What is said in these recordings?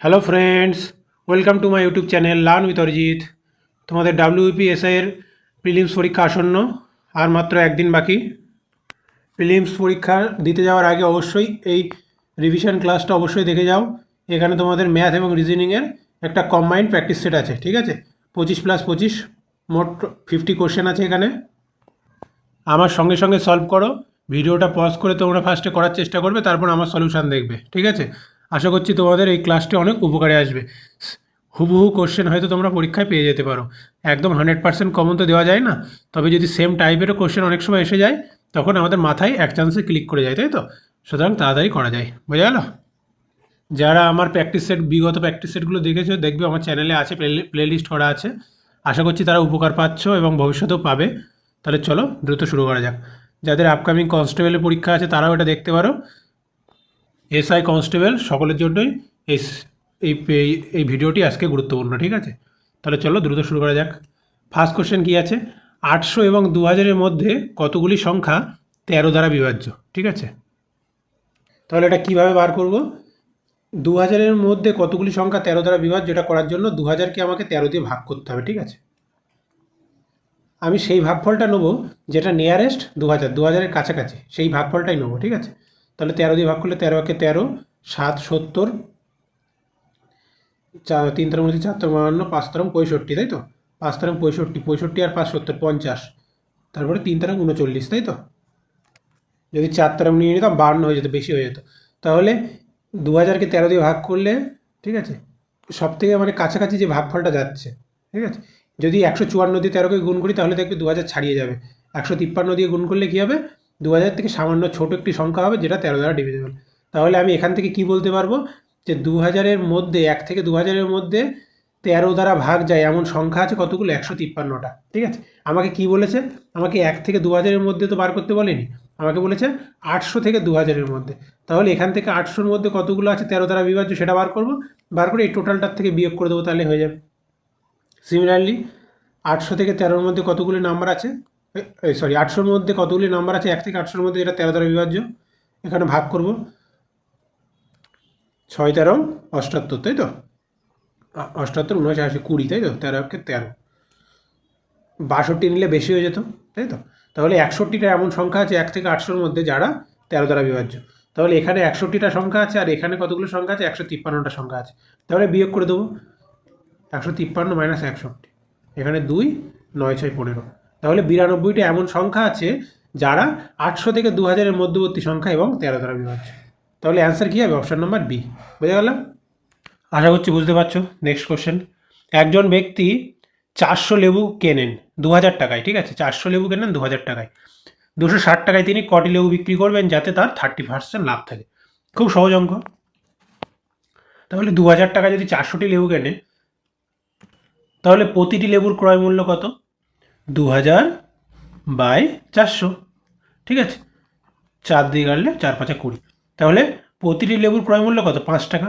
Hello friends, welcome to my YouTube channel learn with Arijit. তোমাদের WBPSI-এর prelims পরীক্ষা আসন্ন, আর মাত্র একদিন বাকি। প্রিলিমস পরীক্ষা দিতে যাওয়ার আগে অবশ্যই এই রিভিশন ক্লাসটা অবশ্যই দেখে যাও। এখানে তোমাদের ম্যাথ এবং রিজনিংয়ের একটা কম্বাইন্ড প্র্যাকটিস সেট আছে, ঠিক আছে? 25+25 মোট 50 কোশ্চেন আছে এখানে। আমার সঙ্গে সঙ্গে সলভ করো। ভিডিওটা পজ করে তোমরা ফার্স্টে করার চেষ্টা করবে, তারপর আমার সলিউশান দেখবে, ঠিক আছে? আশা করছি তোমাদের এই ক্লাসটি অনেক উপকারে আসবে। হুবহু কোশ্চেন হয়তো তোমরা পরীক্ষায় পেয়ে যেতে পারো। একদম 100% কমন তো দেওয়া যায় না, তবে যদি সেম টাইপেরও কোশ্চেন অনেক সময় এসে যায়, তখন আমাদের মাথায় এক চান্সে ক্লিক করে যায়, তাই তো? সুতরাং তাড়াতাড়ি করা যায়, বোঝা গেল? যারা আমার প্র্যাকটিস সেট, বিগত প্র্যাকটিস সেটগুলো দেখেছো, দেখবে আমার চ্যানেলে আছে, প্লেলিস্ট করা আছে। আশা করছি তারা উপকার পাচ্ছ এবং ভবিষ্যতেও পাবে। তাহলে চলো দ্রুত শুরু করা যাক। যাদের আপকামিং কনস্টেবলের পরীক্ষা আছে তারাও এটা দেখতে পারো। SI কনস্টেবল সকলের জন্যই এই এই এই ভিডিওটি আজকে গুরুত্বপূর্ণ, ঠিক আছে? তাহলে চলো দ্রুত শুরু করা যাক। ফার্স্ট কোশ্চেন কী আছে? 800 এবং 2000-এর মধ্যে কতগুলি সংখ্যা 13 দ্বারা বিভাজ্য, ঠিক আছে? তাহলে এটা কীভাবে বার করব? 2000-এর মধ্যে কতগুলি সংখ্যা 13 দ্বারা বিভাজ্য, যেটা করার জন্য 2000-কে আমাকে 13 দিয়ে ভাগ করতে হবে, ঠিক আছে? আমি সেই ভাগফলটা নেবো যেটা নিয়ারেস্ট 2000-এর কাছাকাছি, সেই ভাগফলটাই নেবো, ঠিক আছে? তাহলে 13 দিয়ে ভাগ করলে 13 একে 13, 7 70, 3 তার মধ্যে 4 52, 5 তার 65, তাই তো? 5 তার 65, 65 আর 5 70, 50, তারপরে 3 তার 39, তাই তো? যদি 4 তার নিয়ে নিতাম 52 হয়ে যেত, বেশি হয়ে যেত। তাহলে 2000-কে 13 দিয়ে ভাগ করলে, ঠিক আছে, সব থেকে মানে কাছাকাছি যে ভাগফলটা যাচ্ছে, ঠিক আছে? যদি 154 দিয়ে 13-কে গুণ করি তাহলে দেখবে 2000 ছাড়িয়ে যাবে। 153 দিয়ে গুণ করলে কী হবে? 2000 থেকে সামান্য ছোট একটি সংখ্যা হবে, যেটা 13 দ্বারা ডিভিজিবল। তাহলে আমি এখান থেকে কি বলতে পারবো? যে 2000-এর মধ্যে, 1 থেকে 2000-এর মধ্যে 13 দ্বারা ভাগ যায় এমন সংখ্যা আছে কতগুলো? 153টা, ঠিক আছে? আমাকে কি বলেছে? আমাকে 1 থেকে 2000-এর মধ্যে তো বার করতে বলেনি, আমাকে বলেছে 800 থেকে 2000-এর মধ্যে। তাহলে এখান থেকে 800-র মধ্যে কতগুলো আছে 13 দ্বারা বিভাজ্য সেটা বার করব, বার করে এই টোটালটার থেকে বিয়োগ করে দেবো, তাহলে হয়ে যাবে। সিমিলারলি 800 থেকে 13-র মধ্যে কতগুলি নাম্বার আছে? 800-র মধ্যে কতগুলি নাম্বার আছে 1 থেকে 800-র মধ্যে, যেটা 13 দ্বারা বিভাজ্য? এখানে ভাগ করব, 6 13 78, তাই তো? 78 79 80 20, তাই তো? 13-কে 13, 62 নিলে বেশি হয়ে যেত, তাই তো? তাহলে 61টা এমন সংখ্যা আছে 1 থেকে 800-র মধ্যে যারা 13 দ্বারা বিভাজ্য। তাহলে এখানে 61টা সংখ্যা আছে, আর এখানে কতগুলো সংখ্যা আছে? 153টা সংখ্যা আছে। তাহলে বিয়োগ করে দেবো, 153 মাইনাস 61, এখানে 2 9 6 15। তাহলে 92টা এমন সংখ্যা আছে যারা 800 থেকে 2000-এর মধ্যবর্তী সংখ্যা এবং 13 দ্বারা বিভাজ্য। তাহলে অ্যান্সার কী হবে? Option number B. বোঝা গেল? আশা করছি বুঝতে পারছো। Next question. একজন ব্যক্তি 400 লেবু কেনেন 2000 টাকায়, ঠিক আছে? 400 লেবু কেনেন 2000 টাকায়। 260 টাকায় তিনি কটি লেবু বিক্রি করবেন যাতে তার 30% লাভ থাকে? খুব সহজ অঙ্ক। তাহলে 2000 টাকা যদি 400টি লেবু কেনে, তাহলে প্রতিটি লেবুর ক্রয় মূল্য কত? 2000/400, ঠিক আছে? 4 দিয়ে কাটলে 4 5 20। তাহলে প্রতিটি লেবুর ক্রয় মূল্য কত? 5 টাকা,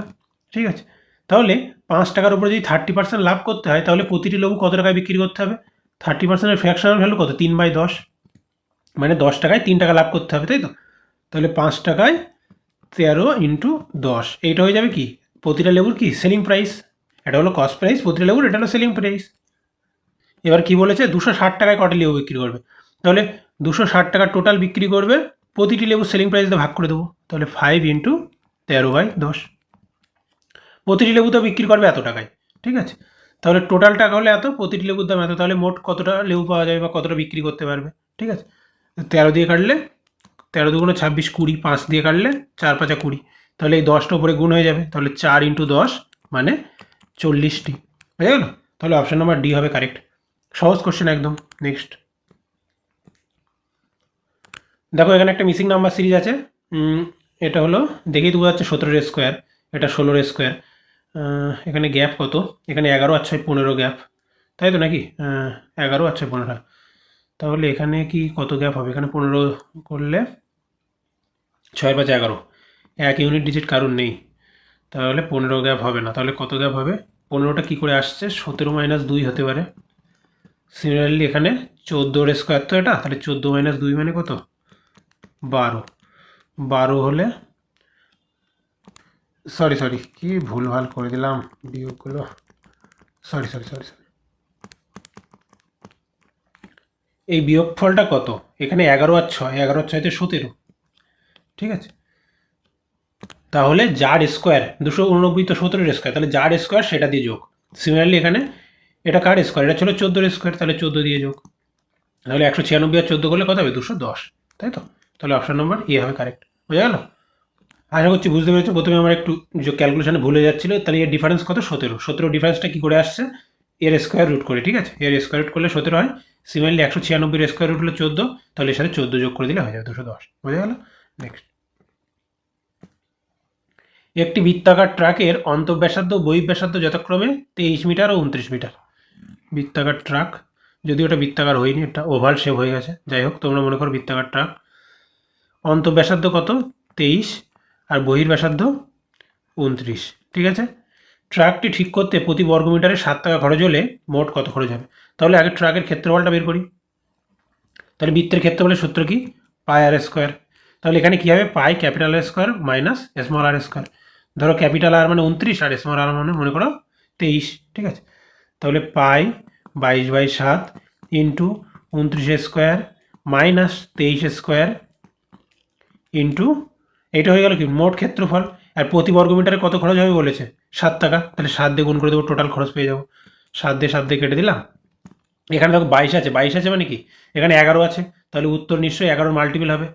ঠিক আছে? তাহলে 5 টাকার উপরে যদি 30% লাভ করতে হয়, তাহলে প্রতিটি লেবু কত টাকায় বিক্রি করতে হবে? 30%-এর ফ্র্যাকশনাল ভ্যালু কত? 3/10, মানে 10 টাকায় 3 টাকা লাভ করতে হবে, তাই তো? তাহলে 5 টাকায় 13 × 10, এইটা হয়ে যাবে কি? প্রতিটা লেবুর কি? Selling price. এটা হলো কস্ট প্রাইস প্রতিটা লেবুর, এটা হলো সেলিং প্রাইস। এবার কি বলেছে? 260 টাকায় কটি লেবু বিক্রি করবে? তাহলে 260 টাকা টোটাল বিক্রি করবে, প্রতিটি লেবু সেলিং প্রাইস দিয়ে ভাগ করে দেবো, তাহলে 5 × 13/10। প্রতিটি লেবু তো বিক্রি করবে এত টাকায়, ঠিক আছে? তাহলে টোটাল টাকা হলে এত, প্রতিটি লেবুর দাম এত, তাহলে মোট কতটা লেবু পাওয়া যাবে বা কতটা বিক্রি করতে পারবে, ঠিক আছে? 13 দিয়ে কাটলে 13 2 26 20, 5 দিয়ে কাটলে 4 5 20, তাহলে এই 10টা উপরে গুণ হয়ে যাবে, তাহলে 4 × 10 মানে 40টি। বুঝা গেল? তাহলে অপশান নাম্বার ডি হবে কারেক্ট। সহজ কোশ্চেন একদম। নেক্সট দেখো, এখানে একটা মিসিং নাম্বার সিরিজ আছে। এটা হলো দেখেই তো বোঝা যাচ্ছে 17-এর স্কোয়ার, এটা 16-এর স্কোয়ার। এখানে গ্যাপ কত? এখানে 11 আর 6 15 গ্যাপ, তাই তো নাকি? 11 আর 6 15। তাহলে এখানে কি কত গ্যাপ হবে? এখানে 15 করলে 6 5 11, এক ইউনিট ডিজিট কারণ নেই, তাহলে 15 গ্যাপ হবে না। তাহলে কত গ্যাপ হবে? 15টা কী করে আসছে? 17 - 2 হতে পারে। সিমিলারলি এখানে 14-এর স্কোয়ার তো এটা, তাহলে 14 - 2 মানে কত? 12। 12 হলে সরি কি ভুলভাল করে দিলাম বিয়োগগুলো, সরি। এই বিয়োগফলটা কত? এখানে 11 আর 6, 11 আর 6তে 17, ঠিক আছে। তাহলে যার স্কোয়ার 289 তো 17 স্কোয়ার, তাহলে যার স্কোয়ার সেটা দিয়ে যোগ। সিমিলারলি এখানে এটা কার স্কোয়ার? এটা ছিল 14 স্কোয়ার, তাহলে 14 দিয়ে যোগ। তাহলে 196 আর 14 করলে কত হবে? 210, তাই তো? তাহলে অপশন নম্বর এ হবে কারেক্ট। বোঝা গেল? আশা করছি বুঝতে পেরেছো। প্রথমে আমার একটু যে ক্যালকুলেশনে ভুলে যাচ্ছিল, তাহলে এর ডিফারেন্স কত? 17 ডিফারেন্সটা কী করে আসছে? এর স্কোয়ার রুট করে, ঠিক আছে। এর স্কোয়ার রুট করলে 17 হয়। সিমিলারলি 196 স্কোয়ার রুট হলো 14, তাহলে এর সাথে 14 যোগ করে দিলে হয়ে যাবে 210। বোঝা গেল? নেক্সট, একটি বৃত্তাকার ট্রাকের অন্তঃব্যাসার্ধ ও বহিঃব্যাসার্ধ যথাক্রমে 23 মিটার ও 29 মিটার। বৃত্তাকার ট্রাক, যদিও ওটা বৃত্তাকার হয়নি, এটা ওভাল শেপ হয়ে গেছে, যাই হোক তোমরা মনে করো বৃত্তাকার ট্রাক। অন্তঃব্যাসার্ধ কত? 23, আর বহির্ব্যাসার্ধ 29, ঠিক আছে। ট্রাকটি ঠিক করতে প্রতি বর্গমিটারে 7 টাকা খরচ হলে মোট কত খরচ হবে? তাহলে আগে ট্রাকের ক্ষেত্রফলটা বের করি। তাহলে বৃত্তের ক্ষেত্রফলের সূত্র কি? Pi R square. তাহলে এখানে কী হবে? Pi capital R square minus small R square. ধরো ক্যাপিটাল আর মানে 29 আর স্মল আর মানে মনে করো 23, ঠিক আছে। তাহলে পাই 22/7 into 29 square minus 23 square into, এটা হয়ে গেল কি মোট ক্ষেত্রফল। আর প্রতি বর্গমিটারে কত খরচ হবে বলেছে? 7 টাকা। তাহলে 7 দিয়ে গুণ করে দেবো, টোটাল খরচ পেয়ে যাবো। 7 দিয়ে কেটে দিলাম। এখানে দেখো 22 আছে, 22 আছে মানে কি এখানে 11 আছে, তাহলে উত্তর নিশ্চয়ই 11 মাল্টিপল হবে।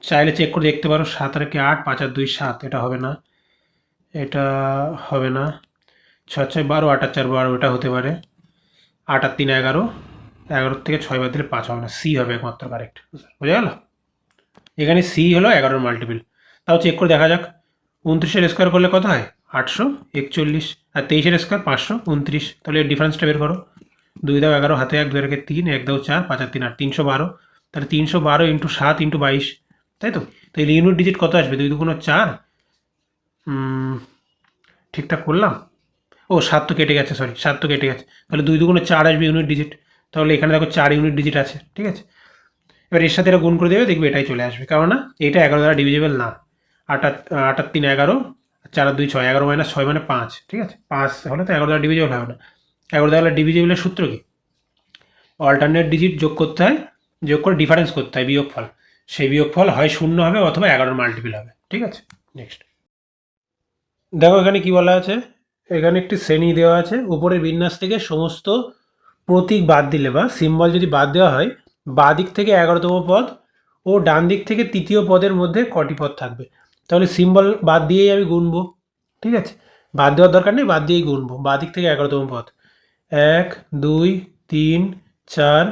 চাইলে চেক করে দেখতে পারো। 7 আর 8, 5 আর 2 7, এটা হবে না, এটা হবে না। 6 6 12, 8 আর 4 12, এটা হতে পারে। 8 আর 3 11, 11 থেকে 6 বাদ দিলে 5 হবে না, সি হবে একমাত্র কারেক্ট। বোঝা গেল? এখানে সি হলো 11 মাল্টিপল। তাও চেক করে দেখা যাক। 29 স্কোয়ার করলে কত হয়? 841, আর 23 স্কোয়ার 529। তাহলে এর ডিফারেন্সটা বের করো। 2 দাও 11, হাতে 1, 2 রেখে 3, 1 দাও 4, 5 আর 3 8, 312। তাহলে 312 ইন্টু 7 ইন্টু 22, তাই তো? তাহলে ইউনিট ডিজিট কত আসবে? 2 2 4, ঠিকঠাক করলাম? ও 7 তো কেটে গেছে, সরি 7 তো কেটে গেছে। তাহলে 2 2 4 আসবে ইউনিট ডিজিট। তাহলে এখানে দেখো 4 ইউনিট ডিজিট আছে, ঠিক আছে। এবার এর সাথে এটা গুণ করে দেবে, দেখবে এটাই চলে আসবে, কারণ না এটা 11 দ্বারা ডিভিজিবল না। 8 আর 3 11, 4 আর 2 6, 11 মাইনাস 6 মানে 5, ঠিক আছে। 5 হলে তো 11 দ্বারা ডিভিজিবল হবে না। 11 দ্বারা ডিভিজিবলের সূত্র কি? অল্টারনেট ডিজিট যোগ করতে হয়, যোগ করে ডিফারেন্স করতে হয়, বিয়োগফল। সেই বিয়োগফল হয় 0 হবে অথবা 11 মাল্টিপল হবে, ঠিক আছে। নেক্সট দেখো এখানে কি বলা আছে। এখানে একটি শ্রেণী দেওয়া আছে। উপরের বিন্যাস থেকে সমস্ত প্রতীক বাদ দিলে বা সিম্বল যদি বাদ দেওয়া হয়, বাঁ দিক থেকে 11তম পদ ও ডান দিক থেকে 3য় পদের মধ্যে কটি পদ থাকবে? তাহলে সিম্বল বাদ দিয়েই আমি গুনবো, ঠিক আছে। বাদ দেওয়ার দরকার নেই, বাদ দিয়েই গুনবো। বাঁ দিক থেকে 11তম পদ 1 2 3 4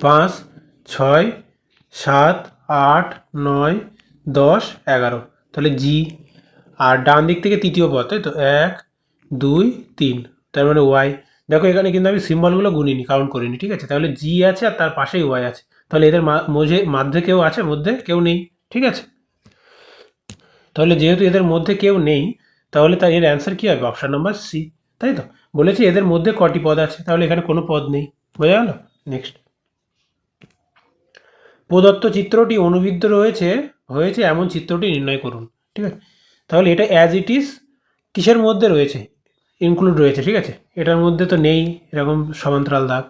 5 6 7 8 9 10 11, তাহলে জি। আর ডান দিক থেকে 3য় পদ, তাই তো 1 2 3, তার মানে ওয়াই। দেখো এখানে কিন্তু আমি সিম্বলগুলো গুনিনি, কাউন্ট করিনি, ঠিক আছে। তাহলে জি আছে আর তার পাশেই ওয়াই আছে, তাহলে এদের মধ্যে কেউ আছে? মধ্যে কেউ নেই, ঠিক আছে। তাহলে যেহেতু এদের মধ্যে কেউ নেই, তাহলে তার এর অ্যান্সার কী হবে? অপশান নাম্বার সি, তাই তো? বলেছি এদের মধ্যে কটি পদ আছে, তাহলে এখানে কোনো পদ নেই। বোঝা গেল? নেক্সট, প্রদত্ত চিত্রটি অনুবিদ্ধ হয়েছে এমন চিত্রটি নির্ণয় করুন, ঠিক আছে। তাহলে এটা অ্যাজ ইট ইজ কিসের মধ্যে রয়েছে? ইনক্লুড রয়েছে, ঠিক আছে। এটার মধ্যে তো নেই এরকম সমান্তরাল দাগ।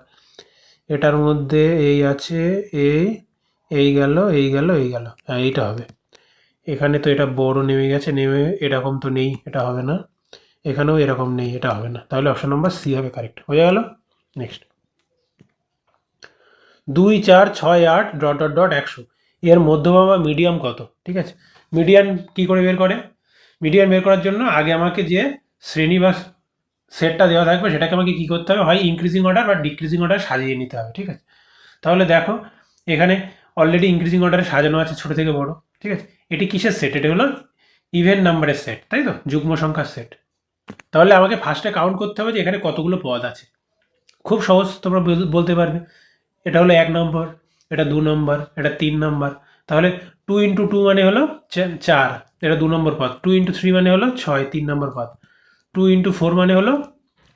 এটার মধ্যে এই আছে, এই গেল, হ্যাঁ এইটা হবে। এখানে তো এটা বড় নেমে গেছে, নেমে এরকম তো নেই, এটা হবে না। এখানেও এরকম নেই, এটা হবে না। তাহলে অপশন নম্বর সি হবে কারেক্ট। হয়ে গেল? নেক্সট, 2 4 6 8 ডট ডট ডট 100 এর মধ্যমা বা মিডিয়াম কত? ঠিক আছে। মিডিয়ান কি করে বের করে? মিডিয়ান বের করার জন্য আগে আমাকে যে শ্রেণী বা সেটটা দেওয়া থাকবে সেটাকে আমাকে কী করতে হবে? হয় ইনক্রিজিং অর্ডার বা ডিক্রিজিং অর্ডার সাজিয়ে নিতে হবে, ঠিক আছে। তাহলে দেখো এখানে অলরেডি ইনক্রিজিং অর্ডারে সাজানো আছে ছোটো থেকে বড়, ঠিক আছে। এটি কিসের সেট? এটা হলো ইভেন নাম্বারের সেট, তাই তো, যুগ্ম সংখ্যার সেট। তাহলে আমাকে ফার্স্টে কাউন্ট করতে হবে যে এখানে কতগুলো পদ আছে। খুব সহজ, তোমরা বলতে পারবে এটা হলো 1 নম্বর, এটা 2 নম্বর, এটা 3 নম্বর। তাহলে 2 ইন্টু 2 মানে হলো 4, এটা 2 নম্বর পদ। 2 ইন্টু 3 মানে হলো 6, 3 নম্বর পদ। 2 ইন্টু 4 মানে হলো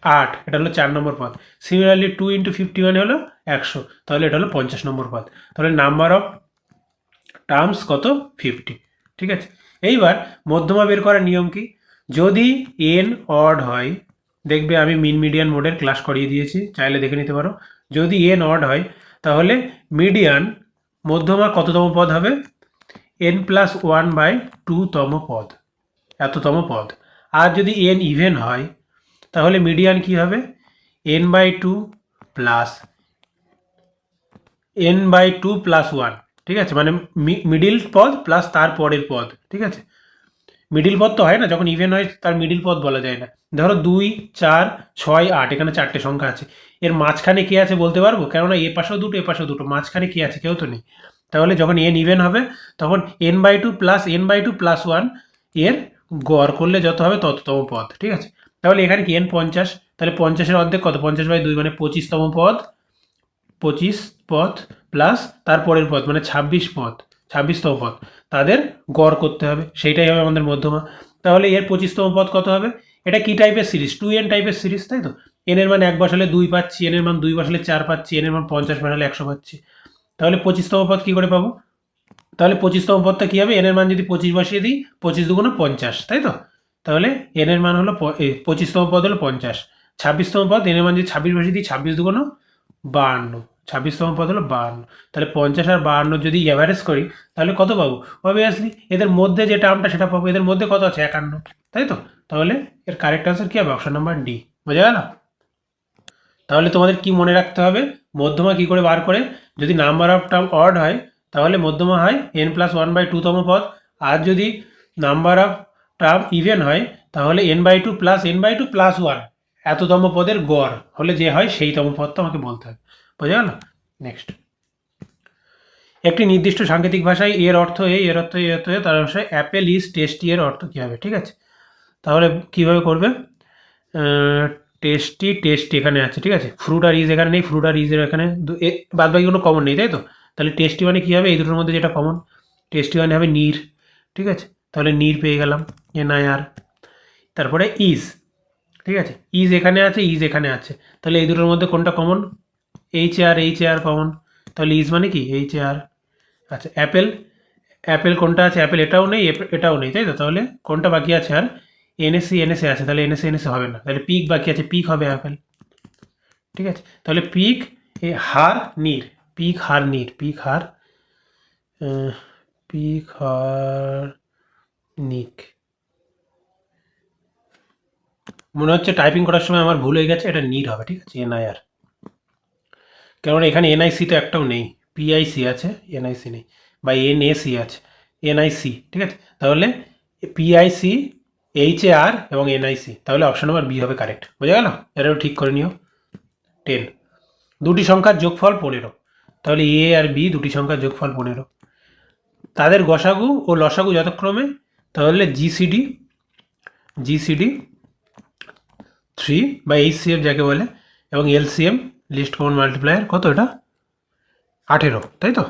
8, এটা হলো 4 নম্বর পদ। সিমিলারলি 2 ইন্টু 50 মানে হলো 100, তাহলে এটা হলো 50 নম্বর পদ। তাহলে নাম্বার অফ টার্মস কত? 50, ঠিক আছে। এইবার মধ্যমা বের করার নিয়ম কি, যদি এন অড হয়, দেখবে আমি মিন মিডিয়ান মোডের ক্লাস করিয়ে দিয়েছি, চাইলে দেখে নিতে পারো। যদি এন অড হয় তাহলে মিডিয়ান মধ্যমা কততম পদ হবে, n+1/2তম পদ, এততম পদ। আর যদি এন ইভেন হয় তাহলে মিডিয়ান কি হবে, n/2 প্লাস n/2+1, ঠিক আছে, মানে মিডিল পদ প্লাস তার পরের পদ, ঠিক আছে। মিডিল পদ তো হয় না, যখন ইভেন হয় তার মিডিল পদ বলা যায় না। ধরো 2, 4, 6, 8, এখানে 4টে সংখ্যা আছে, এর মাঝখানে কে আছে বলতে পারবো, কেননা এ পাশেও দুটো এ পাশেও দুটো, মাঝখানে কে আছে, কেউ তো নেই। তাহলে যখন এন ইভেন হবে তখন n/2 প্লাস n/2+1 এর গড় করলে যত হবে তততম পদ, ঠিক আছে। তাহলে এখানে কি n 50, তাহলে 50-এর অর্ধেক কত, 50/2 মানে 25তম পদ, 25 পদ প্লাস তারপরের পদ মানে 26 পদ, 26তম পদ, তাদের গড় করতে হবে, সেইটাই হবে আমাদের মধ্যমা। তাহলে এর 25তম পদ কত হবে, এটা কি টাইপের সিরিজ, 2n টাইপের সিরিজ, তাই তো। এন এর মান 1 বসালে 2 পাচ্ছি, এন এর মান 2 বসালে 4 পাচ্ছি, এন এর মান 50 বসালে 100 পাচ্ছি। তাহলে 25তম পদ কি করে পাবো, তাহলে 25তম পদটা কি হবে, এন এর মান যদি 25 বসিয়ে দিই, 25 দুগুণ 50, তাই তো। তাহলে এন এর মান হলো 25তম পদ হলো 50, 26তম পদ এন এর মান যদি 26 বসিয়ে দিই, 26 দুগুণ 52, 26তম পদ হলো 52। তাহলে 50 আর 52 যদি অ্যাভারেজ করি তাহলে কত পাবো, অবভিয়াসলি এদের মধ্যে যে টার্মটা সেটা পাবো, এদের মধ্যে কত আছে 51, তাই তো। তাহলে এর কারেক্ট আনসার কি হবে, অপশন নাম্বার ডি। বোঝা গেল। তাহলে তোমাদের কি মনে রাখতে হবে, মধ্যমা কি করে বার করে, যদি নাম্বার অফ টার্ম অড হয় তাহলে মধ্যমা হয় n+1/2তম পদ, আর যদি নাম্বার অফ টার্ম ইভেন হয় তাহলে n/2 প্লাস n/2+1 এততম পদের গড় হলে যে হয় সেইতম পদটা আমাকে বলতে হবে। বোঝা গেল। নেক্সট, একটি নির্দিষ্ট সাংকেতিক ভাষায় এর অর্থ এ, এর অর্থ এ, তার ভাষায় অ্যাপেল ইজ টেস্টি এর অর্থ কী হবে, ঠিক আছে। তাহলে কীভাবে করবে, টেস্টি টেস্টি এখানে আছে, ঠিক আছে, ফ্রুট আর ইজ এখানে নেই, ফ্রুট আর ইজের এখানে বাদ বাকি কোনো কমন নেই, তাই তো। তাহলে টেস্টি মানে কী হবে, এই দুটোর মধ্যে যেটা কমন, টেস্টি মানে হবে নীর, ঠিক আছে। তাহলে নীর পেয়ে গেলাম, NIR। তারপরে ইজ, ঠিক আছে, ইজ এখানে আছে, ইজ এখানে আছে, তাহলে এই দুটোর মধ্যে কোনটা কমন, HAR কমন, তাহলে ইজ মানে কি HAR। আচ্ছা, অ্যাপেল, অ্যাপেল কোনটা আছে, অ্যাপেল এটাও নেই এটাও নেই, তাই তো। তাহলে কোনটা বাকি আছে আর, NSA আছে, তাহলে NSA হবে না, তাহলে পিক বাকি আছে, পিক হবে অ্যাপেল, ঠিক আছে। তাহলে পিক হার নীর, পিক হার নীর, পিক হার নিক, মনে হচ্ছে টাইপিং করার সময় আমার ভুল হয়ে গেছে, এটা নীর হবে, ঠিক আছে, NIR, কারণ এখানে NIC তো একটাও নেই, PIC আছে, NIC নেই, বা NAC আছে, NIC, ঠিক আছে। তাহলে PIC, HAR এবং NIC, তাহলে অপশন নাম্বার বি হবে কারেক্ট। বোঝা গেল, এটাও ঠিক করে নিও। 10, দুটি সংখ্যার যোগফল 15, তাহলে এ আর বি দুটি সংখ্যার যোগফল 15, তাদের গসাগু ও লসাগু যথাক্রমে, তাহলে GCD 3 বা HCF যাকে বলে, এবং LCM লিস্ট কমন মাল্টিপ্লায়ার কত, এটা 18, তাই তো।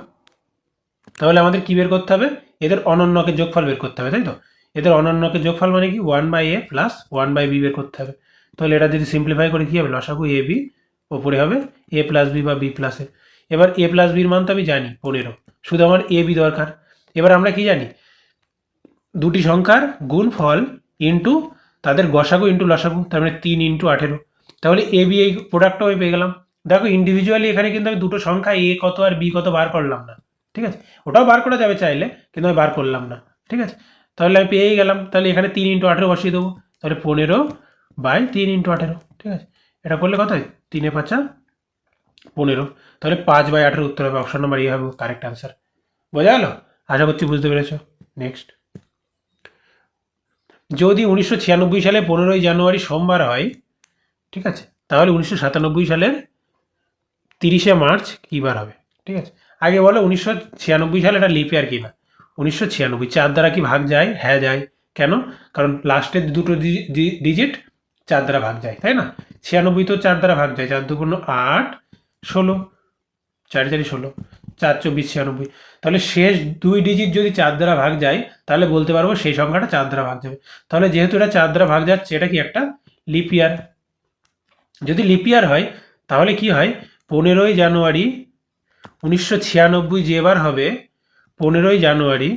তাহলে আমাদের কি বের করতে হবে, এদের অনন্যকের যোগফল বের করতে হবে, তাই তো। এদের অনন্যকের যোগফল মানে কি 1/a প্লাস 1/b বের করতে হবে। তাহলে এটা যদি সিম্পলিফাই করে কি হবে, লসাগু AB, ওপরে হবে a+b বা b+a। এবার a+bর মান তো আমি জানি 15, শুধু আমার AB দরকার। এবার আমরা কি জানি, দুটি সংখ্যার গুণফল ইন্টু তাদের গসাগু ইন্টু লসাগু, তার মানে 3 × 18। তাহলে AB এই প্রোডাক্টটাও আমি পেয়ে গেলাম। দেখো ইন্ডিভিজুয়ালি এখানে কিন্তু আমি দুটো সংখ্যা a কত আর b কত বার করলাম না, ঠিক আছে। ওটাও বার করা যাবে চাইলে, কিন্তু আমি বার করলাম না, ঠিক আছে। তাহলে আমি পেয়েই গেলাম, তাহলে এখানে 3 × 18 বসিয়ে দেবো, তাহলে 15/3 × 18, ঠিক আছে। এটা করলে কত হয়, 3 × 5 = 15, তাহলে 5/18 উত্তর হবে, অপশন নাম্বার এ হবে কারেক্ট আনসার। বোঝা গেল, আশা করছি বুঝতে পেরেছ। নেক্সট, যদি 1996 সালে 15ই জানুয়ারি সোমবার হয়, ঠিক আছে, তাহলে 1997 সালের 30শে মার্চ কী বার হবে, ঠিক আছে। আগে বলো 1996 সালে এটা লিপ ইয়ার কিনা। 1996 4 দ্বারা কি ভাগ যায়, হ্যাঁ যায়। কেন, কারণ লাস্টের দুটো ডিজিট 4 দ্বারা ভাগ যায়, তাই না। 96 তো 4 দ্বারা ভাগ যায়, 4 দুগুণ 8, 16, 4 × 4 = 16, 4 × 24 96। তাহলে শেষ দুই ডিজিট যদি 4 দ্বারা ভাগ যায় তাহলে বলতে পারবো সেই সংখ্যাটা 4 দ্বারা ভাগ যাবে। তাহলে যেহেতু এটা 4 দ্বারা ভাগ যাচ্ছে, এটা কি একটা লিপ ইয়ার। যদি লিপ ইয়ার হয় তাহলে কি হয়, 15ই জানুয়ারি 1996 যে বার হবে, 15ই জানুয়ারি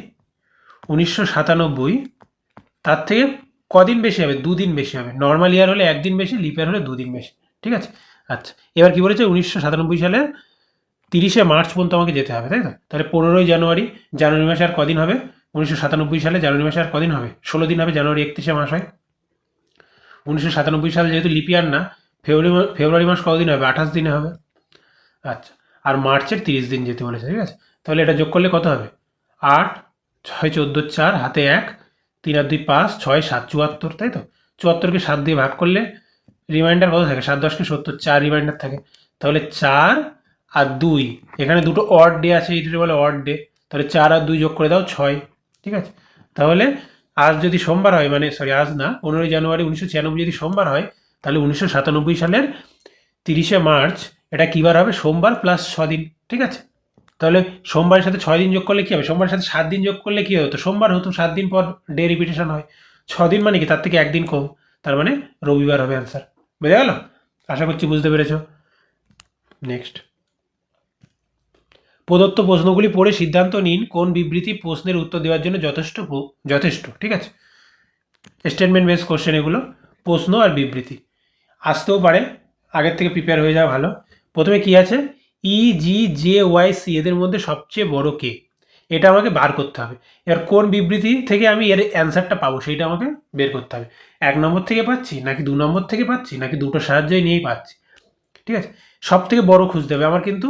1997 তার থেকে কদিন বেশি হবে? 2 দিন বেশি হবে। নর্মাল ইয়ার হলে 1 দিন বেশি, লিপ ইয়ার হলে 2 দিন বেশি। ঠিক আছে? আচ্ছা, এবার কি বলেছে? 1997 সালের 30শে মার্চ পর্যন্ত আমাকে যেতে হবে, তাই তো? তাহলে 15ই জানুয়ারি, জানুয়ারি মাসে আর কদিন হবে? 1997 সালে জানুয়ারি মাসে আর কদিন হবে? 16 দিন হবে। জানুয়ারি 31শে মাস হয়। 1997 সালে যেহেতু লিপ ইয়ার না, ফেব্রুয়ারি মাস কতদিন হবে? 28 দিনে হবে। আচ্ছা, আর মার্চের 30 দিন যেতে বলেছে, ঠিক আছে? তাহলে এটা যোগ করলে কত হবে? 8, 6, 14, 4, হাতে 1, 3 আর 2, 5, 6, 7, 74, তাই তো? 74কে 7 দিয়ে ভাগ করলে রিমাইন্ডার কত থাকে? 7 10 কে 70, 4 রিমাইন্ডার থাকে। তাহলে 4 আর 2, এখানে দুটো অড ডে আছে, এইটা বলে অড ডে। তাহলে 4 আর 2 যোগ করে দাও 6, ঠিক আছে? তাহলে আজ যদি সোমবার হয়, মানে সরি আজ না, 15ই জানুয়ারি 1996 যদি সোমবার হয়, তাহলে 1997 সালের 30শে মার্চ এটা কী বার হবে? সোমবার প্লাস 6 দিন, ঠিক আছে? তাহলে সোমবারের সাথে 6 দিন যোগ করলে কী হবে? সোমবারের সাথে 7 দিন যোগ করলে কী হতো? সোমবার হতো। 7 দিন পর ডে রিপিটেশন হয়। 6 দিন মানে কি? তার থেকে 1 দিন কম, তার মানে রবিবার হবে অ্যান্সার। বোঝা গেল? আশা করছি বুঝতে পেরেছ। নেক্সট, প্রদত্ত প্রশ্নগুলি পড়ে সিদ্ধান্ত নিন কোন বিবৃতি প্রশ্নের উত্তর দেওয়ার জন্য যথেষ্ট। ঠিক আছে? স্টেটমেন্ট বেস কোশ্চেন এগুলো, প্রশ্ন আর বিবৃতি আসতেও পারে, আগের থেকে প্রিপেয়ার হয়ে যাওয়া ভালো। প্রথমে কি আছে? EGJYC এদের মধ্যে সবচেয়ে বড় কে? এটা আমাকে বার করতে হবে। এবার কোন বিবৃতি থেকে আমি এর অ্যান্সারটা পাবো সেইটা আমাকে বের করতে হবে। 1 নম্বর থেকে পাচ্ছি, নাকি 2 নম্বর থেকে পাচ্ছি, নাকি দুটো সাহায্যই নিয়েই পাচ্ছি। ঠিক আছে? সব থেকে বড় খুঁজতে হবে আমার, কিন্তু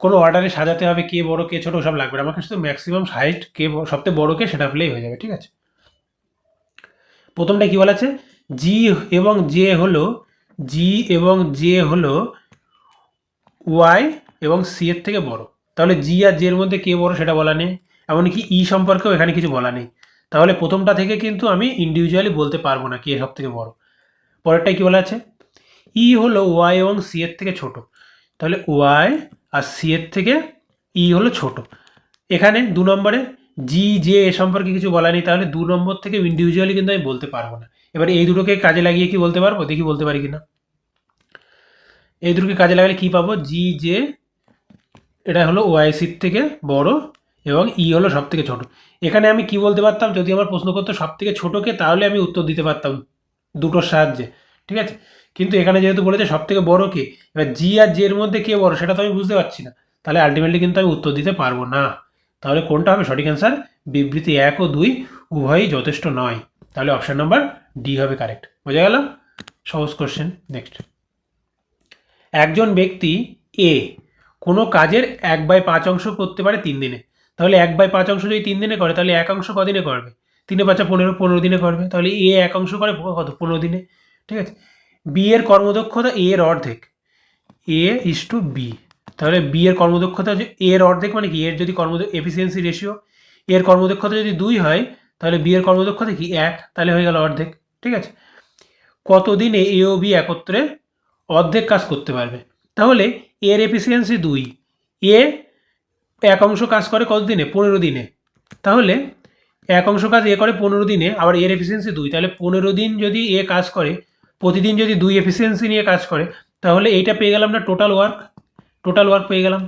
কোনো অর্ডারে সাজাতে হবে কে বড় কে ছোট সব লাগবে না। আমার কাছে তো ম্যাক্সিমাম হাইট কে সবথেকে বড় কে সেটা পেলেই হয়ে যাবে। ঠিক আছে? প্রথমটা কি বলা আছে? জি এবং জে হলো ওয়াই এবং সি এর থেকে বড়। তাহলে জি আর জে এর মধ্যে কে বড় সেটা বলা নেই, এমনকি ই সম্পর্কেও এখানে কিছু বলা নেই। তাহলে প্রথমটা থেকে কিন্তু আমি ইন্ডিভিজুয়ালি বলতে পারবো না কে সব থেকে বড়। পরেরটাই কি বলা আছে? ই হলো ওয়াই এবং সি এর থেকে ছোট। তাহলে ওয়াই আর সি এর থেকে ই হলো ছোট। এখানে 2 নম্বরে জি জে এ সম্পর্কে কিছু বলা নেই, তাহলে 2 নম্বর থেকে ইন্ডিভিজুয়ালি কিন্তু আমি বলতে পারবো না। এবার এই দুটোকে কাজে লাগিয়ে কি বলতে পারবো? দেখি বলতে পারি কিনা। এই দুটোকে কাজে লাগালে কি পাবো? জি জে এটা হলো ওয়াইসির থেকে বড় এবং ই হলো সব থেকে ছোট। এখানে আমি কি বলতে পারতাম? যদি আমার প্রশ্ন করতো সব থেকে ছোটকে, তাহলে আমি উত্তর দিতে পারতাম দুটোর সাহায্যে। ঠিক আছে? কিন্তু এখানে যেহেতু বলেছে সব থেকে বড় কে, এবার জি আর জে এর মধ্যে কে বড় সেটা তো আমি বুঝতে পারছি না। তাহলে আলটিমেটলি কিন্তু আমি উত্তর দিতে পারবো না। তাহলে কোনটা হবে সঠিক অ্যান্সার? বিবৃতি 1 ও 2 উভয়ই যথেষ্ট নয়। তাহলে অপশন নাম্বার ডি হবে কারেক্ট। বোঝা গেল? সহজ কোশ্চেন। নেক্সট, একজন ব্যক্তি এ কোনো কাজের 1/5 অংশ করতে পারে 3 দিনে। তাহলে 1/5 অংশ যদি 3 দিনে করে, তাহলে 1 অংশ কদিনে করবে? 3 5 15, 15 দিনে করবে। তাহলে এ 1 অংশ করে কত? 15 দিনে। ঠিক আছে? বি এর কর্মদক্ষতা এ এর অর্ধেক, এ ইস টু বি। তাহলে বি এর কর্মদক্ষতা হচ্ছে এ এর অর্ধেক, মানে কি? এর যদি এফিসিয়েন্সি রেশিও এর কর্মদক্ষতা যদি 2 হয়, তাহলে বি এর কর্মদক্ষতা কি? 1, তাহলে হয়ে গেল অর্ধেক। ঠিক আছে? কতদিনে এ ও বি একত্রে অর্ধেক কাজ করতে পারবে? তাহলে এর এফিসিয়েন্সি 2, এ 1 অংশ কাজ করে কত দিনে? 15 দিনে। তাহলে 1 অংশ কাজ এ করে 15 দিনে, আবার এর এফিসিয়েন্সি 2, তাহলে 15 দিন যদি এ কাজ করে, প্রতিদিন যদি 2 এফিসিয়েন্সি নিয়ে কাজ করে, তাহলে এইটা পেয়ে গেলাম না টোটাল ওয়ার্ক পেয়ে গেলাম।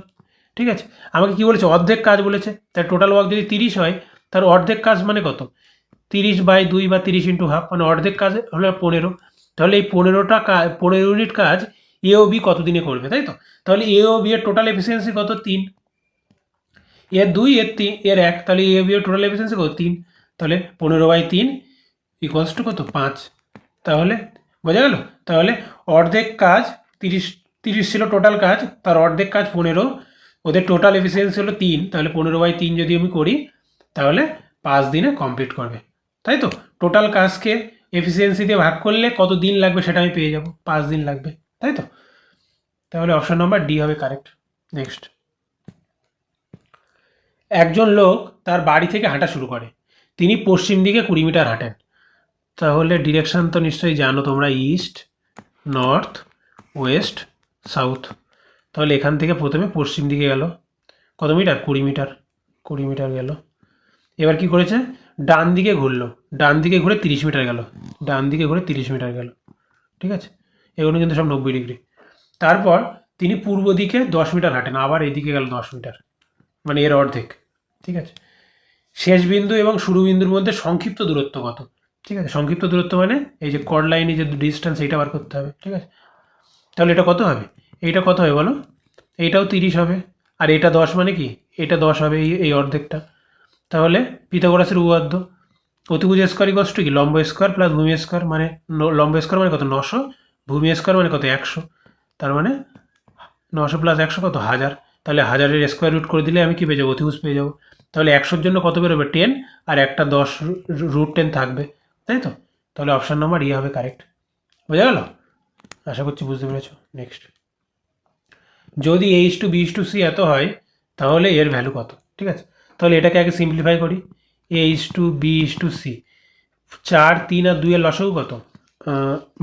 ঠিক আছে? আমাকে কি বলেছে? অর্ধেক কাজ বলেছে। তাই টোটাল ওয়ার্ক যদি 30 হয়, তার অর্ধেক কাজ মানে কত? 30/2 বা 30 × হাফ, মানে অর্ধেক কাজ হলো 15। তাহলে এই 15 ইউনিট কাজ এ ও বি কত দিনে করবে, তাই তো? তাহলে এ ও বি এর টোটাল এফিসিয়েন্সি কত? 3। এর 2, এর 3, এর 1, তাহলে এ ও বি এর টোটাল এফিসিয়েন্সি কত? 3। তাহলে 15/3 ইকুয়ালস টু কত? 5। তাহলে বোঝা গেল? তাহলে অর্ধেক কাজ 30 ছিল টোটাল কাজ, তার অর্ধেক কাজ 15, ওদের টোটাল এফিসিয়েন্সি হলো 3। তাহলে 15/3 যদি আমি করি, তাহলে 5 দিনে কমপ্লিট করবে, তাই তো? টোটাল কাজকে এফিসিয়েন্সি দিয়ে ভাগ করলে কত দিন লাগবে সেটা আমি পেয়ে যাব, 5 দিন লাগবে, তাই তো? তাহলে অপশন নাম্বার ডি হবে কারেক্ট। নেক্সট, একজন লোক তার বাড়ি থেকে হাঁটা শুরু করে। তিনি পশ্চিম দিকে 20 মিটার হাঁটেন। তাহলে ডিরেকশন তো নিশ্চয়ই জানো তোমরা, ইস্ট, নর্থ, ওয়েস্ট, সাউথ। তাহলে এখান থেকে প্রথমে পশ্চিম দিকে গেল, কত মিটার? 20 মিটার। 20 মিটার গেল। এবার কি করেছে? ডান দিকে ঘুরলো, ডান দিকে ঘুরে 30 মিটার গেল, ডান দিকে ঘুরে 30 মিটার গেল। ঠিক আছে? এগুলো কিন্তু সব 90 ডিগ্রি। তারপর তিনি পূর্ব দিকে 10 মিটার হাঁটেন, আবার এইদিকে গেল 10 মিটার, মানে এর অর্ধেক। ঠিক আছে? শেষ বিন্দু এবং শুরু বিন্দুর মধ্যে সংক্ষিপ্ত দূরত্ব কত। ঠিক আছে, সংক্ষিপ্ত দূরত্ব মানে এই যে কর্ড লাইনে যে ডিস্টেন্স এইটা বার করতে হবে। ঠিক আছে, তাহলে এটা কত হবে, এইটা কত হবে বলো, এইটাও 30 হবে, আর এটা 10 মানে কি, এটা 10 হবে এই অর্ধেকটা। তাহলে পিথাগোরাসের উপপাদ্য অতিভুজ স্কোয়ার ইকুয়ালস টু কি লম্ব স্কোয়ার প্লাস ভূমি স্কোয়ার, মানে লম্ব স্কোয়ার মানে কত 900, ভূমি স্কোয়ার মানে কত 100, তার মানে 900 প্লাস 100 কত 1000। তাহলে 1000-এর স্কোয়ার রুট করে দিলে আমি কি পেয়ে যাবো, অতিভুজ পেয়ে যাবো। তাহলে 100-র জন্য কত বেরোবে 10, আর একটা 10 √10 থাকবে, তাই তো। তাহলে অপশান নাম্বার ই হবে কারেক্ট। বোঝা গেল, আশা করছি বুঝতে পেরেছো। নেক্সট, যদি A:B:C এত হয় তাহলে এর ভ্যালু কত। ঠিক আছে, তাহলে এটাকে আগে সিম্পলিফাই করি। A:B:C, 4, 3 আর 2 এর লসাগু কত,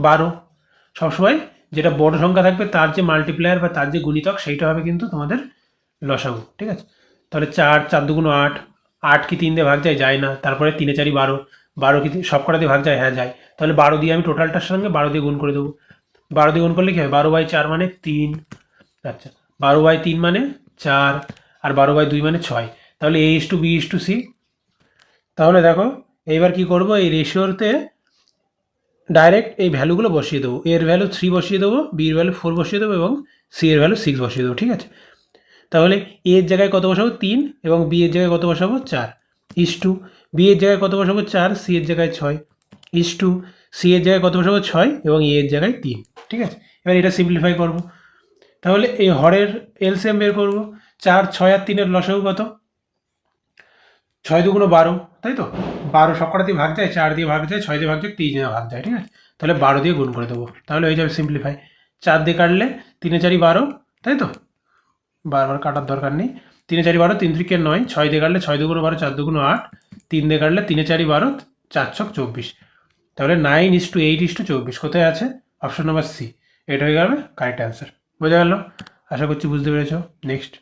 12। সবসময় যেটা বড় সংখ্যা থাকবে তার যে মাল্টিপ্লায়ার বা তার যে গুণিতক সেইটা হবে কিন্তু তোমাদের লসাগু। ঠিক আছে, তাহলে 4, 4 2 8, 8 কি 3 দিয়ে ভাগ যায়, যায় না। তারপরে 3 4 12, 12 কি সব কটা দিয়ে ভাগ যায়, হ্যাঁ যায়। তাহলে 12 দিয়ে আমি টোটালটার সঙ্গে 12 দিয়ে গুণ করে দেবো। 12 দিয়ে গুণ করলে কি হয়, 12/4 মানে 3। আচ্ছা, 12/3 মানে 4, আর 12/2 মানে 6। তাহলে A:B:C। তাহলে দেখো এইবার কি করব, এই রেশিওতে ডাইরেক্ট এই ভ্যালুগুলো বসিয়ে দেবো। এর ভ্যালু 3 বসিয়ে দেবো, বির ভ্যালু 4 বসিয়ে দেবো এবং সি এর ভ্যালু 6 বসিয়ে দেবো। ঠিক আছে, তাহলে এ এর জায়গায় কত বসাবো 3, এবং বি এর জায়গায় কত বসাবো 4, ইস টু বি এর জায়গায় কত বসাবো 4, সি এর জায়গায় 6, ইস টু সি এর জায়গায় কত বসাবো 6 এবং এ এর জায়গায় 3। ঠিক আছে, এবার এটা সিম্পলিফাই করব। তাহলে এই হরের এলসিএম বের করব। 4, 6 আর 3-এর লসাগু কত, 6 2 12, তাই তো। 12 সবকটা দিয়ে ভাগ যায়, 4 দিয়ে ভাগ যায়, 6 দিয়ে ভাগ যায়, 3 দিয়ে ভাগ যায়। ঠিক আছে, তাহলে 12 দিয়ে গুণ করে দেবো, তাহলে হয়ে যাবে সিম্পলিফাই। 4 দিয়ে কাটলে 3 4 12, তাই তো, বারবার কাটার দরকার নেই। 3 4 12, 3 3 9, 6 দিয়ে কাটলে 6 2 12, 4 2 8, 3 দিয়ে কাটলে 3 4 12, 4 6 24। তাহলে 9:8:24 কোথায় আছে, অপশন নাম্বার সি। এটা হয়ে যাবে কারেক্ট অ্যান্সার। বোঝা গেল, আশা করছি বুঝতে পেরেছ। নেক্সট,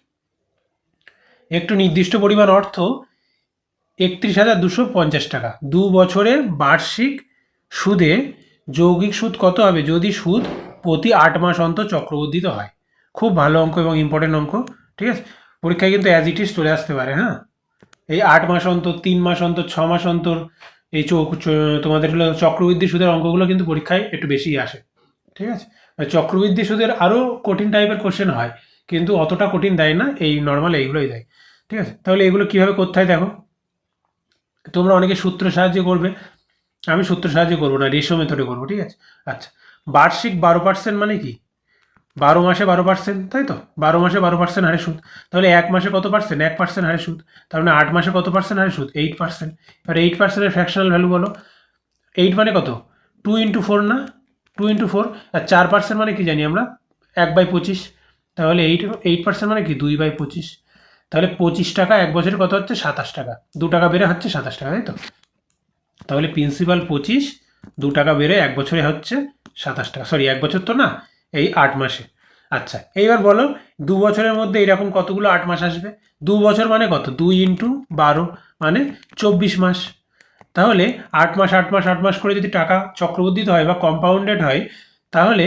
একটু নির্দিষ্ট পরিমাণ অর্থ 31,250 টাকা 2 বছরের বার্ষিক সুদে যৌগিক সুদ কত হবে যদি সুদ প্রতি 8 মাস অন্তর চক্রবর্ধিত হয়। খুব ভালো অঙ্ক এবং ইম্পর্টেন্ট অঙ্ক। ঠিক আছে, পরীক্ষায় কিন্তু অ্যাজ ইট ইজ চলে আসতে পারে। হ্যাঁ, এই 8 মাস অন্তর, 3 মাস অন্তর, 6 মাস অন্তর এই তোমাদের হলো চক্রবৃদ্ধি সুদের অঙ্কগুলো কিন্তু পরীক্ষায় একটু বেশিই আসে। ঠিক আছে, চক্রবৃদ্ধি সুদের আরও কঠিন টাইপের কোশ্চেন হয়, কিন্তু অতটা কঠিন দেয় না, এই নর্মাল এইগুলোই দেয়। ঠিক আছে, তাহলে এগুলো কীভাবে করতে হয় দেখো। তোমরা অনেকে সূত্র সাহায্যে করবে, আমি সূত্র সাহায্যে করবো না, রেশিও মেথডে করবো। ঠিক আছে, আচ্ছা, বার্ষিক 12% মানে কি, 12 মাসে 12%, তাই তো, 12 মাসে 12% হারে সুদ। তাহলে 1 মাসে কত পার্সেন্ট, 1% হারে সুদ। তার মানে 8 মাসে কত পার্সেন্ট হারে সুদ, 8%। এবার 8%-এর ফ্র্যাকশনাল ভ্যালু বলো। 8 মানে কত, 2 × 4 না, 2 × 4। আর 4% মানে কি জানি আমরা, 1/25। তাহলে 8% মানে কি 2/25। তাহলে 25 টাকা 1 বছরে কত হচ্ছে, 27 টাকা। 2 টাকা বেড়ে হচ্ছে 27 টাকা, তাই তো। তাহলে প্রিন্সিপাল 25, 2 টাকা বেড়ে 1 বছরে হচ্ছে 27 টাকা। সরি, 1 বছর তো না, এই 8 মাসে। আচ্ছা, এইবার বলো 2 বছরের মধ্যে এরকম কতগুলো 8 মাস আসবে। 2 বছর মানে কত, 2 × 12 মানে 24 মাস। তাহলে 8 মাস 8 মাস 8 মাস করে যদি টাকা চক্রবর্ধিত হয় বা কম্পাউন্ডেড হয়, তাহলে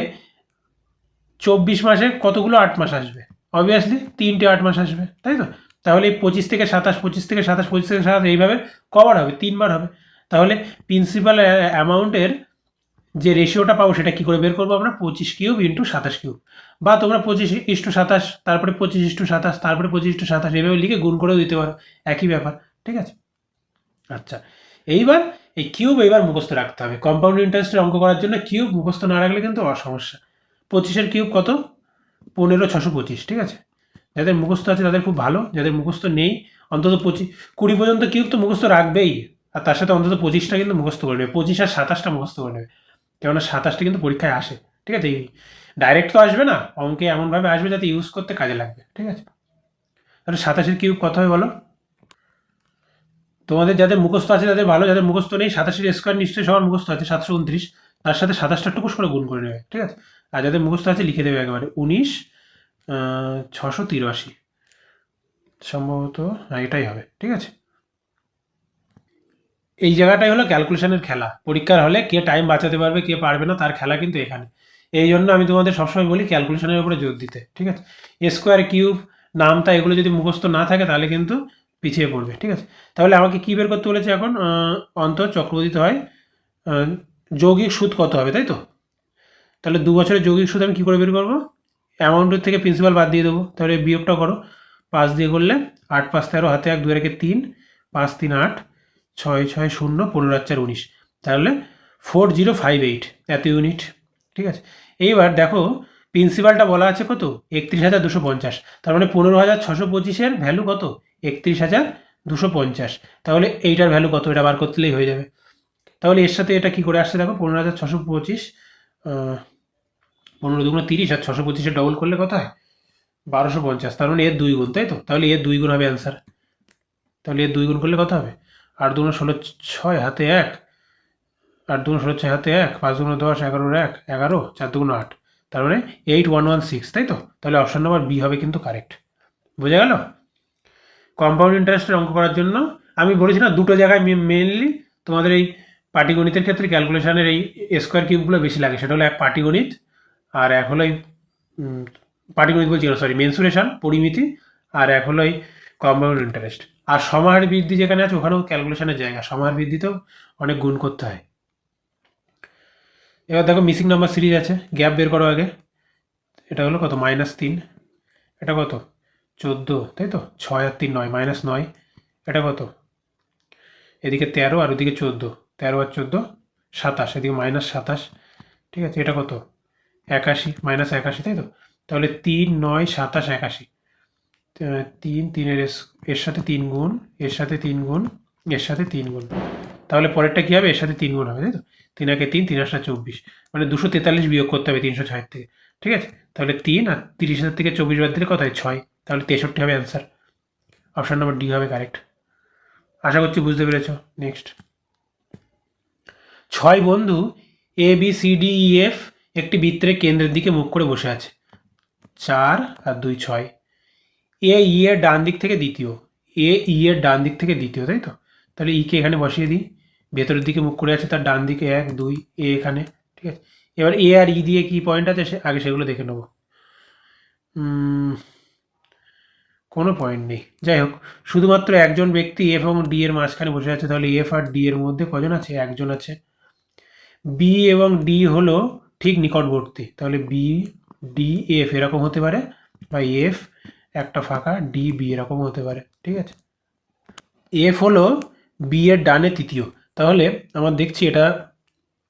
24 মাসে কতগুলো 8 মাস আসবে, অবভিয়াসলি 3টে 8 মাস আসবে, তাই তো। তাহলে 25 থেকে 27, 25 থেকে 27, 25 থেকে 27 এইভাবে কবার হবে, 3বার হবে। তাহলে প্রিন্সিপাল অ্যামাউন্টের যে রেশিওটা পাবো সেটা কী করে বের করবো আমরা, 25³ × 27³। বা তোমরা 25:27, তারপরে 25:27, তারপরে 25:27 এইভাবে লিখে গুণ করেও দিতে পারো, একই ব্যাপার। ঠিক আছে, আচ্ছা, এইবার এই কিউব এইবার মুখস্থ রাখতে হবে। কম্পাউন্ড ইন্টারেস্টের অঙ্ক করার জন্য কিউব মুখস্থ না রাখলে কিন্তু সমস্যা। 25-এর কিউব কত, 15,625। ঠিক আছে, যাদের মুখস্থ আছে তাদের খুব ভালো, যাদের মুখস্থ নেই অন্তত 20 পর্যন্ত কিউব তো মুখস্থ রাখবেই, আর তার সাথে অন্তত 25টা কিন্তু মুখস্থ করে নেবে। 25 আর 27টা মুখস্থ করে নেবে, কেননা 27টা কিন্তু পরীক্ষায় আসে। ঠিক আছে, ডাইরেক্ট তো আসবে না, অঙ্কে এমনভাবে আসবে যাতে ইউজ করতে কাজে লাগবে। ঠিক আছে, তাহলে 27-এর কিউব কত হবে বলো। তোমাদের যাদের মুখস্থ আছে তাদের ভালো, যাদের মুখস্থ নেই 27-এর স্কোয়ার নিশ্চয়ই সবার মুখস্থ আছে 729, তার সাথে 27টা টুকুস করে গুণ করে নেবে। ঠিক আছে, আর যাদের মুখস্থ আছে লিখে দেবে একেবারে 19,683 সম্ভবত, এটাই হবে। ঠিক আছে, এই জায়গাটাই হলো ক্যালকুলেশনের খেলা। পরীক্ষার হলে কে টাইম বাঁচাতে পারবে কে পারবে না তার খেলা কিন্তু এখানে। এই জন্য আমি তোমাদের সবসময় বলি ক্যালকুলেশনের উপরে জোর দিতে। ঠিক আছে, স্কোয়ার কিউব নামতা এগুলো যদি মুখস্থ না থাকে তাহলে কিন্তু পিছিয়ে পড়বে, ঠিক আছে। তাহলে আমাকে কী বের করতে বলেছে এখন? অন্তর চক্রবর্তীতে হয় যৌগিক সুদ কত হবে, তাই তো? তাহলে 2 বছরের যৌগিক সুদ আমি কী করে বের করবো? অ্যামাউন্টের থেকে প্রিন্সিপাল বাদ দিয়ে দেবো, তাহলে বিয়োগটা করো। 5 দিয়ে করলে 8 5 13, হাতে 1 2 রেখে 3, 5 3 8, 6 6 0, 15 4 19, তাহলে 4058 এত ইউনিট, ঠিক আছে। এইবার দেখো প্রিন্সিপালটা বলা আছে কত? 31,250, তার মানে 15,625-এর ভ্যালু কত? 31,250। তাহলে এইটার ভ্যালু কত? এটা বার করতেই হয়ে যাবে। তাহলে এর সাথে এটা কি করে আসছে দেখো, 15,625, 15 দুগুণ 30, আর 625-এর ডবল করলে কত হয়? 1250। তার মানে এর 2 গুণ, তাই তো? তাহলে এর 2 গুণ হবে অ্যান্সার। তাহলে এর 2 গুণ করলে কত হবে? 8 দুগুণ 16, 6 হাতে 1, 8 দুগুণ 16, 6 হাতে 1, 5 দুগুণ 10, 11 1, 11, 4 দুগুণ 8, তার মানে 8116, তাই তো? তাহলে অপশন নাম্বার বি হবে কিন্তু কারেক্ট। বোঝা গেল? কম্পাউন্ড ইন্টারেস্টের অঙ্ক করার জন্য আমি বলেছি না, দুটো জায়গায় মেনলি তোমাদের এই পাটিগণিতের ক্ষেত্রে ক্যালকুলেশনের এই স্কোয়ার কিউবগুলো বেশি লাগে। সেটা হলো এক পাটিগণিত, আর এক হলো এই পাটিগণিত বলছি, সরি, মেনসুরেশন, পরিমিতি, আর এক হলো এই কম্পাউন্ড ইন্টারেস্ট। আর সমাহার বৃদ্ধি যেখানে আছে ওখানেও ক্যালকুলেশনের জায়গা, সমাহার বৃদ্ধিতেও অনেক গুণ করতে হয়। এবার দেখো মিসিং নাম্বার সিরিজ আছে, গ্যাপ বের করো আগে। এটা হলো কত? -3। এটা কত? 14, তাই তো? 6 আর 3 9, -9। এটা কত? এদিকে 13 আর ওদিকে 14, 13 আর 14 27, এদিকে -27, ঠিক আছে। এটা কত? 81, -81, তাই তো? তাহলে 3 9 27 81, 3 3-এর এর সাথে 3 গুণ, এর সাথে 3 গুণ, এর সাথে 3 গুণ। তাহলে পরেরটা কী হবে? এর সাথে 3 গুণ হবে, তাই তো? 3 একে 3, 3 8 24, মানে 243 বিয়োগ করতে হবে 306 থেকে, ঠিক আছে। তাহলে 3 আর 30,000 থেকে 24 বাদ দিলে কত হয়? 6, তাহলে 63 হবে অ্যান্সার। অপশান নাম্বার ডি হবে কারেক্ট। আশা করছি বুঝতে পেরেছ। নেক্সট, 6 বন্ধু A B C D E F একটি বৃত্তের কেন্দ্রের দিকে মুখ করে বসে আছে। 4 আর 2 6। এ ই এর ডান দিক থেকে দ্বিতীয়, এ ই এর ডান দিক থেকে দ্বিতীয়, তাই তো? তাহলে ই কে এখানে বসিয়ে দিই, ভেতরের দিকে মুখ করে আছে, তার ডান দিকে 1 2, এ এখানে, ঠিক আছে। এবার এ আর ই দিয়ে কি পয়েন্ট আছে আগে সেগুলো দেখে নেব। কোনো পয়েন্ট নেই, যাই হোক, শুধুমাত্র একজন ব্যক্তি এফ এবং ডি এর মাঝখানে বসে আছে। তাহলে এফ আর ডি এর মধ্যে কজন আছে? একজন আছে। বি এবং ডি হলো ঠিক নিকটবর্তী, তাহলে বি ডি এফ এরকম হতে পারে, বা এফ একটা ফাঁকা, ডি বি এরকম হতে পারে, ঠিক আছে। এফ হলো বি এর ডানে তৃতীয়, তাহলে আমার দেখছি এটা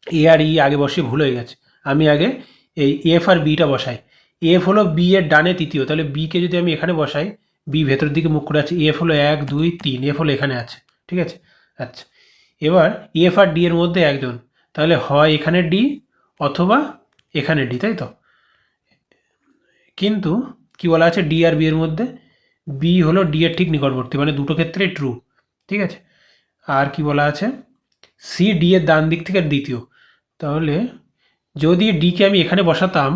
এ আর ই আগে বসিয়ে ভুল হয়ে গেছে। আমি আগে এই এফ আর বিটা বসাই। এফ হলো বি এর ডানে তৃতীয়, তাহলে বিকে যদি আমি এখানে বসাই, বি ভেতরের দিকে মুখ করে আছে, এফ হলো 1 2 3, এফ হলো এখানে আছে, ঠিক আছে। আচ্ছা, এবার এফ আর ডি এর মধ্যে একজন, তাহলে হয় এখানে ডি অথবা এখানে ডি, তাই তো? কিন্তু কি বলা আছে? ডি আর বি এর মধ্যে বি হলো ডি এর ঠিক নিকটবর্তী, মানে দুটো ক্ষেত্রে ট্রু, ঠিক আছে। আর কি বলা আছে? সি ডি এর ডান দিক থেকে দ্বিতীয়, তাহলে যদি ডিকে আমি এখানে বসাতাম,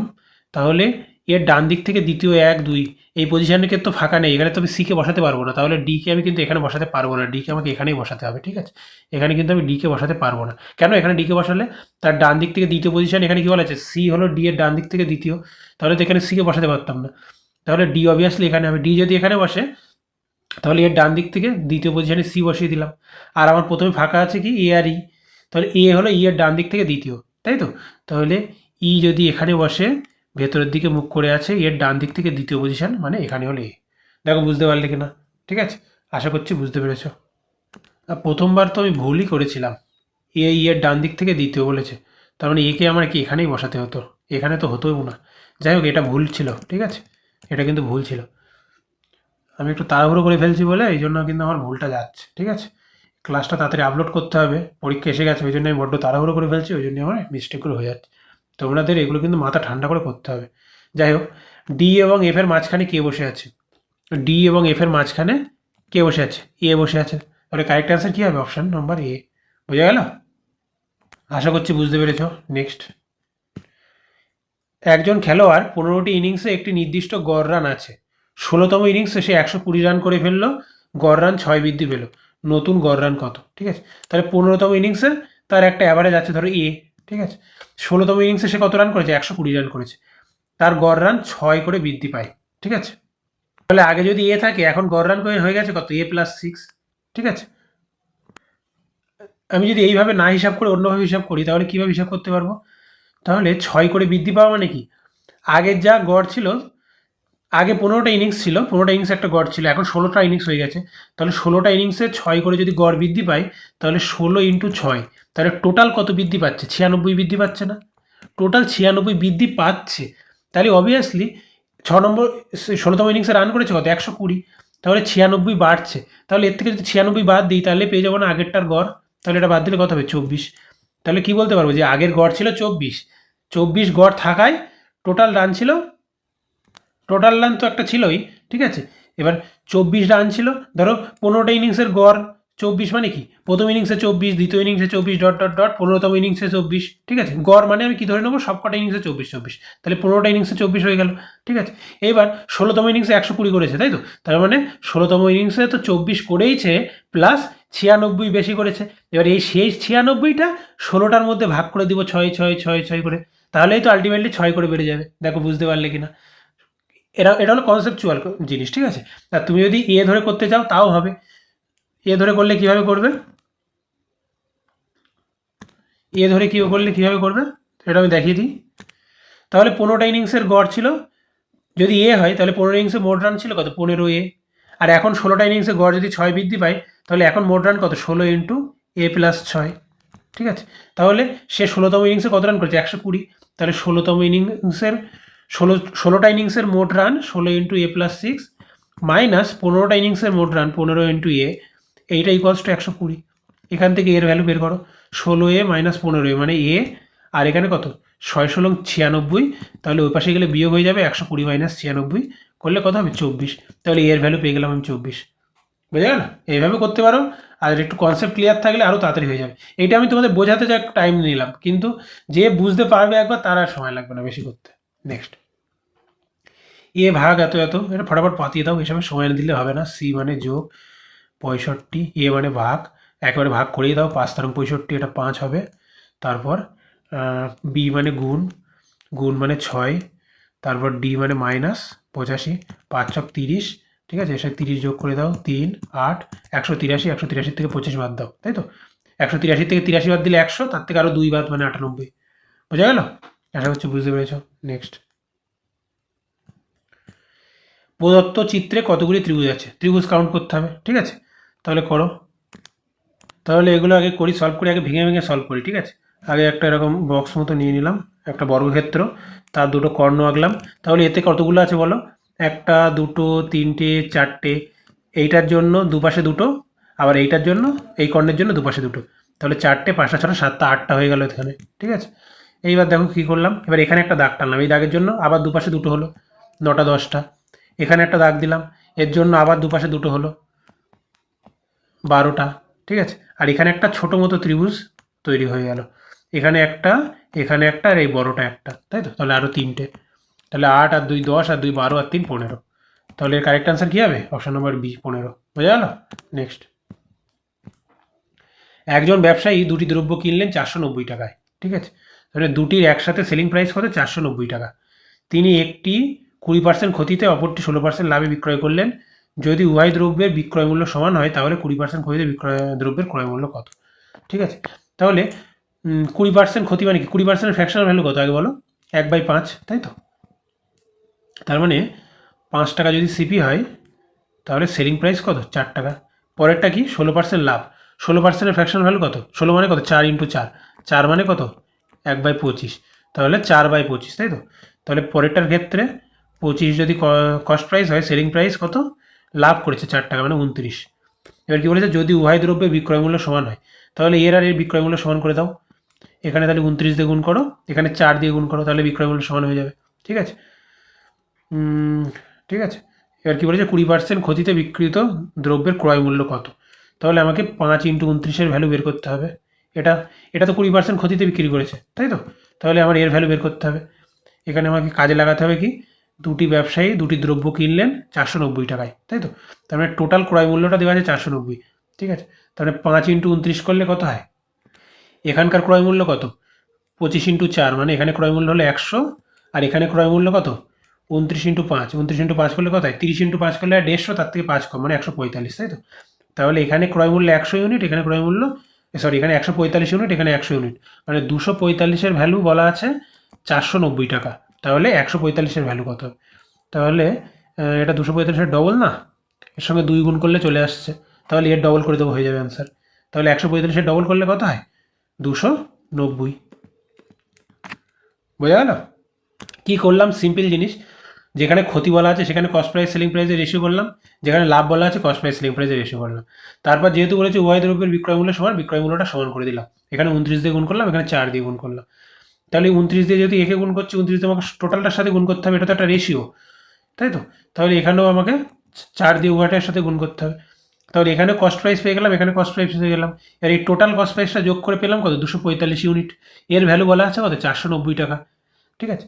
তাহলে এর ডান দিক থেকে দ্বিতীয় 1 2, এই পজিশনের ক্ষেত্রে তো ফাঁকা নেই, এখানে তো আমি সিকে বসাতে পারবো না, তাহলে ডিকে আমি কিন্তু এখানে বসাতে পারবো না, ডিকে আমাকে এখানেই বসাতে হবে, ঠিক আছে। এখানে কিন্তু আমি ডিকে বসাতে পারবো না, কেন? এখানে ডিকে বসালে তার ডান দিক থেকে দ্বিতীয় পজিশন, এখানে কি বলা আছে? সি হলো ডি এর ডান দিক থেকে দ্বিতীয়, তাহলে তো এখানে সিকে বসাতে পারতাম না, তাহলে ডি অবভিয়াসলি এখানে হবে। ডি যদি এখানে বসে, তাহলে এর ডান দিক থেকে দ্বিতীয় পজিশনে সি বসিয়ে দিলাম, আর আমার প্রথমে ফাঁকা আছে কি? এ আর ই, তাহলে এ হলো ই এর ডান দিক থেকে দ্বিতীয়, তাই তো? তাহলে ই যদি এখানে বসে, ভেতরের দিকে মুখ করে আছে, এর ডান দিক থেকে দ্বিতীয় পজিশন, মানে এখানে হলো এ। দেখো বুঝতে পারলে কিনা? ঠিক আছে, আশা করছি বুঝতে পেরেছ। আর প্রথমবার তো আমি ভুলই করেছিলাম, এ ই এর ডান দিক থেকে দ্বিতীয় বলেছে, তার মানে একে আমার কি এখানেই বসাতে হতো, এখানে তো হতোও না। যাই হোক, এটা ভুল ছিল, ঠিক আছে, এটা কিন্তু ভুল ছিল। আমি একটু তাড়াহুড়ো করে ফেলছি বলে এই জন্য কিন্তু আমার ভুলটা যাচ্ছে, ঠিক আছে। ক্লাসটা তাড়াতাড়ি আপলোড করতে হবে, পরীক্ষা এসে গেছে, ওই জন্য আমি বড্ড তাড়াহুড়ো করে ফেলছি, ওই জন্য আমার মিস্টেকগুলো হয়ে যাচ্ছে। তোমাদের এগুলো কিন্তু মাথা ঠান্ডা করে করতে হবে। যাই হোক, ডি এবং এফ এর মাঝখানে কে বসে আছে? ডি এবং এফ এর মাঝখানে কে বসে আছে? এ বসে আছে, তাহলে কারেক্ট অ্যান্সার কী হবে? Option number A. বোঝা গেল? আশা করছি বুঝতে পেরেছ। নেক্সট, একজন খেলোয়াড় 15টি ইনিংসে একটি নির্দিষ্ট গড় রান আছে, 16তম ইনিংসে সে 120 রান করে ফেললো, গড় রান 6 বৃদ্ধি পেল, নতুন গড় রান কত? ঠিক আছে, তাহলে 15তম ইনিংসে তার একটা অ্যাভারেজ আছে ধরো এ, ঠিক আছে। 16তম ইনিংসে সে কত রান করেছে? 120 রান করেছে, তার গড় রান 6 করে বৃদ্ধি পায়, ঠিক আছে। তাহলে আগে যদি এ থাকে, এখন গড় রান করে হয়ে গেছে কত, A+6। ঠিক আছে, আমি যদি এইভাবে না হিসাব করে অন্যভাবে হিসাব করি, তাহলে কীভাবে হিসাব করতে পারবো? তাহলে 6 করে বৃদ্ধি পাওয়া মানে কি, আগের যা গড় ছিল, আগে 15টা ইনিংস ছিল, 15টা ইনিংস একটা গড় ছিল, এখন 16টা ইনিংস হয়ে গেছে। তাহলে 16টা ইনিংসে 6 করে যদি গড় বৃদ্ধি পায়, তাহলে 16 × 6, তাহলে টোটাল কত বৃদ্ধি পাচ্ছে? 96 বৃদ্ধি পাচ্ছে না? টোটাল 96 বৃদ্ধি পাচ্ছে। তাহলে অবভিয়াসলি 6 নম্বর 16তম ইনিংসে রান করেছে কত, 120। তাহলে 96 বাড়ছে। তাহলে এর থেকে যদি 96 বাদ দিই, তাহলে পেয়ে যাবো না আগেরটার গড়। তাহলে এটা বাদ দিলে কত হবে, 24। তাহলে কি বলতে পারবো যে আগের গড় ছিল 24, 24 গড় থাকায় টোটাল রান ছিল, টোটাল রান তো একটা ছিলই। ঠিক আছে, এবার 24 রান ছিল, ধরো 15টা ইনিংসের গড় 24 মানে কি, প্রথম ইনিংসে 24, দ্বিতীয় ইনিংসে 24, ডট ডট ডট 15তম ইনিংসে 24। ঠিক আছে, গড় মানে আমি কি ধরে নেবো, সব কটা ইনিংসে 24, তাহলে 15টা ইনিংসে 24 হয়ে গেল। ঠিক আছে, এবার 16তম ইনিংসে 120 করেছে, তাই তো, তার মানে 16তম ইনিংসে তো 24 করেইছে, প্লাস 96 বেশি করেছে। এবার এই সেই 96টা 16টার মধ্যে ভাগ করে দিব 6 6 6 6 করে, তাহলেই তো আলটিমেটলি 6 করে বেড়ে যাবে। দেখো বুঝতে পারলে কিনা, এটা হলো কনসেপচুয়াল জিনিস। ঠিক আছে, তা তুমি যদি এ ধরে করতে চাও তাও হবে। এ ধরে করলে কিভাবে করবে, এ ধরে কিভাবে করবে এটা আমি দেখিয়ে দিই। তাহলে 15টা ইনিংসের গড় ছিল, যদি এ হয় তাহলে 15 ইনিংসে মোট রান ছিল কত, 15 এ। আর এখন 16টা ইনিংসে গড় যদি 6 বৃদ্ধি পায়, তাহলে এখন মোট রান কত, 16 × A+6। ঠিক আছে, তাহলে সে 16তম ইনিংসে কত রান করেছে, 120। তাহলে 16তম ইনিংসের 16টা ইনিংসের মোট রান 16 × A+6 মাইনাস 15টা ইনিংসের মোট রান 15 × A, এইটা ইকুয়ালস টু 120। এখান থেকে এর ভ্যালু বের করো, 16A - 15A মানে এ, আর এখানে কত, 6 16 96, তাহলে ওই পাশে গেলে বিয়োগ হয়ে যাবে, 120 - 96 করলে কত হবে, 24। তাহলে এর ভ্যালু পেয়ে গেলাম আমি 24। বুঝে গেল? এইভাবে করতে পারো, আর একটু কনসেপ্ট ক্লিয়ার থাকলে আরও তাড়াতাড়ি হয়ে যাবে। এইটা আমি তোমাদের বোঝাতে যা টাইম নিলাম, কিন্তু যে বুঝতে পারবে একবার তার আর সময় লাগবে না বেশি করতে। নেক্সট, এ ভাগ এত এত, এটা ফটাফট পাতিয়ে দাও, হিসাবে সময় দিলে হবে না। সি মানে যোগ 65, এ মানে ভাগ, একেবারে ভাগ করিয়ে দাও, 5 × 65, এটা 5 হবে। তারপর বি মানে গুণ, গুণ মানে 6, তারপর ডি মানে -85, 5 × 30। ঠিক আছে, এসে 30 যোগ করে দাও, 3 8 183, 183 থেকে 25 বাদ দাও, তাই তো, 183 থেকে 83 বাদ দিলে 100, তার থেকে আরও 2 বাদ মানে 98। বোঝা গেল? আশা করছি বুঝতে পেরেছ। নেক্সট, প্রদত্ত চিত্রে কতগুলি ত্রিভুজ আছে, ত্রিভুজ কাউন্ট করতে হবে। ঠিক আছে, তাহলে করো। তাহলে এগুলো আগে করি, সলভ করি, আগে ভেঙে ভেঙে সলভ করি। ঠিক আছে, আগে একটা এরকম বক্স মতো নিয়ে নিলাম, একটা বর্গক্ষেত্র, তার দুটো কর্ণ আঁকলাম। তাহলে এতে কতগুলো আছে বলো, 1 2 3 4, এইটার জন্য দুপাশে দুটো, আবার এইটার জন্য, এই কর্ণের জন্য দুপাশে দুটো, তাহলে 4টে 5টা 6টা 7টা 8টা হয়ে গেল এখানে। ঠিক আছে, এইবার দেখো কী করলাম, এবার এখানে একটা দাগ টানলাম, এই দাগের জন্য আবার দুপাশে দুটো হলো, 9টা 10টা। এখানে একটা দাগ দিলাম, এর জন্য আবার দুপাশে দুটো হলো, 12টা। ঠিক আছে, আর এখানে একটা ছোটো মতো ত্রিভুজ তৈরি হয়ে গেল, এখানে একটা, এখানে একটা, আর এই বড়টা একটা, তাই তো, তাহলে আরও 3টে, তাহলে 8 আর 2 10, আর 2 12, আর 3 15। তাহলে এর কারেক্ট আনসার কী হবে, অপশন নম্বর বি, 15। বোঝা গেল? নেক্সট, একজন ব্যবসায়ী দুটি দ্রব্য কিনলেন 490 টাকায়। ঠিক আছে, তাহলে দুটির একসাথে সেলিং প্রাইস কত, 490 টাকা। তিনি একটি 20% ক্ষতিতে, অপরটি 16% লাভে বিক্রয় করলেন। যদি উভয় দ্রব্যের বিক্রয় মূল্য সমান হয়, তাহলে 20% ক্ষতিতে বিক্রয় দ্রব্যের ক্রয় মূল্য কত? ঠিক আছে, তাহলে 20% ক্ষতি মানে কি, 20% ফ্র্যাকশনাল ভ্যালু কত আগে বলো, 1/5, তাই তো, তার মানে 5 টাকা যদি সিপি হয়, তাহলে সেলিং প্রাইস কত, 4 টাকা। পরেরটা কি, 16% লাভ, 16%-এর ফ্র্যাকশনাল ভ্যালু কত, 16 মানে কত, 4 × 4, 4 মানে কত, 1/25, তাহলে 4/25, তাই তো। তাহলে পরেরটার ক্ষেত্রে 25 যদি কস্ট প্রাইস হয়, সেলিং প্রাইস কত, লাভ করেছে 4 টাকা মানে 29। এবার কী বলেছে, যদি উভয় দ্রব্যের বিক্রয় মূল্য সমান হয়, তাহলে এর আর এর বিক্রয় মূল্য সমান করে দাও। এখানে তাহলে 29 দিয়ে গুণ করো, এখানে 4 দিয়ে গুণ করো, তাহলে বিক্রয় মূল্য সমান হয়ে যাবে। ঠিক আছে, ঠিক আছে, এবার কী বলেছে, 20% ক্ষতিতে বিক্রিত দ্রব্যের ক্রয় মূল্য কত? তাহলে আমাকে 5 × 29-এর ভ্যালু বের করতে হবে। এটা এটা তো 20% ক্ষতিতে বিক্রি করেছে, তাই তো, তাহলে আমার এর ভ্যালু বের করতে হবে। এখানে আমাকে কাজে লাগাতে হবে কি, দুটি ব্যবসায়ী দুটি দ্রব্য কিনলেন 490 টাকায়, তাই তো, তার মানে টোটাল ক্রয় মূল্যটা দেওয়া আছে 490। ঠিক আছে, তাহলে 5 × 29 করলে কত হয়, এখানকার ক্রয় মূল্য কত, 25 × 4, মানে এখানে ক্রয় মূল্য হলো 100, আর এখানে ক্রয় মূল্য কত, 29 × 5 করলে কত হয়? 30 × 5 করলে 150, তার থেকে 5 কম মানে 145, তাই তো? তাহলে এখানে ক্রয় মূল্য 100 ইউনিট, এখানে ক্রয় মূল্য সরি এখানে 145 ইউনিট, এখানে 100 ইউনিট, মানে 245-এর ভ্যালু বলা আছে 490 টাকা। তাহলে 145-এর ভ্যালু কত হবে? তাহলে এটা 245-এর ডবল না, এর সঙ্গে 2 গুণ করলে চলে আসছে, তাহলে এর ডবল করে দেবো, হয়ে যাবে অ্যান্সার। তাহলে 145-এর ডবল করলে কত হয়? 290। বোঝা গেল? কী করলাম? সিম্পল জিনিস, যেখানে ক্ষতি বলা আছে সেখানে কস্ট প্রাইস সেলিং প্রাইসের রেশিও করলাম, যেখানে লাভ বলা আছে কস্ট প্রাইস সেলিং প্রাইসের রেশিও করলাম। তারপর যেহেতু বলেছে উভয় দ্রব্যের বিক্রয় মূল্য সমান, বিক্রয় মূল্যটা সমান করে দিলাম। এখানে 29 দিয়ে গুণ করলাম, এখানে 4 দিয়ে গুণ করলাম। তাহলে 29 দিয়ে যেহেতু একে গুণ করছি, 29 দিয়ে আমাকে টোটালটার সাথে গুণ করতে হবে, এটা তো একটা রেশিও, তাই তো? তাহলে এখানেও আমাকে 4 দিয়ে উভয়টার সাথে গুণ করতে হবে। তাহলে এখানে কস্ট প্রাইস পেয়ে গেলাম, এখানে কস্ট প্রাইস পেয়ে গেলাম। আর এই টোটাল কস্ট প্রাইসটা যোগ করে পেলাম কত? 245 ইউনিট। এর ভ্যালু বলা আছে কত? 490 টাকা। ঠিক আছে,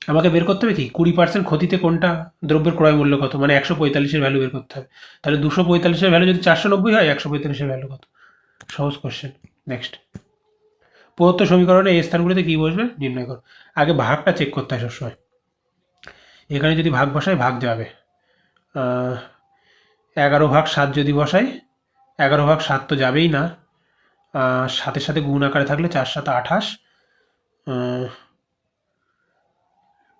আমাকে বের করতে হবে কি 20% ক্ষতিতে কোনটা দ্রব্যের ক্রয় মূল্য কত, মানে 145-এর ভ্যালু বের করতে হবে। তাহলে 245-এর ভ্যালু যদি 490 হয়, 145-এর ভ্যালু কত? সহজ কোশ্চেন। নেক্সট, প্রদত্ত সমীকরণে এই স্থানগুলিতে কী বসবে নির্ণয় করো। আগে ভাগটা চেক করতে হয় সবসময়। এখানে যদি ভাগ বসাই, ভাগ যাবে 11/7 যদি বসাই, 11/7 তো যাবেই না, সাথে সাথে গুণ আকারে থাকলে 4 × 7 = 28,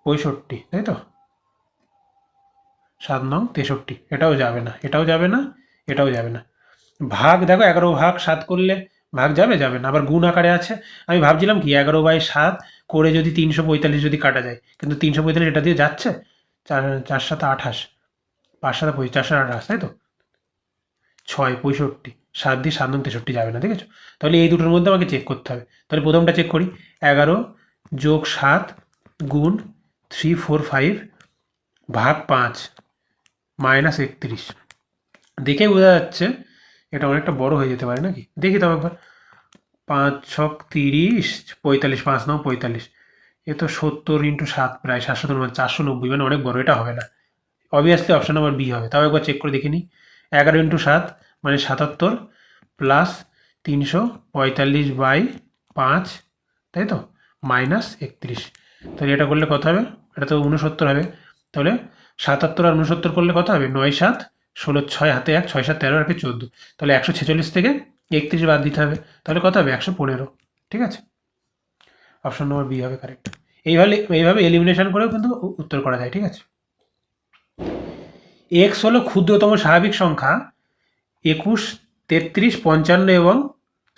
65, তাই তো? 7 × 9 = 63, এটাও যাবে না, এটাও যাবে না, এটাও যাবে না। ভাগ দেখো 11/7 করলে ভাগ যাবে, যাবে না। আবার গুণ আকারে আছে, আমি ভাবছিলাম কি 11/7 করে যদি 345 যদি কাটা যায়, কিন্তু 345 এটা দিয়ে যাচ্ছে, 4 × 7 = 28, 5 × 7 = 25, 4 × 7 = 28, তাই তো? 6 65, 7 দিয়ে 7 × 9 = 63 যাবে না, ঠিক আছে? তাহলে এই দুটোর মধ্যে আমাকে চেক করতে হবে। তাহলে প্রথমটা চেক করি, 11 + 7 গুণ 345 ভাগ 5 মাইনাস 31। দেখেই বোঝা যাচ্ছে এটা অনেকটা বড় হয়ে যেতে পারে নাকি? দেখি তবে একবার। 5 × 6 = 30, 45, 5 × 9 = 45, এ তো 70 × 7 প্রায় 770, মানে 490, মানে অনেক বড়, এটা হবে না। অবভিয়াসলি অপশন নাম্বার বি হবে। তাও একবার চেক করে দেখে নিই। 11 × 7 মানে 77 প্লাস 345/5, তাই তো, মাইনাস 31। তাহলে এটা করলে কত হবে? এটা তো 69 হবে। তাহলে 77 আর 69 করলে কত হবে? 9 × 7 = 16, 6 হাতে 1, 6 × 7 = 13, আর 14। তাহলে 146 থেকে 31 বাদ দিতে হবে। তাহলে কত হবে? 115। ঠিক আছে, অপশন নম্বর বি হবে কারেক্ট। এইভাবে এলিমিনেশন করেও কিন্তু উত্তর করা যায়। ঠিক আছে, এক্স হলো ক্ষুদ্রতম স্বাভাবিক সংখ্যা 21, 33, 55 এবং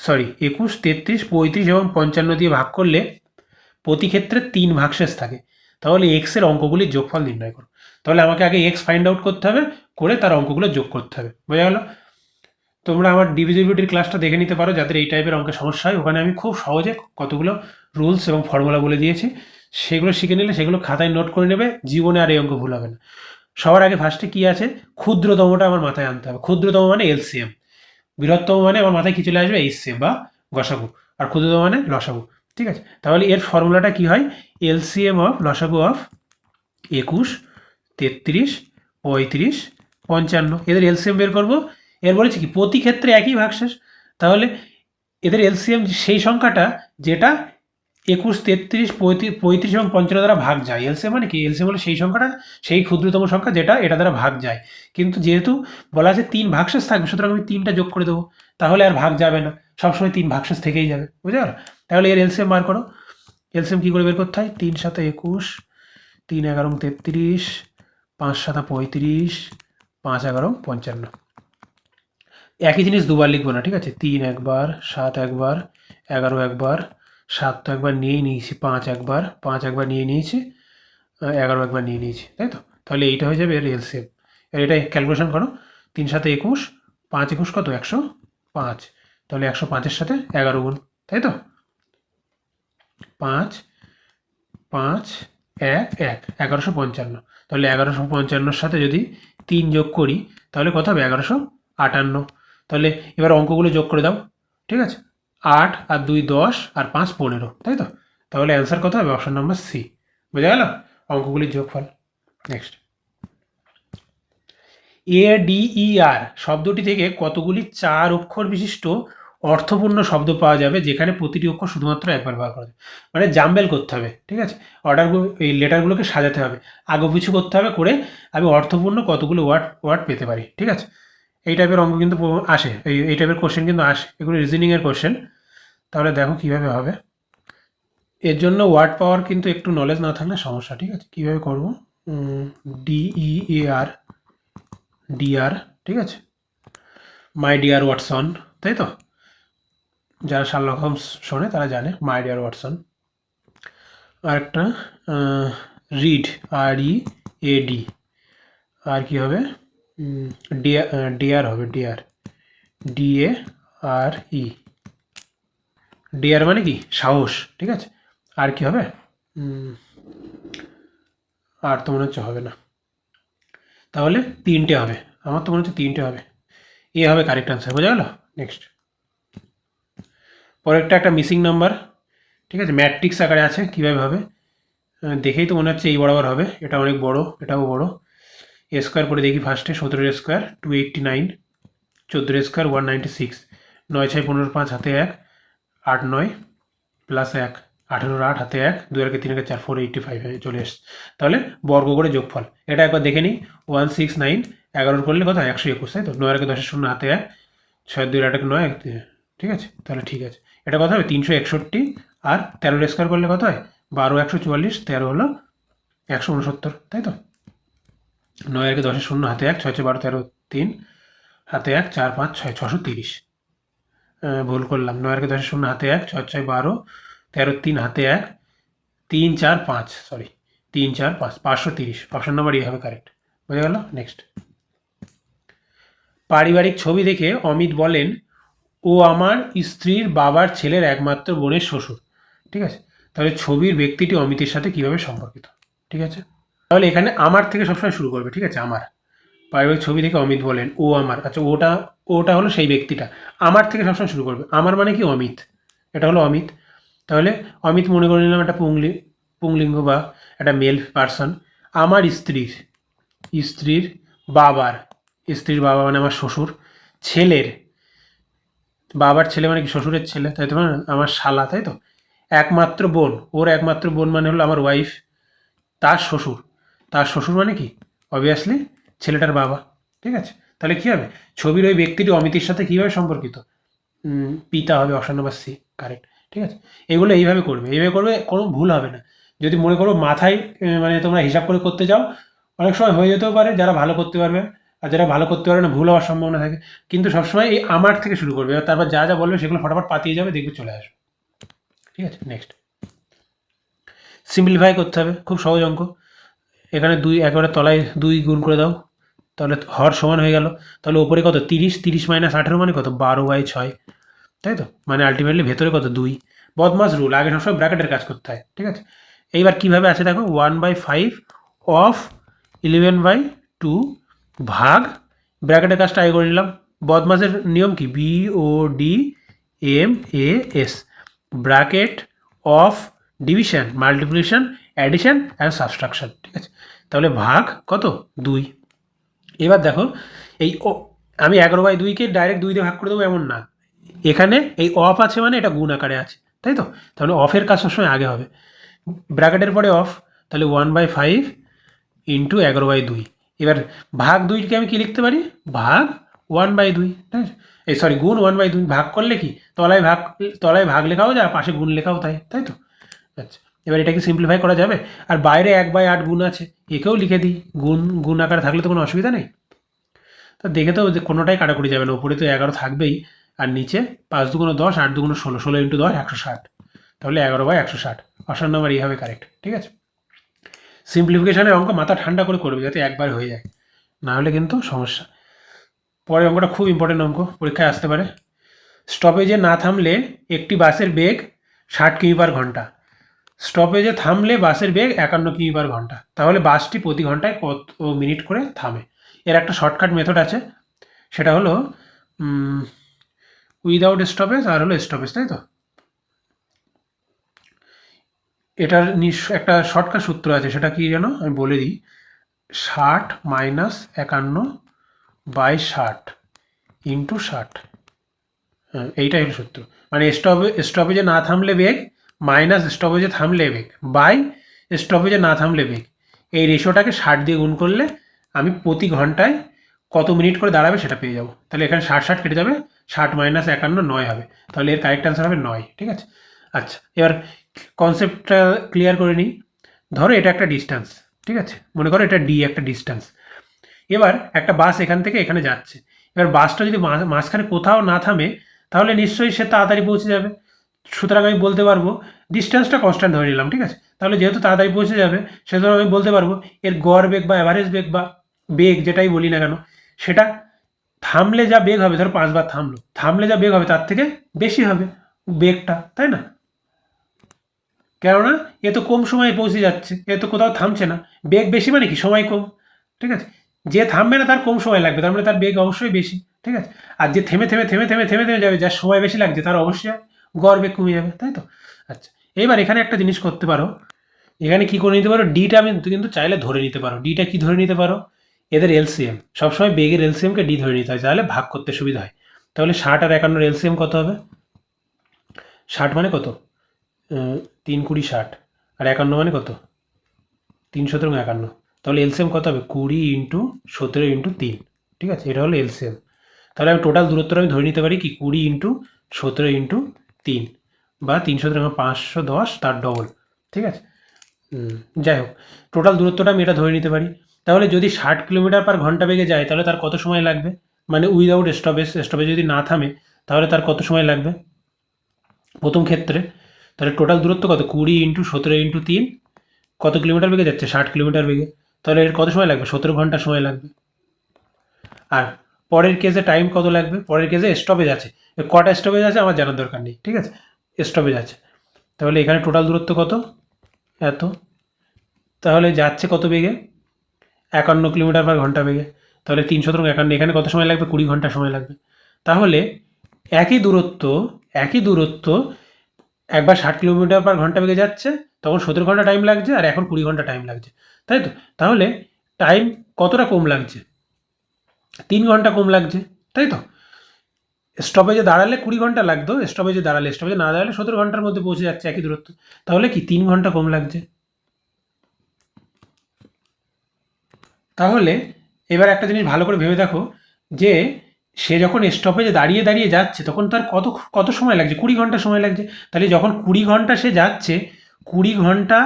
21, 33, 35 এবং 55 দিয়ে ভাগ করলে প্রতি ক্ষেত্রে 3 ভাগশেষ থাকে। তাহলে এক্সের অঙ্কগুলির যোগফল নির্ণয় করো। তাহলে আমাকে আগে এক্স ফাইন্ড আউট করতে হবে, করে তার অঙ্কগুলো যোগ করতে হবে। বোঝা গেল? তোমরা আমার ডিভিজিবিলিটির ক্লাসটা দেখে নিতে পারো, যাদের এই টাইপের অঙ্কের সমস্যা হয়। ওখানে আমি খুব সহজে কতগুলো রুলস এবং ফর্মুলা বলে দিয়েছি, সেগুলো শিখে নিলে সেগুলো খাতায় নোট করে নেবে, জীবনে আর এই অঙ্ক ভুল হবে না। সবার আগে ফার্স্টে কী আছে? ক্ষুদ্রতমটা আমার মাথায় আনতে হবে। ক্ষুদ্রতম মানে এলসিএম, বৃহত্তম মানে আমার মাথায় কী চলে আসবে? এইচসিএম বা গসাগু, আর ক্ষুদ্রতম মানে লসাগু। ঠিক আছে, তাহলে এর ফর্মুলাটা কী হয়? এলসিএম অফ লসাগু অফ 21, 33, 35, 55, এদের এলসিএম বের করবো। এর বলেছে কি প্রতি ক্ষেত্রে একই ভাগশেষ। তাহলে এদের এলসিএম সেই সংখ্যাটা যেটা 21, 33, 35 এবং 55 দ্বারা ভাগ যায়। এলসিএম মানে কি? এলসিএম হলো সেই সংখ্যাটা, সেই ক্ষুদ্রতম সংখ্যা যেটা এটা দ্বারা ভাগ যায়। কিন্তু যেহেতু বলা আছে 3 ভাগশেষ থাকবে, সুতরাং আমি 3টা যোগ করে দেবো, তাহলে আর ভাগ যাবে না, সবসময় 3 ভাগশেষ থেকেই যাবে। বুঝতে পারো? তাহলে এর এলসিএম বার করো। এলসিএম কী করে বের করতে হয়? 3 × 7 = 21, 3 × 11 = 33, 5 × 7 = 35, 5 × 11 = 55। একই জিনিস দুবার লিখবো না, ঠিক আছে? 3 একবার, 7 একবার, 11 একবার, 7 তো একবার নিয়েই নিয়েছি, 5 একবার, 5 একবার নিয়ে নিয়েছি, 11 একবার নিয়ে নিয়েছি, তাই তো? তাহলে এইটা হয়ে যাবে এর এলসিএম। এর এটা ক্যালকুলেশন করো, 3 × 7 = 21, 5 × 21 কত? 105। তাহলে 105-এর সাথে 11 গুণ, তাই তো? 5, 5, 1, 1, 1155। তাহলে 1155-র সাথে যদি 3 যোগ করি, তাহলে কত হবে? 1158। তাহলে এবার অঙ্কগুলো যোগ করে দাও। ঠিক আছে, 8 আর 2 10 আর 5 15, তাই তো? তাহলে অ্যান্সার কত হবে? Option number C. বোঝা গেল অঙ্কগুলির যোগফল। নেক্সট, ADER শব্দটি থেকে কতগুলি 4 অক্ষর বিশিষ্ট অর্থপূর্ণ শব্দ পাওয়া যাবে যেখানে প্রতিটি অক্ষর শুধুমাত্র একবার ব্যবহার করা যায়। মানে জাম্বেল করতে হবে, ঠিক আছে? অর্ডারগুলো, এই লেটারগুলোকে সাজাতে হবে, আগে-পিছু করতে হবে, করে আমি অর্থপূর্ণ কতগুলো ওয়ার্ড পেতে পারি, ঠিক আছে? এই টাইপের অঙ্ক কিন্তু আসে, এই টাইপের কোশ্চেন কিন্তু আসে, এগুলো রিজনিংয়ের কোশ্চেন। তাহলে দেখো কীভাবে হবে। এর জন্য ওয়ার্ড পাওয়ার কিন্তু একটু নলেজ না থাকলে সমস্যা, ঠিক আছে? কীভাবে করবো, DEAR, ডিআর, ঠিক আছে? মাই ডিয়ার ওয়াটসন, তাই তো? যারা শার্লক হোমস শোনে তারা জানে মাই ডিয়ার ওয়াটসন। আর একটা রিড, READ, আর কি হবে, ডিয়ার হবে, DARE, ডিয়ার মানে কি সাহস, ঠিক আছে? আর কি হবে, আর তো মনে হচ্ছে হবে না, তাহলে 3টে হবে, আমার তো মনে হচ্ছে 3টে হবে, এ হবে কারেক্ট আনসার। বোঝা গেল? নেক্সট, পরেরটা একটা মিসিং নাম্বার, ঠিক আছে? ম্যাট্রিক্স আকারে আছে, কীভাবে হবে দেখেই তো মনে হচ্ছে এই বরাবর হবে, এটা অনেক বড়, এটাও বড়। এ স্কোয়ার করে দেখি ফার্স্টে, 17 স্কোয়ার 289, 14 স্কোয়ার 196, 9 6 15 5 হাতে 1, 8 9 প্লাস 1 18 8 হাতে 1, 2 আর 3 4 485 চলে এসছে। তাহলে বর্গ করে যোগফল এটা একবার দেখে নিই, 169, 11 করলে কত হয় 121, তাই তো? 9 আর 10 0 হাতে 1, 6 2 8 9, ঠিক আছে? তাহলে ঠিক আছে, এটা কত হবে 361, আর 13 স্কোয়ার করলে কত হয় 12 144, 13 হলো 169, তাই তো? 9 আর 10 0 হাতে 1, 6 6 12 13 3 হাতে 1, 4 5 6 630, ভুল করলাম, 9 আর 10 0 হাতে 1, 6 6 12 13 3 হাতে 1, 3 4 5, সরি 3 4 5, 530, অপশন নাম্বার হবে কারেক্ট। বোঝা গেল? নেক্সট, পারিবারিক ছবি দেখে অমিত বলেন ও আমার স্ত্রীর বাবার ছেলের একমাত্র বোনের শ্বশুর, ঠিক আছে? তাহলে ছবির ব্যক্তিটি অমিতের সাথে কিভাবে সম্পর্কিত, ঠিক আছে? তাহলে এখানে আমার থেকে সবসময় শুরু করবে, ঠিক আছে? আমার পারিবারিক ছবি দেখে অমিত বলেন ও আমার, আচ্ছা ওটা হলো সেই ব্যক্তিটা, আমার থেকে সবসময় শুরু করবে, আমার মানে কি অমিত, এটা হলো অমিত। তাহলে অমিত মনে করে নিলাম একটা পুংলিঙ্গ বা একটা মেল পার্সন। আমার স্ত্রীর বাবার, মানে আমার শ্বশুর, ছেলের, বাবার ছেলে মানে কি শ্বশুরের ছেলে, তাই তো? আমার শালা, তাই তো? একমাত্র বোন, ওর একমাত্র বোন মানে হলো আমার ওয়াইফ, তার শ্বশুর মানে কি অবভিয়াসলি ছেলেটার বাবা, ঠিক আছে? তাহলে কী হবে, ছবির ওই ব্যক্তিটি অমিতের সাথে কীভাবে সম্পর্কিত, পিতা হবে, অপশন নাম্বার সি কারেক্ট, ঠিক আছে? এগুলো এইভাবে করবে, কোনো ভুল হবে না। যদি মনে করো মাথায় মানে তোমরা হিসাব করে করতে যাও, অনেক সময় হয়ে যেতেও পারে, যারা ভালো করতে পারবে, আর যারা ভালো করতে পারবে না ভুল হওয়ার সম্ভাবনা থাকে। কিন্তু সবসময় এই আমার থেকে শুরু করবে, তারপর যা যা বলবে সেগুলো ফটাফট পাতিয়ে যাবে, দেখবে চলে আসবে, ঠিক আছে? নেক্সট, সিম্পলিফাই করতে হবে, খুব সহজ অঙ্ক। এখানে 2 একেবারে তলায় 2 গুণ করে দাও, তাহলে হর সমান হয়ে গেল। তাহলে ওপরে কত 30, 30 মাইনাস 18 মানে কত 12/6, তাই তো? মানে আলটিমেটলি ভেতরে কত 2। বদমাস রুল, আগে সবসময় ব্র্যাকেটের কাজ করতে হয়, ঠিক আছে? এইবার কীভাবে আছে দেখো, 1/5 অফ 11/2 ভাগ, ব্র্যাকেটের কাজটা আগে করে নিলাম। বদমাসের নিয়ম কি, BODMAS, bracket of division, multiplication, addition and subtraction, ঠিক আছে? তাহলে ভাগ কত 2। এবার দেখো এই আমি 11/2কে ডাইরেক্ট 2 দিয়ে ভাগ করে দেবো এমন না, এখানে এই অফ আছে মানে এটা গুণ আকারে আছে, তাই তো? তাহলে অফের কাজ সবসময় আগে হবে, ব্র্যাকেটের পরে অফ, তাহলে 1/5 ইন্টু 11/2। এবার ভাগ 2কে আমি কি লিখতে পারি, ভাগ 1/2, ঠিক আছে? সরি গুণ 1/2, ভাগ করলে কি তলায় ভাগ লেখাও যায়, পাশে গুণ লেখাও তাই তো? আচ্ছা, এবার এটাকে সিম্পলিফাই করা যাবে, আর বাইরে 1/8 গুণ আছে, একেও লিখে দিই, গুণ আকারে থাকলে তো কোনো অসুবিধা নেই। তো দেখে তো কোনোটাই কাটাকুটি যাবে না, উপরে তো 11 থাকবেই, আর নিচে 5 2 10, 8 2 16, 16 ইন্টু 10 160, তাহলে 11/160, অপশন নাম্বার এই হবে কারেক্ট, ঠিক আছে? সিম্পলিফিকেশনের অঙ্ক মাথা ঠান্ডা করে করবে, যাতে একবার হয়ে যায়, না হলে কিন্তু সমস্যা। পরের অঙ্কটা খুব ইম্পর্টেন্ট অঙ্ক, পরীক্ষায় আসতে পারে। স্টপেজে না থামলে একটি বাসের বেগ 60 কিমি/ঘন্টা, স্টপেজে থামলে বাসের বেগ 51 কিমি/ঘন্টা, তাহলে বাসটি প্রতি ঘন্টায় কত মিনিট করে থামে? এর একটা শর্টকাট মেথড আছে, সেটা হলো উইদাউট স্টপেজ আর হলো স্টপেজ, তাই তো? এটার একটা শর্টকাট সূত্র আছে, সেটা কি জানো, আমি বলে দিই, 60 - 51/60 ইন্টু 60, এইটাই হলো সূত্র, মানে স্টপেজে না থামলে বেগ মাইনাস স্টপেজে থামলে বেগ বাই স্টপেজে না থামলে বেগ, এই রেশিওটাকে 60 দিয়ে গুণ করলে আমি প্রতি ঘন্টায় কত মিনিট করে দাঁড়াবে সেটা পেয়ে যাবো। তাহলে এখানে 60 কেটে যাবে, 60 মাইনাস 51 9 হবে, তাহলে এর কারেক্ট অ্যান্সার হবে 9। ঠিক আছে, আচ্ছা এবার কনসেপ্টটা ক্লিয়ার করে নিই। ধরো এটা একটা ডিস্টেন্স, ঠিক আছে, মনে করো এটা ডি একটা ডিস্টেন্স। এবার একটা বাস এখান থেকে এখানে যাচ্ছে, এবার বাসটা যদি মাঝখানে কোথাও না থামে তাহলে নিশ্চয়ই সে তাড়াতাড়ি পৌঁছে যাবে। সুতরাং আমি বলতে পারবো ডিস্টেন্সটা কনস্ট্যান্ট ধরে নিলাম, ঠিক আছে, তাহলে যেহেতু তাড়াতাড়ি পৌঁছে যাবে সেজন্য আমি বলতে পারবো এর গড় বেগ বা অ্যাভারেজ বেগ বা বেগ যেটাই বলি না কেন সেটা থামলে যা বেগ হবে, ধরো 5 বার থামলে যা বেগ হবে তার থেকে বেশি হবে বেগটা, তাই না? কেননা এ তো কম সময়ে পৌঁছে যাচ্ছে, এ তো কোথাও থামছে না, বেগ বেশি মানে কি সময় কম, ঠিক আছে, যে থামবে না তার কম সময় লাগবে, তার মানে তার বেগ অবশ্যই বেশি, ঠিক আছে, আর যে থেমে থেমে থেমে থেমে থেমে থেমে যাবে, যার সময় বেশি লাগছে তার অবশ্যই গড় বেগ কমে যাবে, তাই তো? আচ্ছা এবার এখানে একটা জিনিস করতে পারো, এখানে কি করে নিতে পারো, ডিটা আমি কিন্তু চাইলে ধরে নিতে পারো, ডিটা কি ধরে নিতে পারো, এদের এলসিএম, সবসময় বেগের এলসিএমকে ডি ধরে নিতে হয়, তাহলে ভাগ করতে সুবিধা হয়। তাহলে 60 আর 51 এলসিএম কত হবে? 60 মানে কত, 3 20 60, আর 51 মানে কত, 3 17 51, তাহলে এলসিএম কত হবে 20 ইন্টু 17 ইন্টু 3, ঠিক আছে, এটা হলো এলসিএম। তাহলে আমি টোটাল দূরত্বটা আমি ধরে নিতে পারি কি 20 ইন্টু 17 ইন্টু 3 বা 317 510 তার ডবল, ঠিক আছে। যাই হোক টোটাল দূরত্বটা আমি এটা ধরে নিতে পারি। তাহলে যদি 60 কিলোমিটার পার ঘন্টা বেগে যায় তাহলে তার কত সময় লাগবে, মানে উইদাউট স্টপেজ যদি না থামে তাহলে তার কত সময় লাগবে প্রথম ক্ষেত্রে। তাহলে টোটাল দূরত্ব কত 20 ইন্টু 17 ইন্টু 3, কত কিলোমিটার বেগে যাচ্ছে 60 কিলোমিটার বেগে, তাহলে এর কত সময় লাগবে 17 ঘন্টা সময় লাগবে। আর পরের কেসে টাইম কত লাগবে, পরের কেসে স্টপেজ আছে, কটা স্টপেজ আছে আমার জানার দরকার নেই, ঠিক আছে, স্টপেজ আছে। তাহলে এখানে টোটাল দূরত্ব কত এত, তাহলে যাচ্ছে কত বেগে 51 কিলোমিটার পার ঘন্টা বেগে, তাহলে 3 17 51, এখানে কত সময় লাগবে 20 ঘন্টা সময় লাগবে। তাহলে একই দূরত্ব একবার 60 কিলোমিটার পার ঘন্টা বেগে যাচ্ছে তখন 17 ঘন্টা টাইম লাগছে, আর এখন 20 ঘন্টা টাইম লাগছে, তাই তো? তাহলে টাইম কতটা কম লাগছে, 3 ঘন্টা কম লাগছে, তাই তো? স্টপেজে দাঁড়ালে 20 ঘন্টা লাগতো, স্টপেজে না দাঁড়ালে 17 ঘন্টার মধ্যে পৌঁছে যাচ্ছে একই দূরত্ব, তাহলে কি 3 ঘন্টা কম লাগছে। তাহলে এবার একটা জিনিস ভালো করে ভেবে দেখো যে সে যখন স্টপেজে দাঁড়িয়ে দাঁড়িয়ে যাচ্ছে তখন তার কত কত সময় লাগছে, 20 ঘন্টা সময় লাগছে। তাহলে যখন 20 ঘন্টা সে যাচ্ছে, 20 ঘন্টা,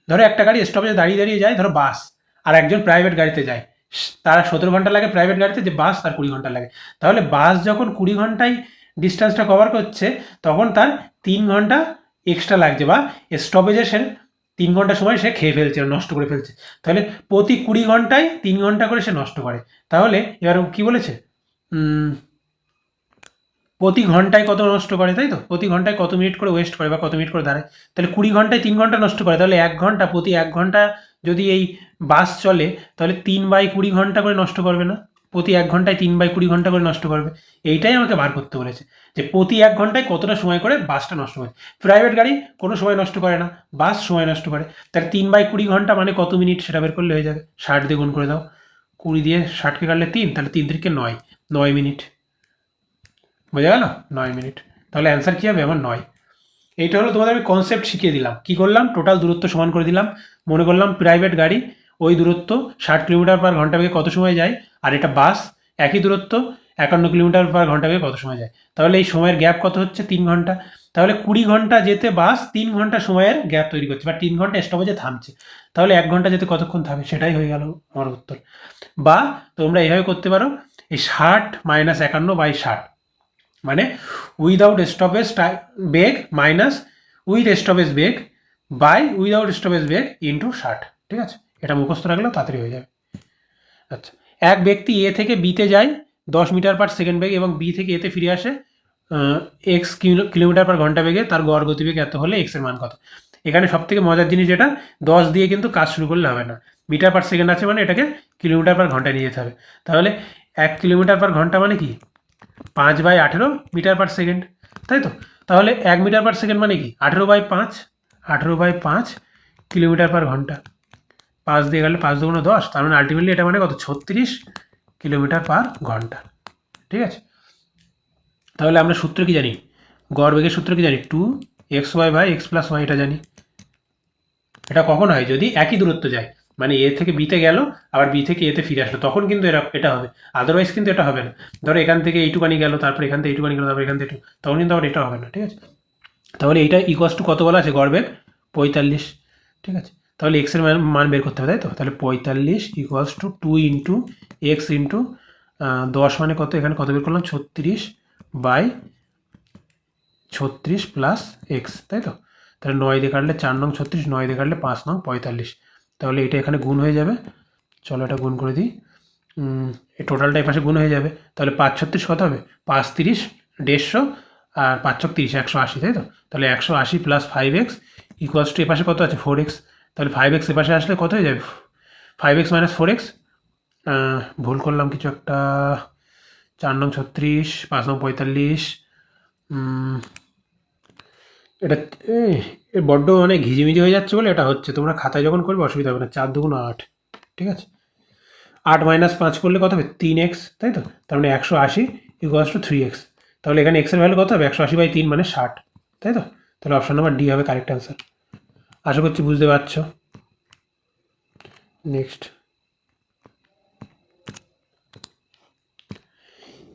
ধরো একটা গাড়ি স্টপেজে দাঁড়িয়ে দাঁড়িয়ে যায়, ধরো বাস, আর একজন প্রাইভেট গাড়িতে যায়, তারা 17 ঘন্টা লাগে প্রাইভেট গাড়িতে, যে বাস তার 20 ঘন্টা লাগে। তাহলে বাস যখন 20 ঘন্টায় ডিস্টেন্সটা কভার করছে তখন তার 3 ঘন্টা এক্সট্রা লাগছে, বা স্টপেজে সে 3 ঘন্টা সময় সে খেয়ে ফেলছে, নষ্ট করে ফেলছে। তাহলে প্রতি 20 ঘন্টায় 3 ঘন্টা করে সে নষ্ট করে। তাহলে এবার কি বলেছে, প্রতি ঘন্টায় কত নষ্ট করে, তাই তো? প্রতি ঘন্টায় কত মিনিট করে ওয়েস্ট করে বা কত মিনিট করে দাঁড়ায়। তাহলে 20 ঘন্টায় 3 ঘন্টা নষ্ট করে, তাহলে 1 ঘন্টা, প্রতি 1 ঘন্টা যদি এই বাস চলে তাহলে 3/20 ঘন্টা করে নষ্ট করবে না, প্রতি 1 ঘন্টায় 3/20 ঘন্টা করে নষ্ট করবে। এইটাই আমাকে বার করতে বলেছে যে প্রতি 1 ঘন্টায় কতটা সময় করে বাসটা নষ্ট করে। প্রাইভেট গাড়ি কোনো সময় নষ্ট করে না, বাস সময় নষ্ট করে। তাহলে 3/20 ঘন্টা মানে কত মিনিট সেটা বের করলে হয়ে যাবে, 60 দিয়ে গুণ করে দাও, 20 দিয়ে 60কে কাটলে 3, তাহলে 3 থেকে 9, 9 মিনিট, বোঝা গেল? 9 মিনিট। তাহলে অ্যান্সার কী হবে আমার 9। এইটা হলো তোমাদের আমি কনসেপ্ট শিখিয়ে দিলাম, কি করলাম, টোটাল দূরত্ব সমান করে দিলাম, মনে করলাম প্রাইভেট গাড়ি ওই দূরত্ব 60 কিলোমিটার পার ঘন্টা বেগে কত সময় যায়, আর এটা বাস একই দূরত্ব 51 কিলোমিটার পার ঘন্টা বেগে কত সময় যায়। তাহলে এই সময়ের গ্যাপ কত হচ্ছে 3 ঘন্টা। তাহলে 20 ঘন্টা যেতে বাস 3 ঘন্টা সময়ের গ্যাপ তৈরি করছে, বা 3 ঘন্টা স্টপেজে থামছে, তাহলে 1 ঘন্টা যেতে কতক্ষণ থামে, সেটাই হয়ে গেল আমার উত্তর। বা তোমরা এইভাবে করতে পারো, এই 60 মাইনাস 51/60, মানে উইদাউট স্টপেজ বেগ মাইনাস উইথ স্টপেজ বেগ বাই উইদাউট স্টপেজ বেগ ইন্টু 60, ঠিক আছে? এটা মুখস্থ রাখলেও তাড়াতাড়ি হয়ে যাবে। আচ্ছা, এক ব্যক্তি এ থেকে বিতে যায় 10 মিটার পার সেকেন্ড বেগে এবং বি থেকে এতে ফিরে আসে এক্স কিলোমিটার পার ঘন্টা বেগে, তার গড় গতিবেগ এত হলে এক্স এর মান কত। এখানে সব থেকে মজার জিনিস যেটা, 10 দিয়ে কিন্তু কাজ শুরু করলে হবে না, মিটার পার সেকেন্ড আছে মানে এটাকে কিলোমিটার পার ঘন্টায় নিয়ে যেতে হবে। তাহলে 1 কিলোমিটার পার ঘন্টা মানে কি 5/18 মিটার পার সেকেন্ড, তাই তো? তাহলে 1 মিটার পার সেকেন্ড মানে কি 18/5 কিলোমিটার পার ঘন্টা, 5 দিয়ে গেলে 5 দুগুণ 10, তার মানে আলটিমেটলি এটা মানে কত 36 কিলোমিটার পার ঘন্টা, ঠিক আছে? তাহলে আমরা সূত্র কি জানি, গড় বেগের সূত্র কি জানি, 2xy/x+y, এটা জানি। এটা কখন হয়, যদি একই দূরত্ব যায়, মানে এ থেকে বিতে গেল আবার বি থেকে এতে ফিরে আসলো, তখন কিন্তু এটা হবে, আদারওয়াইজ কিন্তু এটা হবে না। ধরো এখান থেকে এইটুকানি গেল, তারপর এখান থেকে এইটুকানি গেল, তারপর এখান থেকে তখন কিন্তু আবার এটা হবে না, ঠিক আছে। তাহলে এইটা ইকুয়াস টু কত বলা আছে, গড় বেগ 45, ঠিক আছে। তাহলে এক্স এর মান বের করতে হবে, তাই তো। তাহলে 45 equals to 2 into x into 10 মানে কত, এখানে কত বের করলাম, 36/36 প্লাস এক্স, তাই তো। তাহলে 9 দিয়ে কাটলে 4 নং 36, 9 দিয়ে কাটলে 5 নং 45। তাহলে এটা এখানে গুণ হয়ে যাবে, চলো এটা গুণ করে দিই। এই টোটালটা এই পাশে গুণ হয়ে যাবে, তাহলে 5×36 কত হবে, 5×30 150, আর 5×30 180, তাই তো। তাহলে 180 প্লাস 5x ইকুয়ালস টু এ পাশে কত আছে, 4x। তাহলে 5x এ পাশে আসলে কত হয়ে যাবে, 5x মাইনাস 4x, ভুল করলাম কিছু একটা, 4 নং 36, 5 নং 45, এটা বড্ড মানে ঘিজিমিজি হয়ে যাচ্ছে বলে এটা হচ্ছে, তোমরা খাতায় যখন করবে অসুবিধা হবে না। 4 দুগুণ 8, ঠিক আছে। 8 মাইনাস 5 করলে কত হবে, 3x, তাই তো। তার মানে 180 ইকুয়ালস টু 3x। তাহলে এখানে x এর ভ্যালু কত হবে, 180/3 মানে 60, তাই তো। তাহলে অপশন নাম্বার ডি হবে কারেক্ট অ্যান্সার। আশা করছি বুঝতে পারছো। নেক্সট,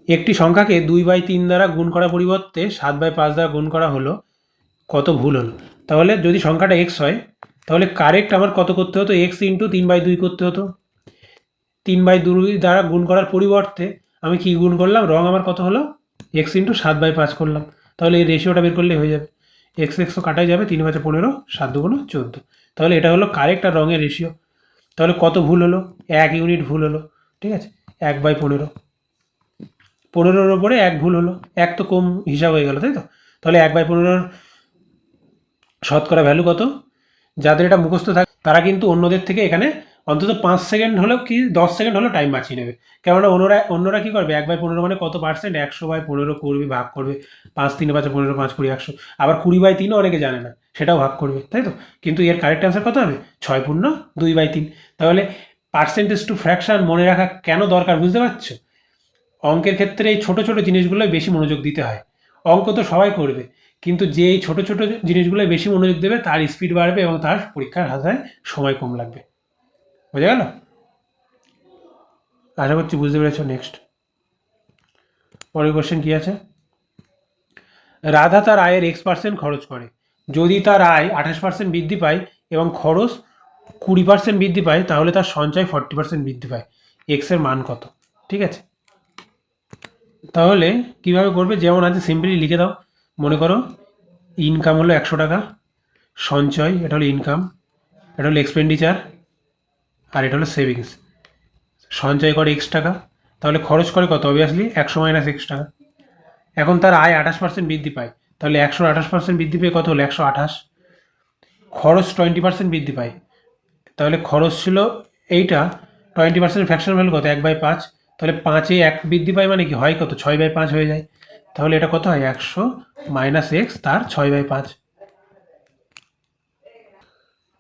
একটি সংখ্যাকে 2/3 দ্বারা গুণ করার পরিবর্তে 7/5 দ্বারা গুণ করা হলো, কত ভুল হলো। তাহলে যদি সংখ্যাটা এক্স হয়, তাহলে কারেক্ট আমার কত করতে হতো, এক্স ইন্টু 3/2 করতে হতো। 3/2 দ্বারা গুণ করার পরিবর্তে আমি কি গুণ করলাম, রং আমার কত হলো, এক্স ইন্টু 7/5 করলাম। তাহলে এই রেশিওটা বের করলে হয়ে যাবে, এক্স এক্স তো কাটাই যাবে, 3×5 15, 7 দুগুণ 14। তাহলে এটা হলো কারেক্ট আর রঙের রেশিও। তাহলে কত ভুল হলো, 1 ইউনিট ভুল হলো, ঠিক আছে। 1/15, 15-র ওপরে 1 ভুল হলো, 1 তো কম হিসাব হয়ে গেল, তাই তো। তাহলে 1/15 শতকরা ভ্যালু কত, যাদের এটা মুখস্থ থাকে তারা কিন্তু অন্যদের থেকে এখানে অন্তত 5 সেকেন্ড হলেও কি 10 সেকেন্ড হলেও টাইম বাঁচিয়ে নেবে। কেননা অন্যরা কী করবে, 1/15 মানে কত পার্সেন্ট, 100/15 করবে, ভাগ করবে, 5 3 5 15, 5 20 100, আবার 20/3 অনেকে জানে না, সেটাও ভাগ করবে, তাই তো। কিন্তু এর কারেক্ট অ্যান্সার কত হবে, 6×2/3। তাহলে পার্সেন্টেজ টু ফ্র্যাকশন মনে রাখা কেন দরকার বুঝতে পারছো। অঙ্কের ক্ষেত্রে এই ছোটো ছোটো জিনিসগুলোই বেশি মনোযোগ দিতে হয়। অঙ্ক তো সবাই করবে, কিন্তু যে এই ছোটো ছোটো জিনিসগুলোই বেশি মনোযোগ দেবে তার স্পিড বাড়বে এবং তার পরীক্ষার হাতে সময় কম লাগবে। বোঝা গেল, আশা করছি বুঝতে পেরেছ। নেক্সট, পরের কোশ্চেন কী আছে, রাধা তার আয়ের x% খরচ করে, যদি তার আয় 28% বৃদ্ধি পায় এবং খরচ 20% বৃদ্ধি পায়, তাহলে তার সঞ্চয় 40% বৃদ্ধি পায়, এক্স এর মান কত, ঠিক আছে। তাহলে কিভাবে করবে, যেমন আছে সিম্পলি লিখে দাও। মনে করো ইনকাম হলো 100 টাকা, সঞ্চয় এটা হলো ইনকাম, এটা হলো এক্সপেন্ডিচার, আর এটা হলো সেভিংস। সঞ্চয় করে x টাকা, তাহলে খরচ করে কত, অবভিয়াসলি 100 মাইনাস x টাকা। এখন তার আয় 28% বৃদ্ধি পায়, তাহলে 128% বৃদ্ধি পেয়ে কত হলো, 128। খরচ 20% বৃদ্ধি পায়, তাহলে খরচ ছিল এইটা, 20% ফ্র্যাকশন ভ্যালু কত, 1/5। তাহলে 5-এ 1 বৃদ্ধি পায় মানে কি হয়, কত, 6/5 হয়ে যায়। তাহলে এটা কত হয়, 100 মাইনাস এক্স তার 6/5।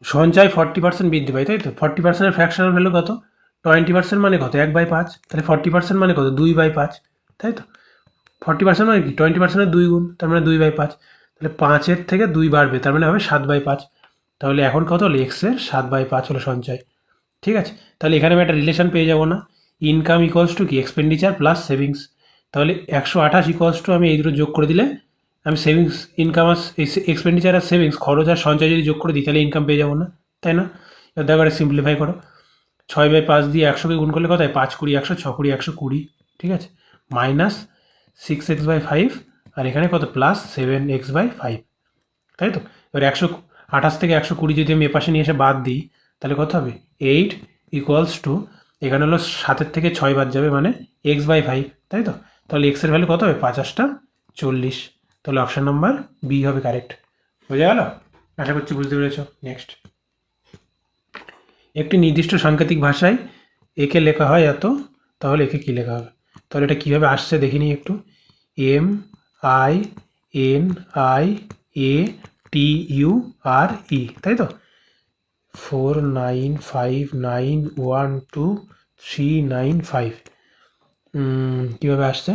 সঞ্চয় 40% বৃদ্ধি পায়, তাই তো। 40%-এর ফ্র্যাকশনাল ভ্যালু কত, 20% মানে কত, 1/5। তাহলে 40% মানে কত, 2/5, তাই তো। 40% মানে কি, 20%-এর 2 গুণ, তার মানে 2/5। তাহলে 5-এর থেকে 2 বাড়বে, তার মানে হবে 7/5। তাহলে এখন কত হলো, এক্সের 7/5 হলো সঞ্চয়, ঠিক আছে। তাহলে এখানে আমি একটা রিলেশন পেয়ে যাবো না, ইনকাম ইকুয়ালস টু কি, এক্সপেন্ডিচার প্লাস সেভিংস। তাহলে 128 ইকুয়ালস টু, আমি এই দুটো যোগ করে দিলে আমি সেভিংস, ইনকাম আর এক্সপেন্ডিচার আর সেভিংস, খরচ আর সঞ্চয় যদি যোগ করে দিই তাহলে ইনকাম পেয়ে যাবো না, তাই না। এবার দেখো সিম্পলিফাই করো, 6/5 দিয়ে 100কে গুণ করলে কত হয়, 5 20 100, 6 20 120, ঠিক আছে। মাইনাস 6x/5, আর এখানে কত, প্লাস 7x/5, তাই তো। এবার 128 থেকে 120 যদি আমি এপাশে নিয়ে এসে বাদ দিই, তাহলে কত হবে, 8 ইকুয়ালস টু, এখানে হলো 7-এর থেকে 6 বাদ যাবে মানে x/5, তাই তো। তাহলে এক্সের ভ্যালু কত হবে, 5×8 = 40। তাহলে অপশান নাম্বার বি হবে কারেক্ট। বোঝা গেল, আশা করছি বুঝতে পেরেছ। নেক্সট, একটি নির্দিষ্ট সাংকেতিক ভাষায় একে লেখা হয় এত, তাহলে একে কী লেখা হবে। তাহলে এটা কীভাবে আসছে দেখে নিই একটু, MINIATURE, তাই তো। 495912395, কীভাবে আসছে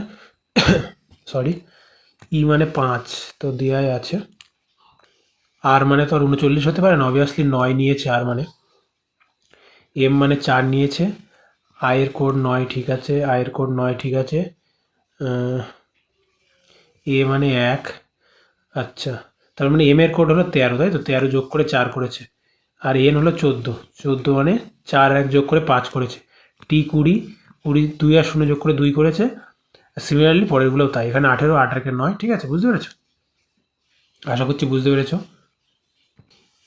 সরি, ই মানে 5 তো দেওয়াই আছে। আর মানে তো আর 39 হতে পারে না, অবভিয়াসলি 9 নিয়েছে আর মানে। এম মানে 4 নিয়েছে। আয়ের কোড 9 ঠিক আছে, আয়ের কোড 9 ঠিক আছে। এ মানে 1, আচ্ছা তার মানে এম এর কোড হলো 13, তাই তো 13 যোগ করে 4 করেছে। আর এন হলো 14, 14 মানে 4 আর 1 যোগ করে 5 করেছে। টি 20, 20 2 আর 0 যোগ করে 2 করেছে। সিমিলারলি পরেরগুলোও তাই, এখানে 18, 8 আর 9, ঠিক আছে, বুঝতে পেরেছো? আশা করছি বুঝতে পেরেছো।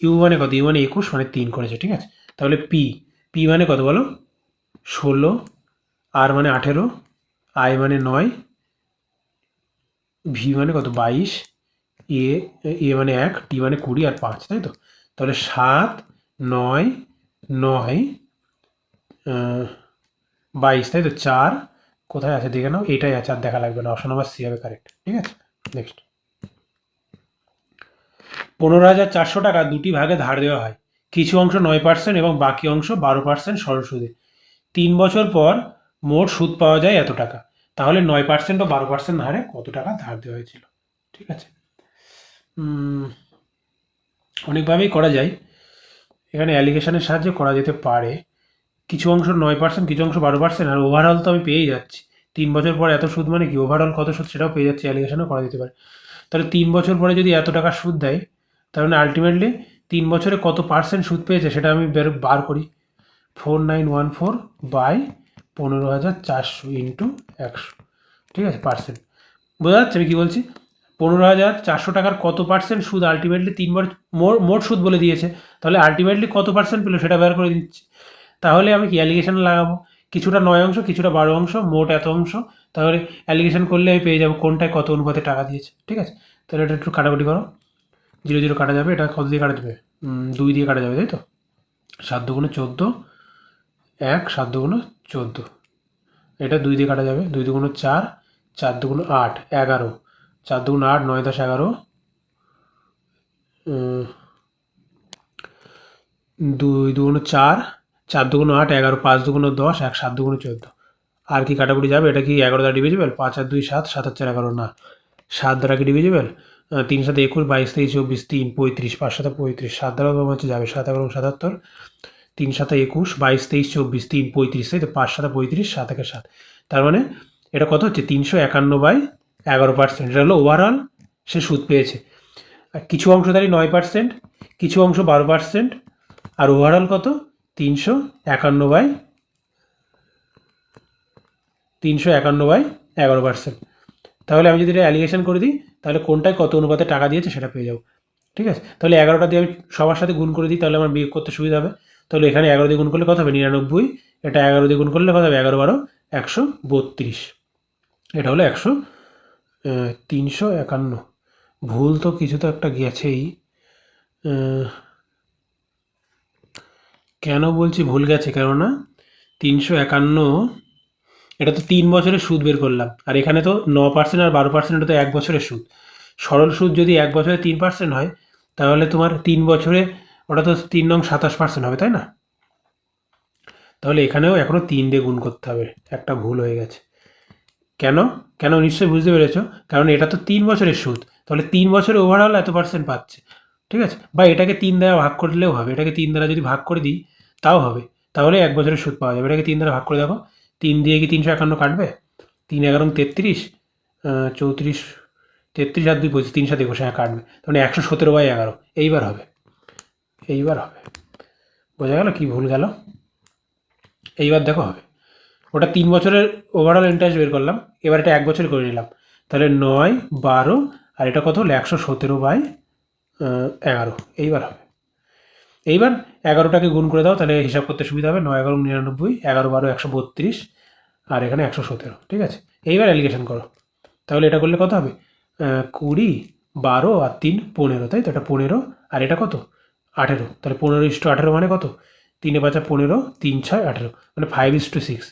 ইউ মানে কত? ইউ মানে 21 মানে 3 করেছে, ঠিক আছে। তাহলে পি, পি মানে কত বলো? 16, আর মানে 18, আই মানে 9, ভি মানে কত? 22, এ, এ মানে 1, টি মানে 20 আর 5, তাই তো। তাহলে 7, 9, 9, 22, তাই তো। 4 কোথায় আছে দেখে নাও, এটাই আছে, আর দেখা লাগবে না, অপশন নাম্বার সি হবে কারেক্ট, ঠিক আছে। নেক্সট, 15,400 টাকা দুটি ভাগে ধার দেওয়া হয়। কিছু অংশ 9% এবং বাকি অংশ 12% সরল সুদে। 3 বছর পর মোট সুদ পাওয়া যায় এত টাকা। তাহলে 9% ও 12% হারে কত টাকা ধার দেওয়া হয়েছিল? ঠিক আছে, অনেকভাবেই করা যায়। এখানে অ্যালিগেশনের সাহায্যে করা যেতে পারে। কিছু অংশ 9%, কিছু অংশ 12%, আর ওভারঅল তো আমি পেয়েই যাচ্ছি। 3 বছর পর এত সুদ মানে কি, ওভারঅল কত সুদ সেটাও পেয়ে যাচ্ছি, অ্যালিগেশনও করা যেতে পারে। তাহলে 3 বছর পরে যদি এত টাকা সুদ দেয়, তার মানে আলটিমেটলি 3 বছরে কত পার্সেন্ট সুদ পেয়েছে সেটা আমি বার করি। 4914 বাই 15,400 ইন্টু 100, ঠিক আছে, পার্সেন্ট। বোঝা যাচ্ছে আমি কী বলছি? 15,400 টাকার কত পার্সেন্ট সুদ আলটিমেটলি 3 বার, মোট সুদ বলে দিয়েছে, তাহলে আলটিমেটলি কত পার্সেন্ট পেলো সেটা বের করে দিচ্ছি। তাহলে আমি কি অ্যালিগেশন লাগাবো? কিছুটা 9 অংশ, কিছুটা 12 অংশ, মোট এত অংশ। তাহলে অ্যালিগেশন করলে আমি পেয়ে যাবো কোনটায় কত অনুপাতে টাকা দিয়েছে, ঠিক আছে। তাহলে এটা একটু কাটাকুটি করো, 0 0 কাটা যাবে, এটা কত দিয়ে কাটা যাবে? 2 দিয়ে কাটা যাবে, তাই তো। 7 দুগুণে 14, 1 7 দুগুণে 14, এটা 2 দিয়ে কাটা যাবে, 2 দুগুণে 4, 4 দুগুণে 8, 11, 4 দুগুণে 8, 9 10 11, 2 দুগুণে 4, 4 দুগুণে 8, 11, 5 দুগুণে 10, 1 7 দুগুণে 14। আর কি কাটাকুটি যাবে? এটা কি 11 দ্বারা ডিভিজিবল? 5 আর 2 7, 7 আর 4 11, না। 7 দ্বারা কি ডিভিজিবল? 3 7 21, 22 23 24, 3 35, 5 7 35, 7 দ্বারা হচ্ছে যাবে, 7 11 77, 3 7 21, 22 23 24, 3 35, তাই তো। 5 7 35, 7 1 7, তার মানে এটা কত হচ্ছে? 351/11%। এটা হলো ওভারঅল সে সুদ পেয়েছে। আর কিছু অংশধারী 9%, কিছু অংশ 12%, আর ওভারঅল কত? 351/11%। তাহলে আমি যদি এটা অ্যালিগেশন করে দিই, তাহলে কোনটায় কত অনুপাতে টাকা দিয়েছে সেটা পেয়ে যাবো, ঠিক আছে। তাহলে 11টা দিয়ে আমি সবার সাথে গুণ করে দিই, তাহলে আমার বিয়োগ করতে সুবিধা হবে। তাহলে এখানে 11 দিয়ে গুণ করলে কত হবে? 99, এটা 11 দিয়ে গুণ করলে কত হবে? 11 12 132, এটা হলো 351। ভুল তো কিছু তো একটা গেছেই, কেন বলছি ভুল গেছে? কেননা 351, এটা তো 3 বছরের সুদ বের করলাম, আর এখানে তো 9% আর 12%, এটা তো 1 বছরের সুদ। সরল সুদ যদি 1 বছরে 3% হয়, তাহলে তোমার 3 বছরে ওটা তো 3 নং 27% হবে, তাই না? তাহলে এখানেও এখনও 3 দিয়ে গুণ করতে হবে, একটা ভুল হয়ে গেছে। কেন কেন নিশ্চয়ই বুঝতে পেরেছো, কারণ এটা তো 3 বছরের সুদ, তাহলে 3 বছরে ওভারঅল এত পার্সেন্ট পাচ্ছে, ঠিক আছে। বা এটাকে 3 দ্বারা ভাগ করলেও হবে, এটাকে 3 দ্বারা যদি ভাগ করে দিই তাও হবে, তাহলে 1 বছরের সুদ পাওয়া যাবে। এটাকে 3 দ্বারা ভাগ করে দেখো, 3 দিয়ে কি 351 কাটবে? 3 11 33, 34, 33 আর 2 25, 3 7 21, কাটবে, তাহলে 117/11 এইবার হবে, এইবার হবে। বোঝা গেল কি ভুল গেল? এইবার দেখো হবে। ওটা 3 বছরের ওভারঅল ইন্টারেস্ট বের করলাম, এবার এটা 1 বছর করে নিলাম, তাহলে 9 12, আর এটা কত হলো? 117/11, এইবার হবে। এইবার 11টাকে গুণ করে দাও, তাহলে হিসাব করতে সুবিধা হবে। 9 11 99, 11 12 132, আর এখানে 117, ঠিক আছে। এইবার অ্যালিগেশন করো, তাহলে এটা করলে কত হবে? 20 12 আর 3 15, তাই তো। এটা 15, আর এটা কত? 18, তাহলে 15:18 মানে কত? 3 5 15, 3 6 18, মানে 5:6,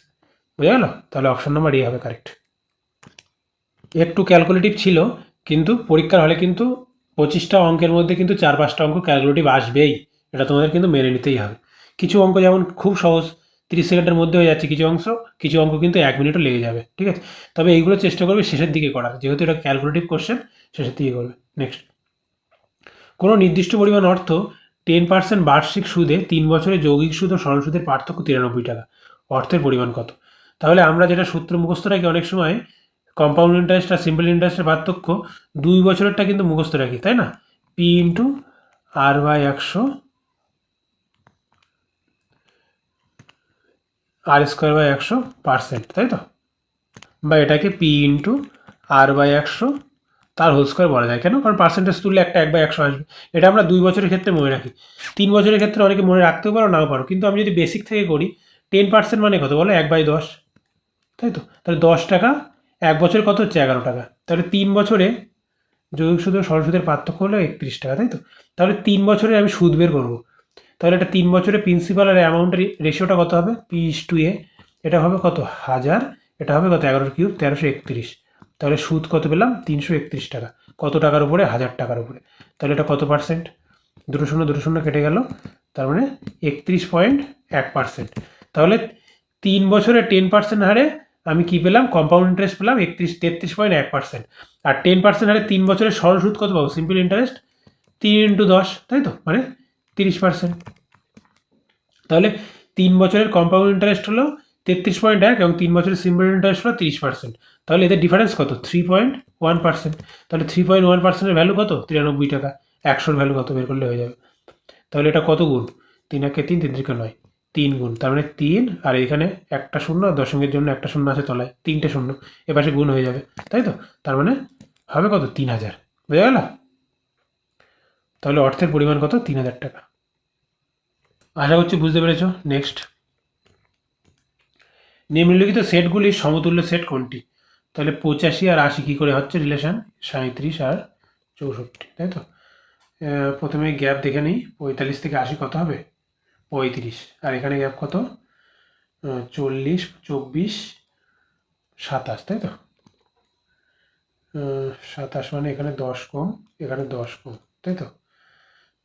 বুঝা গেল? তাহলে অপশন নাম্বার এ হবে কারেক্ট। একটু ক্যালকুলেটিভ ছিল, কিন্তু পরীক্ষার হলে কিন্তু 25টা অঙ্কের মধ্যে কিন্তু 4-5টা অঙ্ক ক্যালকুলেটিভ আসবেই, এটা তোমাদের কিন্তু মেনে নিতেই হবে। কিছু অঙ্ক যেমন খুব সহজ, 30 সেকেন্ডের মধ্যে হয়ে যাচ্ছে কিছু অংশ, কিছু অঙ্ক কিন্তু 1 মিনিটও লেগে যাবে, ঠিক আছে। তবে এইগুলো চেষ্টা করবে শেষের দিকে করার, যেহেতু এটা ক্যালকুলেটিভ কোশ্চেন, শেষের দিকে করবে। নেক্সট, কোনো নির্দিষ্ট পরিমাণ অর্থ 10% বার্ষিক সুদে 3 বছরে যৌগিক সুদ ও সরল সুদের পার্থক্য 93 টাকা, অর্থের পরিমাণ কত? তাহলে আমরা যেটা সূত্র মুখস্থ রাখি অনেক সময়, কম্পাউন্ড ইন্টারেস্ট আর সিম্পল ইন্টারেস্টের পার্থক্য 2 বছরেরটা কিন্তু মুখস্থ রাখি, তাই না? P into R by 100 R square by 100%, তাই তো? বা এটাকে পি ইন্টু আর বাই 100 তার হোল স্কোয়ার বলা যায়। কেন? কারণ পার্সেন্টেজ তুললে একটা 1/100 আসবে। এটা আমরা 2 বছরের ক্ষেত্রে মনে রাখি। 3 বছরের ক্ষেত্রে অনেকে মনে রাখতেও পারো, নাও পারো। কিন্তু আমি যদি বেসিক থেকে করি, 10% মানে কত বলো? 1/10, তাই তো? তাহলে 10 টাকা, 1 বছরে কত হচ্ছে? 11 টাকা। তাহলে 3 বছরে যৌগিক সুদ ও সরল সুদের পার্থক্য হলো 31 টাকা, তাই তো? তাহলে 3 বছরে আমি সুদ বের করবো। তাহলে এটা 3 বছরে প্রিন্সিপাল আর অ্যামাউন্টের রেশিওটা কত হবে? P/A। এটা হবে কত? 1000। এটা হবে কত? 11 কিউব 1331। তাহলে সুদ কত পেলাম? 331 টাকা। কত টাকার উপরে? 1000 টাকার উপরে। তাহলে এটা কত পার্সেন্ট? দুটো শূন্য কেটে গেল, তার মানে 31.1%। তাহলে 3 বছরে 10% হারে আমি কি পেলাম? কম্পাউন্ড ইন্টারেস্ট পেলাম 33.1%। আর 10% হারে 3 বছরের সরল সুদ কত পাবো? সিম্পল ইন্টারেস্ট 3 × 10, তাই তো? মানে 30%। তাহলে 3 বছরের কম্পাউন্ড ইন্টারেস্ট হলো 33.1 এবং 3 বছরের সিম্পল ইন্টারেস্ট হলো 30%। তাহলে এদের ডিফারেন্স কত? 3.1%। তাহলে 3.1%-এর ভ্যালু কত? 93 টাকা। 100-র ভ্যালু কত বের করলে হয়ে যাবে। তাহলে এটা কত গুণ? 3 একে 3, 3 3 9, 3 গুণ। তার মানে 3, আর এখানে একটা শূন্য, আর দশমিকের জন্য একটা শূন্য আছে তলায়, 3টে শূন্য, এপাশে গুণ হয়ে যাবে, তাই তো? তার মানে হবে কত? 3000। বোঝা গেল? তাহলে অর্থের পরিমাণ কত? 3000 টাকা। আশা করছি বুঝতে পেরেছ। নেক্সট, নিম্নলিখিত সেটগুলির সমতুল্য সেট কোনটি? তাহলে 85 আর 80 কী করে হচ্ছে রিলেশন? 37 আর 64, তাই তো? প্রথমে গ্যাপ দেখে নিই। 45 থেকে 80 কত হবে? 35। আর এখানে গ্যাপ কত? 40, 24, 27, তাই তো? 27 মানে এখানে 10 কম, এখানে 10 কম, তাই তো?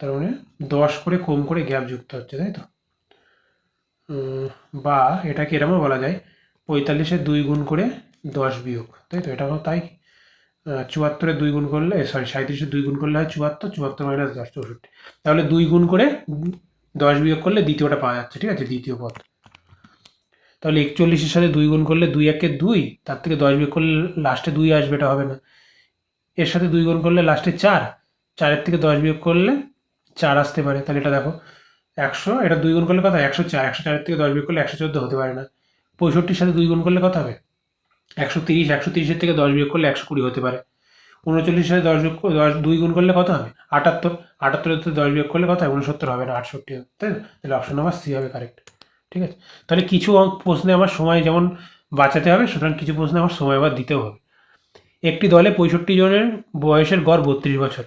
তার মানে 10 করে কম করে গ্যাপ যুক্ত হচ্ছে, তাই তো? বা এটাকে এরমও বলা যায়, 45-এর 2 গুণ করে 10 বিয়োগ, তাই তো? এটাও তাই। 74-এর 2 গুণ করলে, 37-এর 2 গুণ করলে হয় 74, 74 মাইনাস 10, 64। তাহলে 2 গুণ করে 10 বিয়োগ করলে দ্বিতীয়টা পাওয়া যাচ্ছে, ঠিক আছে? দ্বিতীয় পদ। তাহলে 41-এর সাথে 2 গুণ করলে 2 একে 2, তার থেকে 10 বিয়োগ করলে লাস্টে 2 আসবে, এটা হবে না। এর সাথে 2 গুণ করলে লাস্টে 4, 4-এর থেকে 10 বিয়োগ করলে 4 আসতে পারে। তাহলে এটা দেখো 100, এটা 2 গুণ করলে কত? 104, 104-এর থেকে 10 বিয়োগ করলে 114 হতে পারে না। 65-র সাথে 2 গুণ করলে কত হবে? 130, 130-এর থেকে 10 বিয়োগ করলে 120 হতে পারে। 39-এর সাথে 2 গুণ করলে কত হবে? 78, 78-এর থেকে 10 বিয়োগ করলে কত হয়? 69 হবে না, 68 হবে, তাই তো? তাহলে অপশন নাম্বার সি হবে কারেক্ট, ঠিক আছে? তাহলে কিছু প্রশ্নে আমার সময় যেমন বাঁচাতে হবে, সুতরাং কিছু প্রশ্নে আমার সময় আবার দিতেও হবে। একটি দলে 65 জনের বয়সের গড় 32 বছর,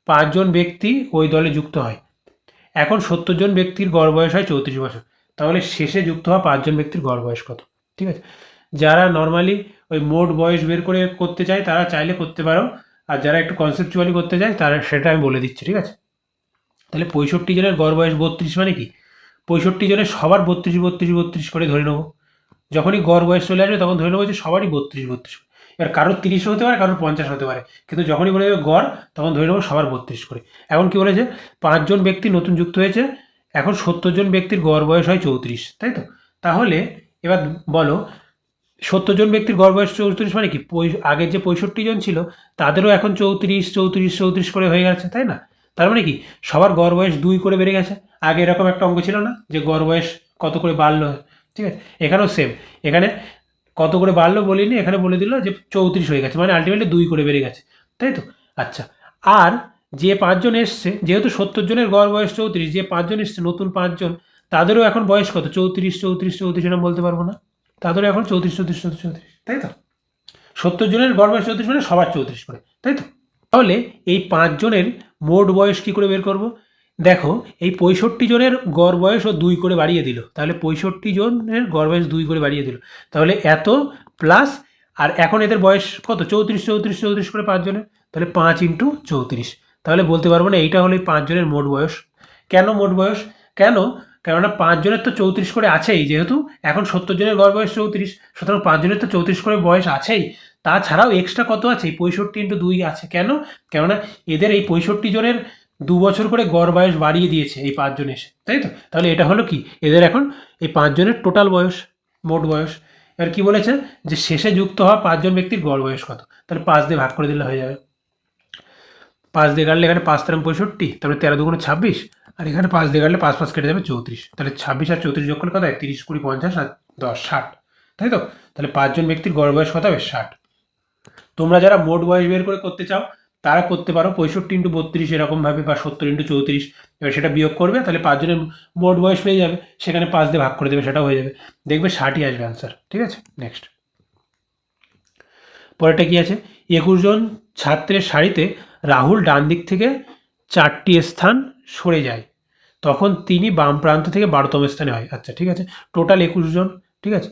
5 জন ব্যক্তি ওই দলে যুক্ত হয়। এখন 70 জন ব্যক্তির গড় বয়স হয় 34 বছর। তাহলে শেষে যুক্ত হওয়া 5 জন ব্যক্তির গড় বয়স কত? ঠিক আছে? যারা নর্মালি ওই মোট বয়স বের করে করতে চায় তারা চাইলে করতে পারো, আর যারা একটু কনসেপচুয়ালি করতে চায় তারা সেটা আমি বলে দিচ্ছি, ঠিক আছে? তাহলে 65 জনের গড় বয়স 32 মানে কি? 65 জনের সবার 32 32 32 করে ধরে নেবো। যখনই গড় বয়স চলে আসবে তখন ধরে নেবো যে সবারই 32 32। এবার কারোর 30 হতে পারে, কারোর 50 হতে পারে, কিন্তু যখনই বলে দেবে গড় তখন ধরে নেবো সবার 32 করে। এখন কি বলেছে? 5 জন ব্যক্তি নতুন যুক্ত হয়েছে, এখন 70 জন ব্যক্তির গড় বয়স হয় 34, তাই তো? তাহলে এবার বলো 70 জন ব্যক্তির গড় বয়স 34 মানে কি? আগের যে 65 জন ছিল তাদেরও এখন 34 34 34 করে হয়ে গেছে, তাই না? তার মানে কি সবার গড় বয়স 2 করে বেড়ে গেছে। আগে এরকম একটা অঙ্ক ছিল না যে গড় বয়স কত করে বাড়লো, ঠিক আছে? এখানেও সেম, এখানে কত করে বাড়লো বলিনি, এখানে বলে দিল যে 34 হয়ে গেছে, মানে আলটিমেটলি 2 করে বেড়ে গেছে, তাই তো? আচ্ছা, আর যে 5 জন এসছে, যেহেতু 70 জনের গড় বয়স 34, যে 5 জন এসছে নতুন 5 জন, তাদেরও এখন বয়স কত? 34 34 34 এরকম বলতে পারবো না, তাদেরও এখন 34 34 34 34, তাই তো? 70 জনের গড় বয়স 34 মানে সবার 34 করে, তাই তো? তাহলে এই 5 জনের মোট বয়স কি করে বের করব? দেখো এই 65 জনের গড় বয়স ও 2 করে বাড়িয়ে দিল, তাহলে 65 জনের গড় বয়স 2 করে বাড়িয়ে দিল, তাহলে এত প্লাস, আর এখন এদের বয়স কত? 34 34 34 করে 5 জনের, তাহলে 5 × 34। তাহলে বলতে পারবো না এইটা হলো এই 5 জনের মোট বয়স। কেন মোট বয়স? কেন? কেননা 5 জনের তো 34 করে আছেই, যেহেতু এখন 70 জনের গড় বয়স 34, সুতরাং 5 জনের তো 34 করে বয়স আছেই। তাছাড়াও এক্সট্রা কত আছে? 65 × 2 আছে। কেন? কেননা এদের এই 65 জনের 2 বছর করে গড় বয়স বাড়িয়ে দিয়েছে এই 5 জন এসে, তাই তো? তাহলে এটা হলো কি, এদের এখন এই 5 জনের টোটাল বয়স, মোট বয়স। এবার কি বলেছে, যে শেষে যুক্ত হওয়া 5 জন ব্যক্তির গড় বয়স কত? তাহলে 5 দিয়ে ভাগ করে দিলে হয়ে যাবে। 5 দিয়ে কাটলে এখানে 5 তেরো 65, তারপরে 13 দুগুণে 26, আর এখানে 5 দিয়ে কাটলে 5 5 কেটে যাবে 34। তাহলে 26 আর 34 যোগ করলে কত হয়? 30 20 50 আর 10 60, তাই তো? তাহলে 5 জন ব্যক্তির গড় বয়স কত হবে? 60। তোমরা যারা মোট বয়স বের করে করতে চাও তারা করতে পারো 65 × 32 এরকমভাবে, বা 70 × 34। এবার সেটা বিয়োগ করবে, তাহলে 5 জনের মোট বয়স পেয়ে যাবে, সেখানে 5 দিয়ে ভাগ করে দেবে, সেটাও হয়ে যাবে। দেখবে 60ই আসবে অ্যান্সার। ঠিক আছে, নেক্সট। পরেরটা কি আছে? 21 জন ছাত্রের সারিতে রাহুল ডান দিক থেকে 4টি স্থান সরে যায়, তখন তিনি বাম প্রান্ত থেকে 12তম স্থানে হয়। আচ্ছা, ঠিক আছে, টোটাল 21 জন। ঠিক আছে,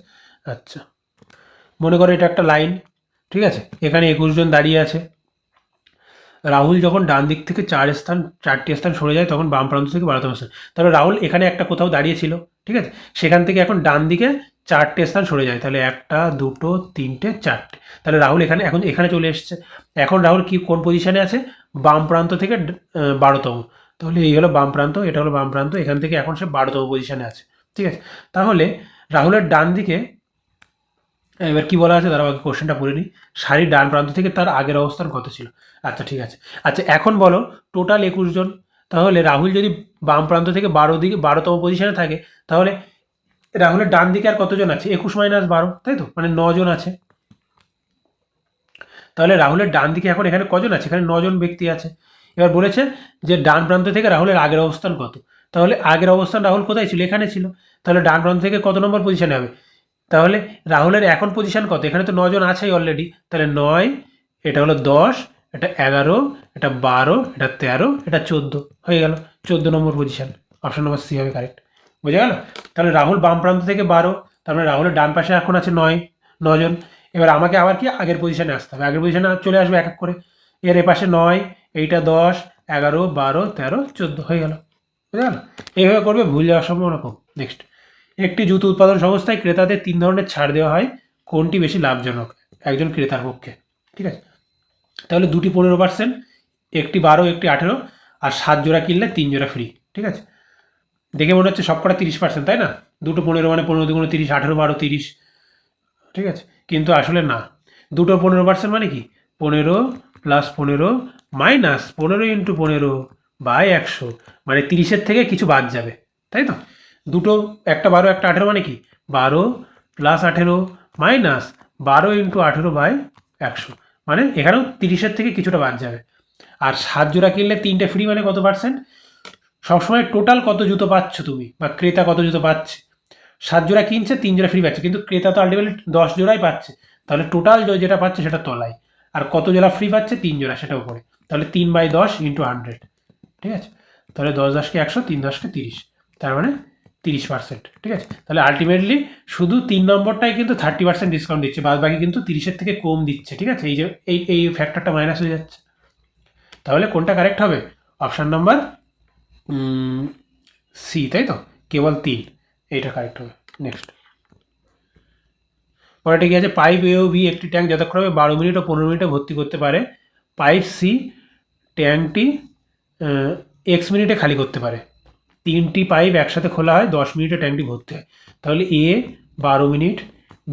আচ্ছা, মনে করো এটা একটা লাইন। ঠিক আছে, এখানে 21 জন দাঁড়িয়ে আছে। রাহুল যখন ডান দিক থেকে 4টি স্থান সরে যায়, তখন বাম প্রান্ত থেকে 12তম স্থান। তাহলে রাহুল এখানে একটা কোথাও দাঁড়িয়ে ছিল, ঠিক আছে, সেখান থেকে এখন ডান দিকে 4টে স্থান সরে যায়, তাহলে 1 2 3 4টে। তাহলে রাহুল এখানে চলে এসছে। এখন রাহুল কোন পজিশনে আছে? বাম প্রান্ত থেকে 12তম। তাহলে এই হলো বাম প্রান্ত, এটা হলো বাম প্রান্ত, এখান থেকে এখন সে 12তম পজিশনে আছে। ঠিক আছে, তাহলে রাহুলের ডান দিকে এবার কি বলা আছে, দাঁড়াও আগে কোশ্চেনটা পড়ে নিই। সারির ডান প্রান্ত থেকে তার আগের অবস্থান কত ছিল? আচ্ছা, ঠিক আছে। আচ্ছা, এখন বলো টোটাল 21 জন। তাহলে রাহুল যদি বাম প্রান্ত থেকে 12তম পজিশনে থাকে, তাহলে রাহুলের ডান দিকে আর কতজন আছে? 21 - 12, তাই তো? মানে 9 জন আছে। তাহলে রাহুলের ডান দিকে এখন এখানে কজন আছে? এখানে 9 জন ব্যক্তি আছে। এবার বলেছে যে ডান প্রান্ত থেকে রাহুলের আগের অবস্থান কত। তাহলে আগের অবস্থান রাহুল কোথায় ছিল? এখানে ছিল। তাহলে ডান প্রান্ত থেকে কত নম্বর পজিশনে হবে? তাহলে রাহুলের এখন পজিশন কত? এখানে তো 9 জন আছেই অলরেডি, তাহলে 9, এটা হলো 10, এটা 11, এটা 12, এটা 13, এটা 14, হয়ে গেল 14 নম্বর পজিশন। অপশন নম্বর সি হবে কারেক্ট। বুঝে গেল? তাহলে রাহুল বাম প্রান্ত থেকে 12, তার মানে রাহুলের ডান পাশে এখন আছে 9 জন। এবার আমাকে আবার কি আগের পজিশনে আসতে হবে, আগের পজিশনে চলে আসবে এক এক করে। এর এপাশে 9, এইটা 10, 11, 12, 13, 14, হয়ে গেল। বুঝে গেল? এইভাবে করবে, ভুল যাওয়ার সম্ভাবনা কম। নেক্সট, একটি জুতো উৎপাদন সংস্থায় ক্রেতাদের 3 ধরনের ছাড় দেওয়া হয়, কোনটি বেশি লাভজনক একজন ক্রেতার পক্ষে? ঠিক আছে, তাহলে দুটি 15%, একটি 12, একটি 18, আর 7 জোড়া কিনলে 3 জোড়া ফ্রি। ঠিক আছে, দেখে মনে হচ্ছে সবকটা 30%, তাই না? দুটো 15 মানে 15 দুগুণে 30, 18 12 30। ঠিক আছে, কিন্তু আসলে না, দুটো 15% মানে কি? 15 + 15 - 15 × 15 / 100, মানে 30-এর থেকে কিছু বাদ যাবে, তাই তো? দুটো, একটা 12 একটা 18 মানে কি? 12 + 18 - 12 × 18/100, মানে এখানেও 30-এর থেকে কিছুটা বাদ যাবে। আর 7 জোড়া কিনলে 3টে ফ্রি, মানে কত পার্সেন্ট? সবসময় টোটাল কত জুতো পাচ্ছ তুমি, বা ক্রেতা কত জুতো পাচ্ছে? 7 জোড়া কিনছে, 3 জোড়া ফ্রি পাচ্ছে, কিন্তু ক্রেতা তো আলটিমেটলি 10 জোড়াই পাচ্ছে। তাহলে টোটাল যেটা পাচ্ছে সেটা তলায়, আর কত জোড়া ফ্রি পাচ্ছে? 3 জোড়া, সেটা উপরে। তাহলে 3/10 × 100। ঠিক আছে, তাহলে 10 10 100, 3 10 30, তার মানে 30%। ঠিক আছে, তাহলে আলটিমেটলি শুধু 3 নম্বরটাই কিন্তু 30% ডিসকাউন্ট দিচ্ছে, বাদ বাকি কিন্তু 30-এর থেকে কম দিচ্ছে। ঠিক আছে, এই যে এই ফ্যাক্টরটা মাইনাস হয়ে যাচ্ছে। তাহলে কোনটা কারেক্ট হবে? অপশান নাম্বার সি, তাই তো? কেবল 3, এইটা কারেক্ট হবে। নেক্সট, পরেরটা কি আছে? পাইপ এ ও বি একটি ট্যাঙ্ক যথাক্রমে 12 মিনিট ও 15 মিনিটে ভর্তি করতে পারে। পাইপ সি ট্যাঙ্কটি এক্স মিনিটে খালি করতে পারে। 3টি পাইপ একসাথে খোলা হয়, 10 মিনিটে ট্যাঙ্কটি ভর্তি হয়। তাহলে এ 12 মিনিট,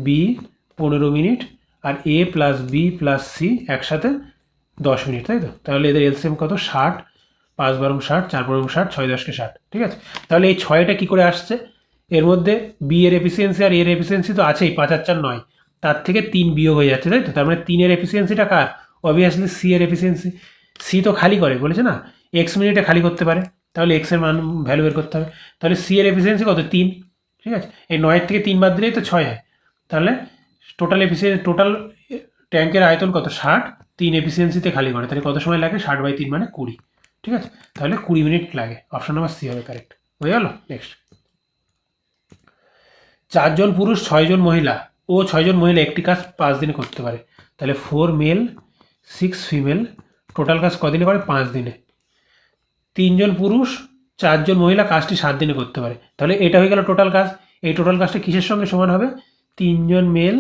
বি 15 মিনিট, আর এ + বি + সি একসাথে 10 মিনিট, তাই তো? তাহলে এদের এলসিএম কত? 60, 5 × 60, 4 × 60, 6 × 10 = 60। ঠিক আছে, তাহলে এই 6টা কী করে আসছে? এর মধ্যে বি এর এফিসিয়েন্সি আর এর এফিসিয়েন্সি তো আছেই, 5 আর 4 9, তার থেকে 3 বিয়োগ হয়ে যাচ্ছে, তাই তো? তার মানে 3-এর এফিসিয়েন্সিটা কার? অবভিয়াসলি সি এর এফিসিয়েন্সি। সি তো খালি করে, বলেছে না, এক্স মিনিটে খালি করতে পারে, তাহলে এক্সের মান ভ্যালু বের করতে হবে। তাহলে সি এর এফিসিয়েন্সি কত? 3। ঠিক আছে, এই 9-এর থেকে 3 বাদ দিলেই তো 6 হয়। তাহলে টোটাল ট্যাঙ্কের আয়তন কত? 60, 3 এফিসিয়েন্সিতে খালি করে, তাহলে কত সময় লাগে? 60/3 মানে 20। ঠিক আছে, তাহলে 20 মিনিট লাগে। অপশন নাম্বার সি হবে কারেক্ট। হয়ে গেল। নেক্সট, 4 জন পুরুষ 6 জন মহিলা ও 6 জন মহিলা একটি কাজ 5 দিনে করতে পারে। তাহলে 4 মেল 6 ফিমেল টোটাল কাজ কদিনে করে? 5 দিনে। 3 জন পুরুষ 4 জন মহিলা কাজটি 7 দিনে করতে পারে। তাহলে এটা হয়ে গেল টোটাল কাজ। এই টোটাল কাজটা কিসের সঙ্গে সমান হবে? 3 জন মেল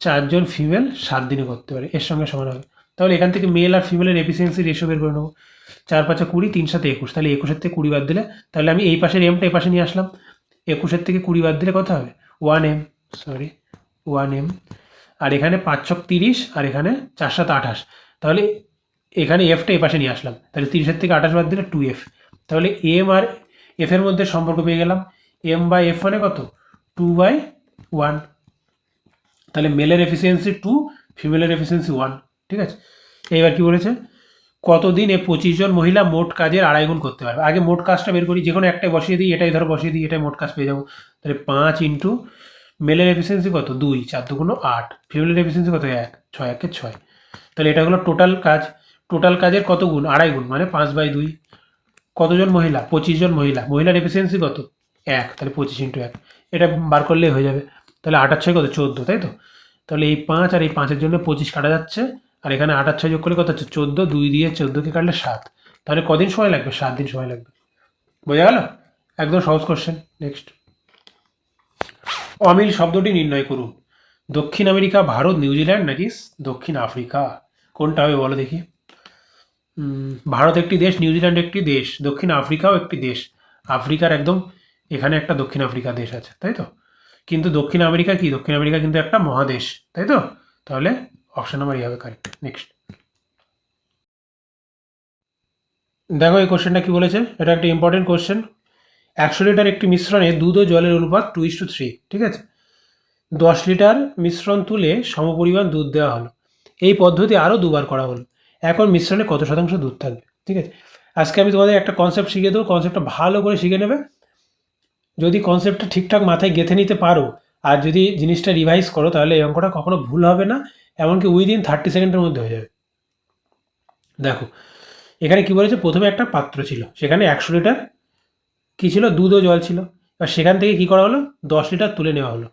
4 জন ফিমেল 7 দিনে করতে পারে, এর সঙ্গে সমান হবে। তাহলে এখান থেকে মেল আর ফিমেলের এফিসিয়েন্সি রেশিও বের করে নেবো। 4 5 20, 3 7 21, তাহলে 21-এর থেকে 20 বাদ দিলে, তাহলে আমি এই পাশের এমটা এই পাশে নিয়ে আসলাম। 21-এর থেকে 20 বাদ দিলে কত হবে? 1m। আর এখানে 5 6 30, আর এখানে 4 7 28, তাহলে এখানে এফটা এই পাশে নিয়ে আসলাম। তাহলে 30-এর থেকে 28 বাদ দিলে 2f। তাহলে এম আর এফ এর মধ্যে সম্পর্ক পেয়ে গেলাম। m/f মানে কত? 2/1। তাহলে মেলের এফিসিয়েন্সি 2, ফিমেলের এফিসিয়েন্সি 1। ঠিক আছে, এইবার কি বলেছে? কতদিন 25 জন মহিলা মোট কাজের 2.5 গুণ করতে পারবে। আগে মোট কাজটা বের করি, যে কোনো একটাই বসিয়ে দিই, এটাই ধরো বসিয়ে দিই, এটাই মোট কাজ পেয়ে যাবো। তাহলে 5 ইন্টু মেলের এফিসিয়েন্সি কত? 2, 4 2 8, ফিমেলের এফিসিয়েন্সি কত? 1, 6 1 6। তাহলে এটা হলো টোটাল কাজ। টোটাল কাজের কত গুণ? 2.5 গুণ, মানে 5/2। কতজন মহিলা? 25 জন মহিলা। মহিলার এফিসিয়েন্সি কত? 1, তাহলে 25 ইন্টু 1, এটা বার করলেই হয়ে যাবে। তাহলে 8 আর 6 কত? 14, তাই তো? তাহলে এই 5 আর এই 5-এর জন্য 25 কাটা যাচ্ছে, আর এখানে 8 আর 6 যোগ করলে কত হচ্ছে? 14, 2 দিয়ে 14কে কাটলে 7। তাহলে কদিন সময় লাগবে? 7 দিন সময় লাগবে। বোঝা গেল? একদম সহজ কোশ্চেন। নেক্সট, অমিল শব্দটি নির্ণয় করুন। দক্ষিণ আমেরিকা, ভারত, নিউজিল্যান্ড নাকি দক্ষিণ আফ্রিকা? কোনটা হবে বলো দেখি? ভারত একটি দেশ, নিউজিল্যান্ড একটি দেশ, দক্ষিণ আফ্রিকাও একটি দেশ। আফ্রিকার একদম এখানে একটা দক্ষিণ আফ্রিকা দেশ আছে, তাই তো? কিন্তু দক্ষিণ আমেরিকা কি? দক্ষিণ আমেরিকা কিন্তু একটা মহাদেশ, তাই তো? তাহলে অপশন নাম্বার হবে কারেক্ট। নেক্সট, দেখো এই কোশ্চেনটা কি বলেছে, এটা একটা ইম্পর্টেন্ট কোশ্চেন। 100 লিটার একটি মিশ্রণে দুধ ও জলের অনুপাত 2:3, ঠিক আছে? 10 লিটার মিশ্রণ তুলে সমপরিমাণ দুধ দেওয়া হলো। এই পদ্ধতি আরও 2বার করা হলো। এখন মিশ্রণে কত শতাংশ দুধ থাকবে? ঠিক আছে, আজকে আমি তোমাদের একটা কনসেপ্ট শিখিয়ে দেবো, কনসেপ্টটা ভালো করে শিখে নেবে। যদি কনসেপ্টটা ঠিকঠাক মাথায় গেঁথে নিতে পারো, আর যদি জিনিসটা রিভাইজ করো, তাহলে এই অঙ্কটা কখনো ভুল হবে না, এমনকি উইদিন 30 সেকেন্ডের মধ্যে হয়ে যাবে। দেখো এখানে কি বলেছে, প্রথমে একটা পাত্র ছিল, সেখানে 100 লিটার কী ছিল? দুধ ও জল ছিল। এবার সেখান থেকে কি করা হলো? 10 লিটার তুলে নেওয়া হলো।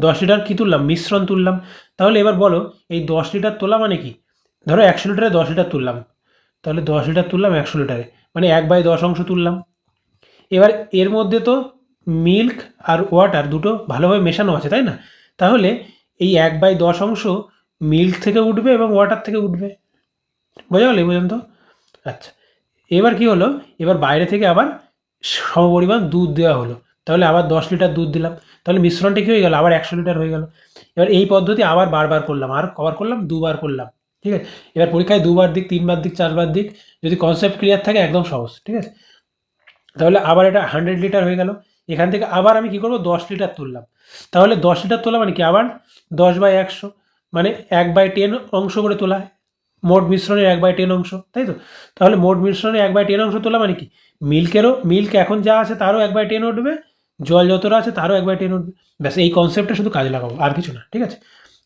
10 লিটার কী তুললাম? মিশ্রণ তুললাম। তাহলে এবার বলো, এই 10 লিটার তোলা মানে কি? ধরো 100 লিটারে 10 লিটার তুললাম, তাহলে 10 লিটার তুললাম 100 লিটারে, মানে 1/10 অংশ তুললাম। এবার এর মধ্যে তো মিল্ক আর ওয়াটার দুটো ভালোভাবে মেশানো আছে, তাই না? তাহলে এই 1/10 অংশ মিল্ক থেকে উঠবে এবং ওয়াটার থেকে উঠবে। বোঝা গেল এই পর্যন্ত? আচ্ছা, এবার কি হলো, এবার বাইরে থেকে আবার সমপরিমাণ দুধ দেওয়া হলো। তাহলে আবার 10 লিটার দুধ দিলাম, তাহলে মিশ্রণটা কী হয়ে গেল? আবার 100 লিটার হয়ে গেল। এবার এই পদ্ধতি আবার বারবার করলাম, আর কবার করলাম? 2বার করলাম। ঠিক আছে, এবার পরীক্ষায় 2বার দিক, 3বার দিক, 4বার দিক, যদি কনসেপ্ট ক্লিয়ার থাকে একদম সহজ। ঠিক আছে, তাহলে আবার এটা 100 লিটার হয়ে গেল। এখান থেকে আবার আমি কি করব? 10 লিটার তুললাম। তাহলে 10 লিটার তোলা মানে কি? আবার 10/100, মানে 1/10 অংশ করে তোলা, মোট মিশ্রণের 1/10 অংশ, তাই তো? তাহলে মোট মিশ্রণের 1/10 অংশ তোলা মানে কি? মিল্ক এখন যা আছে তারও 1/10 উঠবে, জল যতটা আছে তারও 1/10 উঠবে। ব্যাস, এই কনসেপ্টটা শুধু কাজে লাগাবো, আর কিছু না। ঠিক আছে,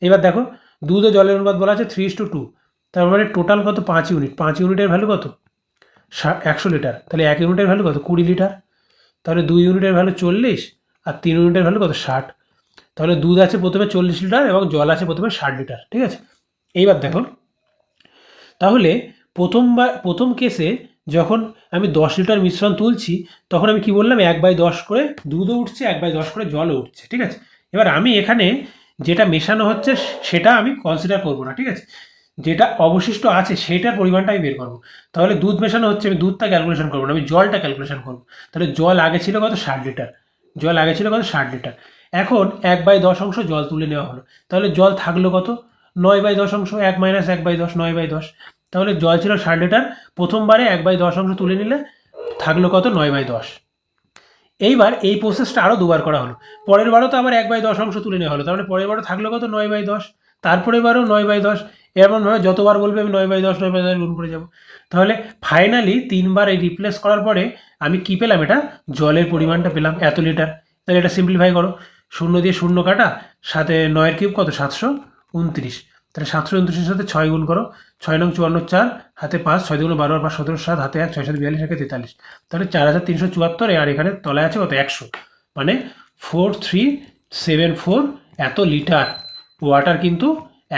এবার দেখো, দুধ ও জলের অনুপাত বলা আছে 3:2, তার মানে টোটাল কত? 5 ইউনিট। 5 ইউনিটের ভ্যালু কত? 100 লিটার। তাহলে 1 ইউনিটের ভ্যালু কত? 20 লিটার। তাহলে 2 ইউনিটের ভ্যালু 40, আর 3 ইউনিটের ভ্যালু কত? 60। তাহলে দুধ আছে প্রথমে 40 লিটার এবং জল আছে প্রথমে 60 লিটার। ঠিক আছে, এইবার দেখো, তাহলে প্রথম কেসে যখন আমি 10 লিটার মিশ্রণ তুলছি, তখন আমি কি বললাম? 1/10 করে দুধও উঠছে, 1/10 করে জলও উঠছে। ঠিক আছে, এবার আমি এখানে যেটা মেশানো হচ্ছে সেটা আমি কনসিডার করবো না। ঠিক আছে, যেটা অবশিষ্ট আছে সেটার পরিমাণটা আমি বের করবো। তাহলে দুধ মেশানো হচ্ছে, আমি দুধটা ক্যালকুলেশন করবো না, আমি জলটা ক্যালকুলেশন করবো। তাহলে জল আগে ছিল কত? 60 লিটার। জল আগে ছিল কত? 60 লিটার। এখন 1/10 অংশ জল তুলে নেওয়া হলো, তাহলে জল থাকলো কত? 9/10 অংশ। 1 - 1/10, 9/10। তাহলে জল ছিল 60 লিটার, প্রথমবারে 1/10 অংশ তুলে নিলে থাকলো কত? 9/10। এইবার এই প্রসেসটা আরও 2বার করা হলো, পরের বারও তো আবার 1/10 অংশ তুলে নেওয়া হলো, তাহলে পরের বারও থাকলো কত? 9/10। তারপরে বারও 9/10, এমনভাবে যতবার বলবে আমি 9/10 9/10 গুণ করে যাব। তাহলে ফাইনালি 3বার এই রিপ্লেস করার পরে আমি কি পেলাম? এটা জলের পরিমাণটা পেলাম, এত লিটার। তাহলে এটা সিম্পলিফাই করো, 0 দিয়ে 0 কাটা, সাথে 9-এর কিউব কত? 729। তাহলে 729-এর সাথে 6 গুণ করো, 6 নং 54, 4 হাতে 5, 6 2 12, 5 17, 7 হাতে 1, 6 7 42, 43। তাহলে 4374, আর এখানে তলায় আছে কত? 100, মানে 4374 এত লিটার ওয়াটার কিন্তু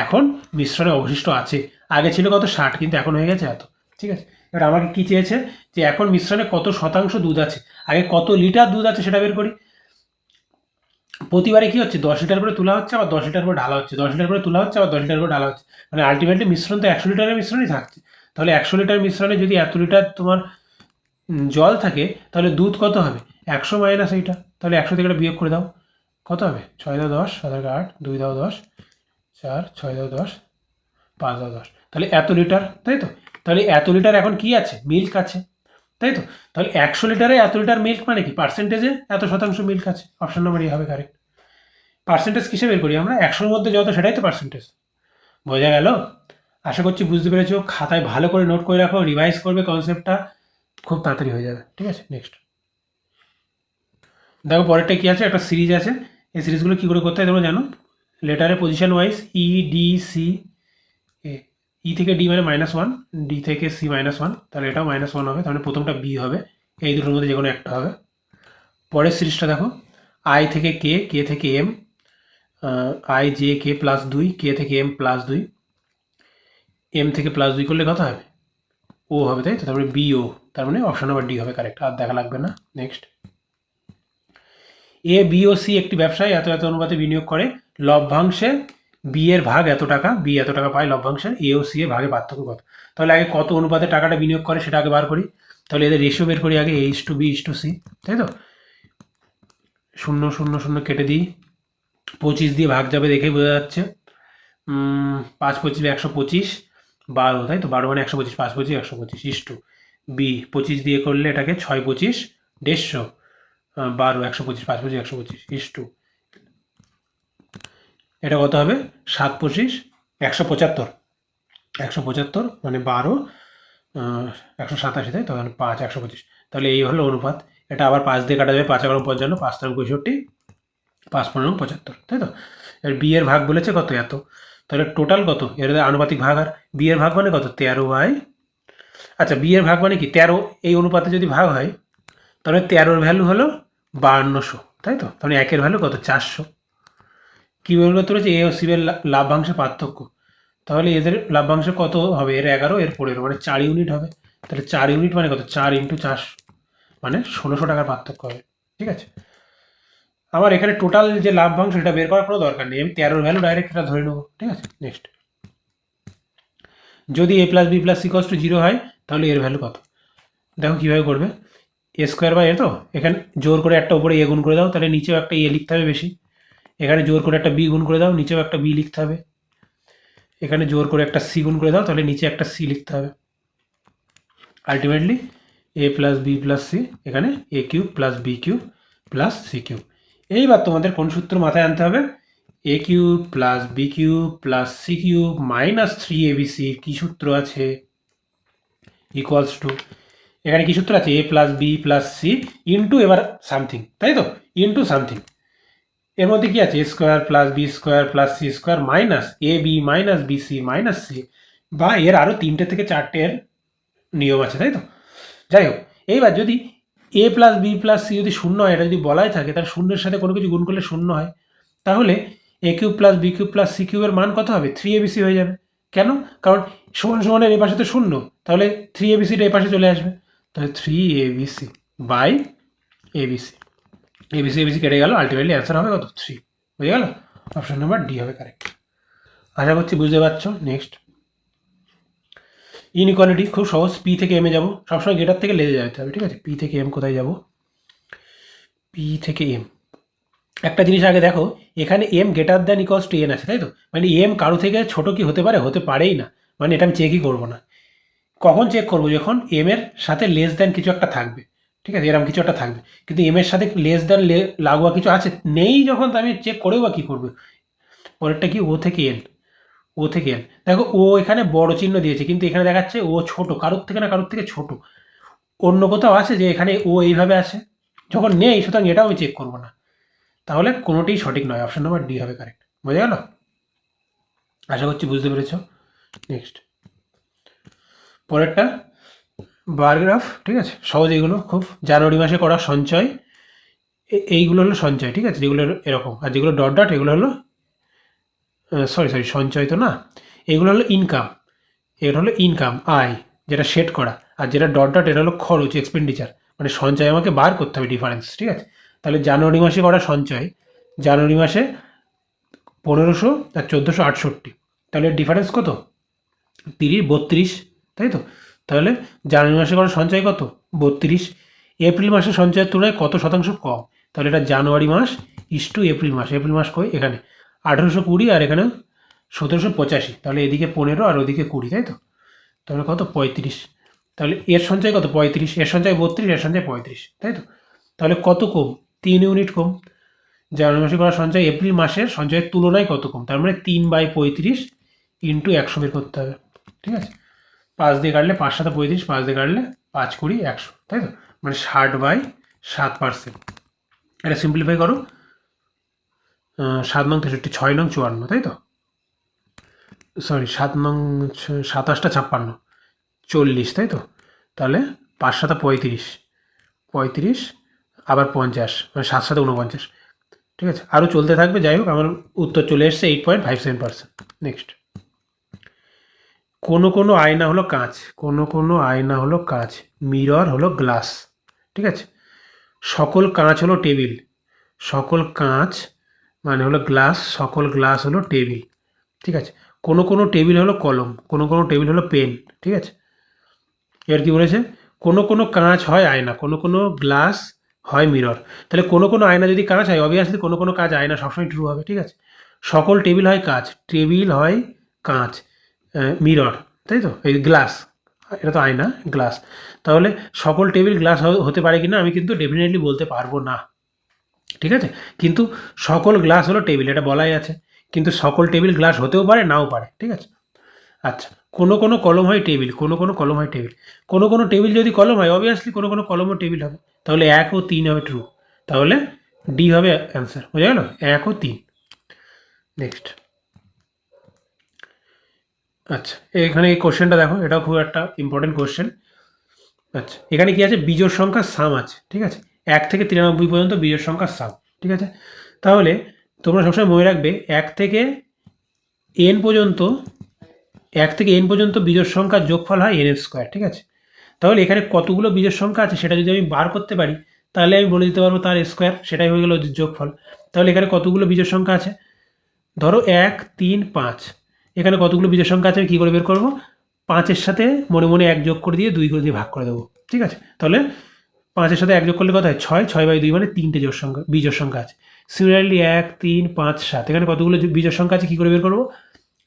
এখন মিশ্রণে অবশিষ্ট আছে। আগে ছিল কত? 60, কিন্তু এখন হয়ে গেছে এত। ঠিক আছে, এবার আমাকে কী চেয়েছে যে এখন মিশ্রণে কত শতাংশ দুধ আছে, আগে কত লিটার দুধ আছে সেটা বের করি। প্রতিবারে কী হচ্ছে 10 লিটার করে তোলা হচ্ছে আবার 10 লিটার করে ঢালা হচ্ছে, 10 লিটার করে তোলা হচ্ছে আবার 10 লিটার করে ঢালা হচ্ছে, মানে আলটিমেটলি মিশ্রণ তো 100 লিটারের মিশ্রণই থাকছে। তাহলে 100 লিটার মিশ্রণে যদি এত লিটার তোমার জল থাকে তাহলে দুধ কত হবে 100 মাইনাস এইটা, তাহলে 100 থেকে এটা বিয়োগ করে দাও, কত হবে 6 দাও 10, 7 8, 2 দাও 10, 4, 6 দাও 10, 5 দাও 10, তাহলে এত লিটার, তাই তো। তাহলে এত লিটার এখন কি আছে, মিল্ক আছে, তাই তো। তাহলে 100 লিটারে এত লিটার মিল্ক মানে কি, পার্সেন্টেজে এত শতাংশ মিল্ক আছে, অপশন নাম্বার এ হবে কারেক্ট। পার্সেন্টেজ কিসে বের করি আমরা, 100-র মধ্যে যত সেটাই তো পার্সেন্টেজ। বোঝা গেল? আশা করছি বুঝতে পেরেছো। খাতায় ভালো করে নোট করে রাখো, রিভাইজ করবে, কনসেপ্টটা খুব তাড়াতাড়ি হয়ে যাবে। ঠিক আছে, নেক্সট দেখো পরেরটা কি আছে, একটা সিরিজ আছে। এই সিরিজগুলো কী করে করতে হয় তোমরা জানো, লেটারের position wise E D C, E থেকে ডি মানে -1, ডি থেকে সি -1, তাহলে এটাও -1 হবে, তাহলে প্রথমটা বি হবে, এই দুটোর মধ্যে যে কোনো একটা হবে। পরের সিরিজটা দেখো, আই থেকে কে, কে থেকে এম, আই জে কে +2, কে থেকে এম +2, এম থেকে +2 করলে কত হবে, ও হবে, তাই তো। তারপরে বি ও, তার মানে অপশন নাম্বার ডি হবে কারেক্ট, আর দেখা লাগবে না। Next, A B O C একটি ব্যবসায় এত এত অনুপাতে বিনিয়োগ করে, লভ্যাংশে বি এর ভাগ এত টাকা, বি এত টাকা পায় লভ্যাংশে, এ ও সি এর ভাগে পার্থক্য কত। তাহলে আগে কত অনুপাতে টাকাটা বিনিয়োগ করে সেটা আগে বার করি, তাহলে এদের রেশিও বের করি আগে, A/B/C, তাই তো। 0 0 0 কেটে দিই, 25 দিয়ে ভাগ যাবে দেখেই বোঝা যাচ্ছে, 5 25 125, 12, তাই তো, 12 মানে 125, 5 25 125, ইস্টু বি 25 দিয়ে করলে এটাকে 6 25 150, 12 125, 5 25 125, ইস্টু এটা কত হবে 7 25 175, 175 মানে 12 187, তাই তো, 5 125, তাহলে এই হলো অনুপাত। এটা আবার 5 দিয়ে কাটা যাবে, 5 এগারো 55, 5 3 65, 5 15 75, তাই তো। এর বি এর ভাগ বলেছে কত, এত, তাহলে টোটাল কত, এর আনুপাতিক ভাগ, আর বি এর ভাগ মানে কত 13 আচ্ছা বি এর ভাগ মানে কি 13, এই অনুপাতে যদি ভাগ হয় তাহলে 13-র ভ্যালু হলো 5200, তাই তো। তাহলে একের ভ্যালু কত 400। কী বের করতে হচ্ছে, এ ও সি এর লাভ্যাংশের পার্থক্য, তাহলে এদের লভ্যাংশ কত হবে, এর 11 এর 15, মানে 4 ইউনিট হবে। তাহলে 4 ইউনিট মানে কত, 4 × 400, মানে 1600 টাকার পার্থক্য হবে। ঠিক আছে, আমার এখানে টোটাল যে লাভ্যাংশ সেটা বের করার কোনো দরকার নেই, আমি 13-র ভ্যালু ডাইরেক্ট এটা ধরে নেবো। ঠিক আছে, নেক্সট, যদি a + b + c = 0 হয় তাহলে এর ভ্যালু কত, দেখো কীভাবে করবে, a² এ তো এখানে জোর করে একটা উপরে এ গুণ করে দাও, তাহলে নিচেও একটা এ লিখতে হবে বেশি, এখানে জোর করে একটা বি গুণ করে দাও, নিচেও একটা বি লিখতে হবে, এখানে জোর করে একটা সি গুণ করে দাও, তাহলে নিচে একটা সি লিখতে হবে। আলটিমেটলি a + b + c, এখানে a³ + b³ + c³। এইবার তোমাদের কোন সূত্র মাথায় আনতে হবে, a³ + b³ + c³ - 3abc কি সূত্র আছে, ইকুয়ালস টু, এখানে কি সূত্র আছে, a + b + c ইন্টু এবার সামথিং, তাই তো, ইন্টু সামথিং, এর মধ্যে কি আছে, a² + b² + c² minus ab - bc - c, বা এর আরও 3টে থেকে 4টের নিয়ম আছে, তাই তো। যাই হোক, এইবার যদি a + b + c যদি শূন্য হয়, এটা যদি বলাই থাকে, তাহলে শূন্যের সাথে কোনো কিছু গুণ করলে শূন্য হয়, তাহলে a³ + b³ + c³ এর মান কত হবে, 3abc হয়ে যাবে। কেন, কারণ সমান সমানের এই পাশে তো শূন্য, তাহলে 3abcটা এই পাশে চলে আসবে, তাহলে 3abc by abc, abc abc কেটে গেল, আলটিমেটলি অ্যান্সার হবে কত, 3, বুঝে গেল, অপশন নাম্বার ডি হবে কারেক্ট। আশা করছি বুঝতে পারছো। নেক্সট, ইনইকুয়ালিটি খুব সহজ, পি থেকে এমে যাবো, সবসময় গেটার থেকে লেগে যেতে হবে। ঠিক আছে, পি থেকে এম কোথায় যাব, পি থেকে এম, একটা জিনিস আগে দেখো, এখানে এম > n আছে, তাই তো, মানে এম কারো থেকে ছোট কি হতে পারে, হতে পারেই না, মানে এটা আমি চেকই করবো না। কখন চেক করবো, যখন এম এর সাথে লেস দ্যান কিছু একটা থাকবে। ঠিক আছে, এরকম কিছু একটা থাকবে, কিন্তু এম এর সাথে লেস দ্যান লাগোয়া কিছু আছে নেই যখন, তো আমি চেক করেও বা কী করবো। পরেরটা কি, ও থেকে এন, ও থেকে এন, দেখো ও এখানে বড় চিহ্ন দিয়েছে, কিন্তু এখানে দেখাচ্ছে ও ছোট, কারোর থেকে না কারোর থেকে ছোট, অন্য কোথাও আছে যে এখানে ও এইভাবে আছে, যখন নেই সুতরাং এটাও আমি চেক করবো না, তাহলে কোনোটিই সঠিক নয়, অপশন নাম্বার ডি হবে কারেক্ট। বোঝা গেল, আশা করছি বুঝতে পেরেছ। নেক্সট, পরেরটা বার গ্রাফ। ঠিক আছে, সহজ, এগুলো খুব জানুয়ারি মাসে করা সঞ্চয়, এইগুলো হলো সঞ্চয়, ঠিক আছে, যেগুলো এরকম, আর যেগুলো ডট ডট এগুলো হলো সরি সঞ্চয় তো না, এগুলো হলো ইনকাম, এগুলো হলো ইনকাম, আয়, যেটা সেট করা, আর যেটা ডট ডট এটা হলো খরচ, এক্সপেন্ডিচার, মানে সঞ্চয় আমাকে বার করতে হবে ডিফারেন্স, ঠিক আছে। তাহলে জানুয়ারি মাসে করা সঞ্চয়, জানুয়ারি মাসে 1500 আর 1468, তাহলে ডিফারেন্স কত? 32, তাই তো। তাহলে জানুয়ারি মাসে করা সঞ্চয় কত? 32। এপ্রিল মাসের সঞ্চয়ের তুলনায় কত শতাংশ কম? তাহলে এটা জানুয়ারি মাস is to April mass. April মাস কই? এখানে 1820 আর এখানে 1785, তাহলে এদিকে 15 আর ওদিকে 20, তাই তো। তাহলে কত? 35। তাহলে এর সঞ্চয় কত? 35। এর সঞ্চয় 32, এর সঞ্চয় 35, তাই তো। তাহলে কত কম? 3 ইউনিট কম। জানুয়ারি মাসে করা সঞ্চয় এপ্রিল মাসের সঞ্চয়ের তুলনায় কত কম? তার মানে 3/35 ইন্টু 100 বের করতে হবে, ঠিক আছে। 5 দিয়ে কাটলে 5 7 35, 5 দিয়ে কাটলে 5 20 100, তাই তো। মানে 60/7%। এটা সিম্পলিফাই করো, 7 নং 63, 6 নং 54, তাই তো। সরি, 7 নং 27টা 56, 40, তাই তো। তাহলে 5 7 35, 35 আবার 50, মানে 7 7 49, ঠিক আছে। আরও চলতে থাকবে, যাই হোক আমার উত্তর চলে এসছে 8.57%। নেক্সট, কোনো কোনো আয়না হলো কাঁচ, কোনো কোনো আয়না হলো কাঁচ, মিরর হলো গ্লাস, ঠিক আছে। সকল কাঁচ হলো টেবিল, সকল কাঁচ মানে হলো গ্লাস, সকল গ্লাস হলো টেবিল, ঠিক আছে। কোনো কোনো টেবিল হলো কলম, কোনো কোনো টেবিল হলো পেন, ঠিক আছে। এবার কি বলেছে? কোনো কোনো কাঁচ হয় আয়না, কোনো কোনো গ্লাস হয় মিরর। তাহলে কোনো কোনো আয়না যদি কাঁচ হয়, অবভিয়াসলি কোনো কোনো কাঁচ আয়না সবসময় ট্রু হবে, ঠিক আছে। সকল টেবিল হয় কাঁচ, টেবিল হয় কাঁচ, মিরর, তাই তো। এই গ্লাস, এটা তো আয়না, গ্লাস। তাহলে সকল টেবিল গ্লাস হতে পারে কিনা আমি কিন্তু ডেফিনেটলি বলতে পারবো না, ঠিক আছে। কিন্তু সকল গ্লাস হলো টেবিল, এটা বলাই আছে। কিন্তু সকল টেবিল গ্লাস হতেও পারে, নাও পারে, ঠিক আছে। আচ্ছা, কোনো কোনো কলম হয় টেবিল, কোনো কোনো কলম হয় টেবিল। কোনো কোনো টেবিল যদি কলম হয়, অবভিয়াসলি কোনো কোনো কলমও টেবিল হবে। তাহলে 1 ও 3 হবে ট্রু। তাহলে ডি হবে অ্যান্সার, বোঝা গেল? 1 ও 3। নেক্সট, আচ্ছা এখানে এই কোশ্চেনটা দেখো, এটাও খুব একটা ইম্পর্টেন্ট কোশ্চেন। আচ্ছা, এখানে কি আছে? বিজোড় সংখ্যার সাম আছে, ঠিক আছে। 1 থেকে 93 পর্যন্ত বিজোড় সংখ্যার সাম, ঠিক আছে। তাহলে তোমরা সবসময় মনে রাখবে 1 থেকে n পর্যন্ত, 1 থেকে n পর্যন্ত বিজোড় সংখ্যার যোগফল হয় n স্কোয়ার, ঠিক আছে। তাহলে এখানে কতগুলো বিজোড় সংখ্যা আছে সেটা যদি আমি বার করতে পারি, তাহলে আমি বলে দিতে পারবো তার স্কোয়ার, সেটাই হয়ে গেল যোগফল। তাহলে এখানে কতগুলো বিজোড় সংখ্যা আছে? ধরো 1 3 5, এখানে কতগুলো বিজোড় সংখ্যা আছে আমি কী করে বের করবো? 5-এর সাথে মনে মনে 1 যোগ করে দিয়ে 2 করে দিয়ে ভাগ করে দেবো, ঠিক আছে। তাহলে 5-এর সাথে 1 যোগ করলে কত হয়? 6, 6/2 মানে 3টে বিজোড় সংখ্যা আছে। সিমিলারলি 1 3 5 7, এখানে কতগুলো বিজোড় সংখ্যা আছে কী করে বের করবো?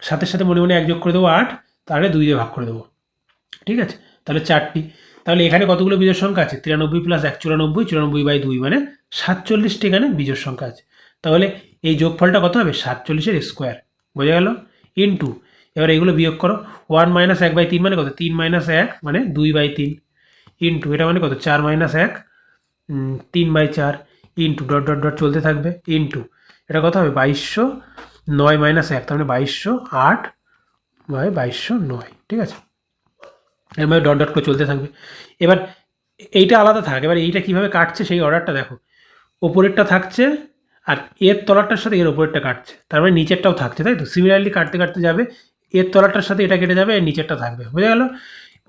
7-এর সাথে মনে মনে 1 যোগ করে দেবো 8, তাহলে 2 দিয়ে ভাগ করে দেবো, ঠিক আছে। তাহলে 4টি। তাহলে এখানে কতগুলো বিজোড় সংখ্যা আছে? 93 + 1 94, 94/2 মানে 47টি এখানে বিজোড় সংখ্যা আছে। তাহলে এই যোগফলটা কত হবে? 47-এর স্কোয়ার, বোঝা গেল? ইন্টু, এবার এগুলো বিয়োগ করো। 1 - 1/3 মানে কত? 3 - 1 মানে 2/3, ইন্টু এটা মানে কত? 4 - 1 3/4, ইন্টু ডট ডট ডট চলতে থাকবে, ইন্টু এটা কত হবে? 2209 - 1, তার মানে 2208/2209, ঠিক আছে। এবার ডট ডট করে চলতে থাকবে। এবার এইটা আলাদা থাক, এবার এইটা কীভাবে কাটছে সেই অর্ডারটা দেখো। ওপরেরটা থাকছে আর এর তলারটার সাথে এর ওপরেরটা কাটছে, তার মানে নিচেরটাও থাকছে, তাই তো। সিমিলারলি কাটতে কাটতে যাবে, এর তলারটার সাথে এটা কেটে যাবে, এর নিচেরটা থাকবে, বোঝা গেল?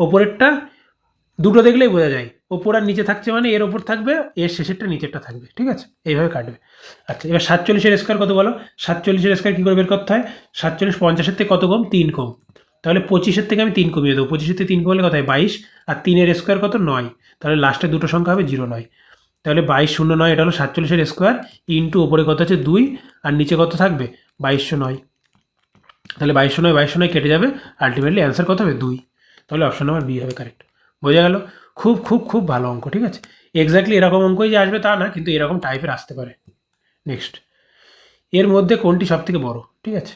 ওপরেরটা দুটো দেখলেই বোঝা যায়, ওপর আর নিচে থাকছে মানে এর ওপর থাকবে, এর শেষেরটা নিচেরটা থাকবে, ঠিক আছে। এইভাবে কাটবে। আচ্ছা, এবার 47-এর স্কোয়ার কত বলো? 47-এর স্কোয়ার কী করে বের করতে হয়? 47 50-এর থেকে কত কম? 3 কম। তাহলে 25-এর থেকে আমি 3 কমিয়ে দেবো। 25-এর থেকে 3 কমলে কত হয়? 22, আর 3-এর স্কোয়ার কত? 9। তাহলে লাস্টে দুটো সংখ্যা হবে 09। তাহলে 2209, এটা হলো 47-এর স্কোয়ার, ইন্টু ওপরে কত আছে? 2, আর নিচে কত থাকবে? 2209। তাহলে 2209 2209 কেটে যাবে, আলটিমেটলি অ্যান্সার কত হবে? 2। তাহলে অপশন নাম্বার বি হবে কারেক্ট, বোঝা গেল? খুব খুব খুব ভালো অঙ্ক, ঠিক আছে। এক্স্যাক্টলি এরকম অঙ্কই যে আসবে তা না, কিন্তু এরকম টাইপের আসতে পারে। নেক্সট, এর মধ্যে কোনটি সবথেকে বড়? ঠিক আছে,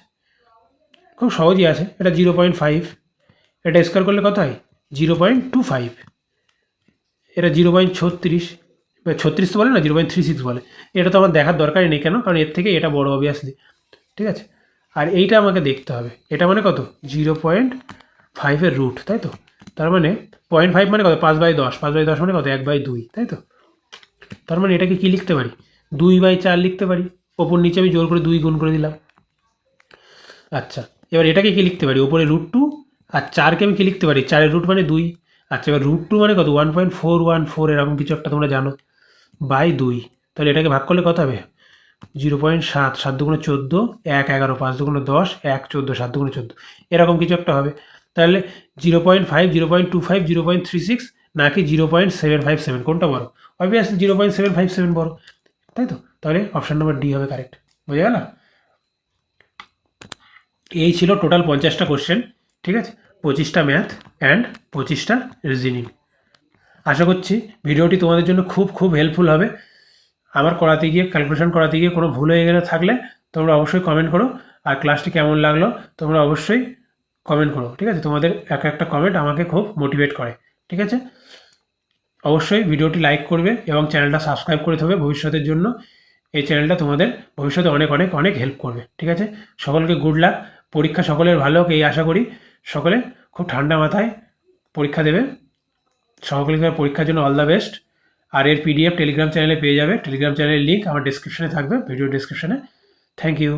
খুব সহজই আছে। এটা 0.5, এটা স্কোয়ার করলে কত হয়? 0.25। এটা 0.36, 36 তো বলে না, 0.36 বলে। এটা তো আমার দেখার দরকারই নেই, কেন? কারণ এর থেকে এটা বড় অবভিয়াসলি, ঠিক আছে। আর এইটা আমাকে দেখতে হবে, এটা মানে কত? 0.5-এর রুট, তাই তো। তার মানে 0.5 মানে কত? 5/10, 5/10 মানে কত? 1/2, তাই তো। তার মানে এটাকে কি লিখতে পারি? 2/4 লিখতে পারি। ওপর নিচে আমি জোর করে 2 গুণ করে দিলাম। আচ্ছা, এবার এটাকে কি লিখতে পারি? ওপরে √2 আর 4কে আমি কি লিখতে পারি, 4 এর রুট মানে 2। আচ্ছা, এবার রুট 2 মানে কত, 1.414 এরকম কিছু একটা তোমরা জানো, বাই 2। তাহলে এটাকে ভাগ করলে কত হবে, 0.7, 7 দুগুণে 14, 1 11, 5 দুগুণে 10, 1 14, 7 দুগুণে 14, এরকম কিছু একটা হবে। তাহলে 0.5, 0.25, 0.36 নাকি 0.757, কোনটা বড়? অবভিয়াসলি 0.757 বড়, তাই তো? তাহলে অপশান নম্বর ডি হবে কারেক্ট। বোঝা গেল? এই ছিল টোটাল 50টা কোশ্চেন, ঠিক আছে? 25টা ম্যাথ অ্যান্ড 25টা রিজনিং। আশা করছি ভিডিওটি তোমাদের জন্য খুব খুব হেল্পফুল হবে। আমার করাতে গিয়ে, ক্যালকুলেশন করাতে গিয়ে কোনো ভুল হয়ে গেলে থাকলে তোমরা অবশ্যই কমেন্ট করো। আর ক্লাসটি কেমন লাগলো তোমরা অবশ্যই কমেন্ট করো, ঠিক আছে? তোমাদের একটা কমেন্ট আমাকে খুব মোটিভেট করে, ঠিক আছে? অবশ্যই ভিডিওটি লাইক করবে এবং চ্যানেলটা সাবস্ক্রাইব করে থাকবে ভবিষ্যতের জন্য। এই চ্যানেলটা তোমাদের ভবিষ্যতে অনেক অনেক অনেক হেল্প করবে, ঠিক আছে? সকলকে গুড লাক, পরীক্ষা সকলের ভালো হোক এই আশা করি। সকলে খুব ঠান্ডা মাথায় পরীক্ষা দেবে। সকলকে পরীক্ষার জন্য অল দ্য বেস্ট। আর এর পিডিএফ টেলিগ্রাম চ্যানেলে পেয়ে যাবে। টেলিগ্রাম চ্যানেলের লিঙ্ক আমার ডেসক্রিপশনে থাকবে, ভিডিও ডেসক্রিপশনে। Thank you.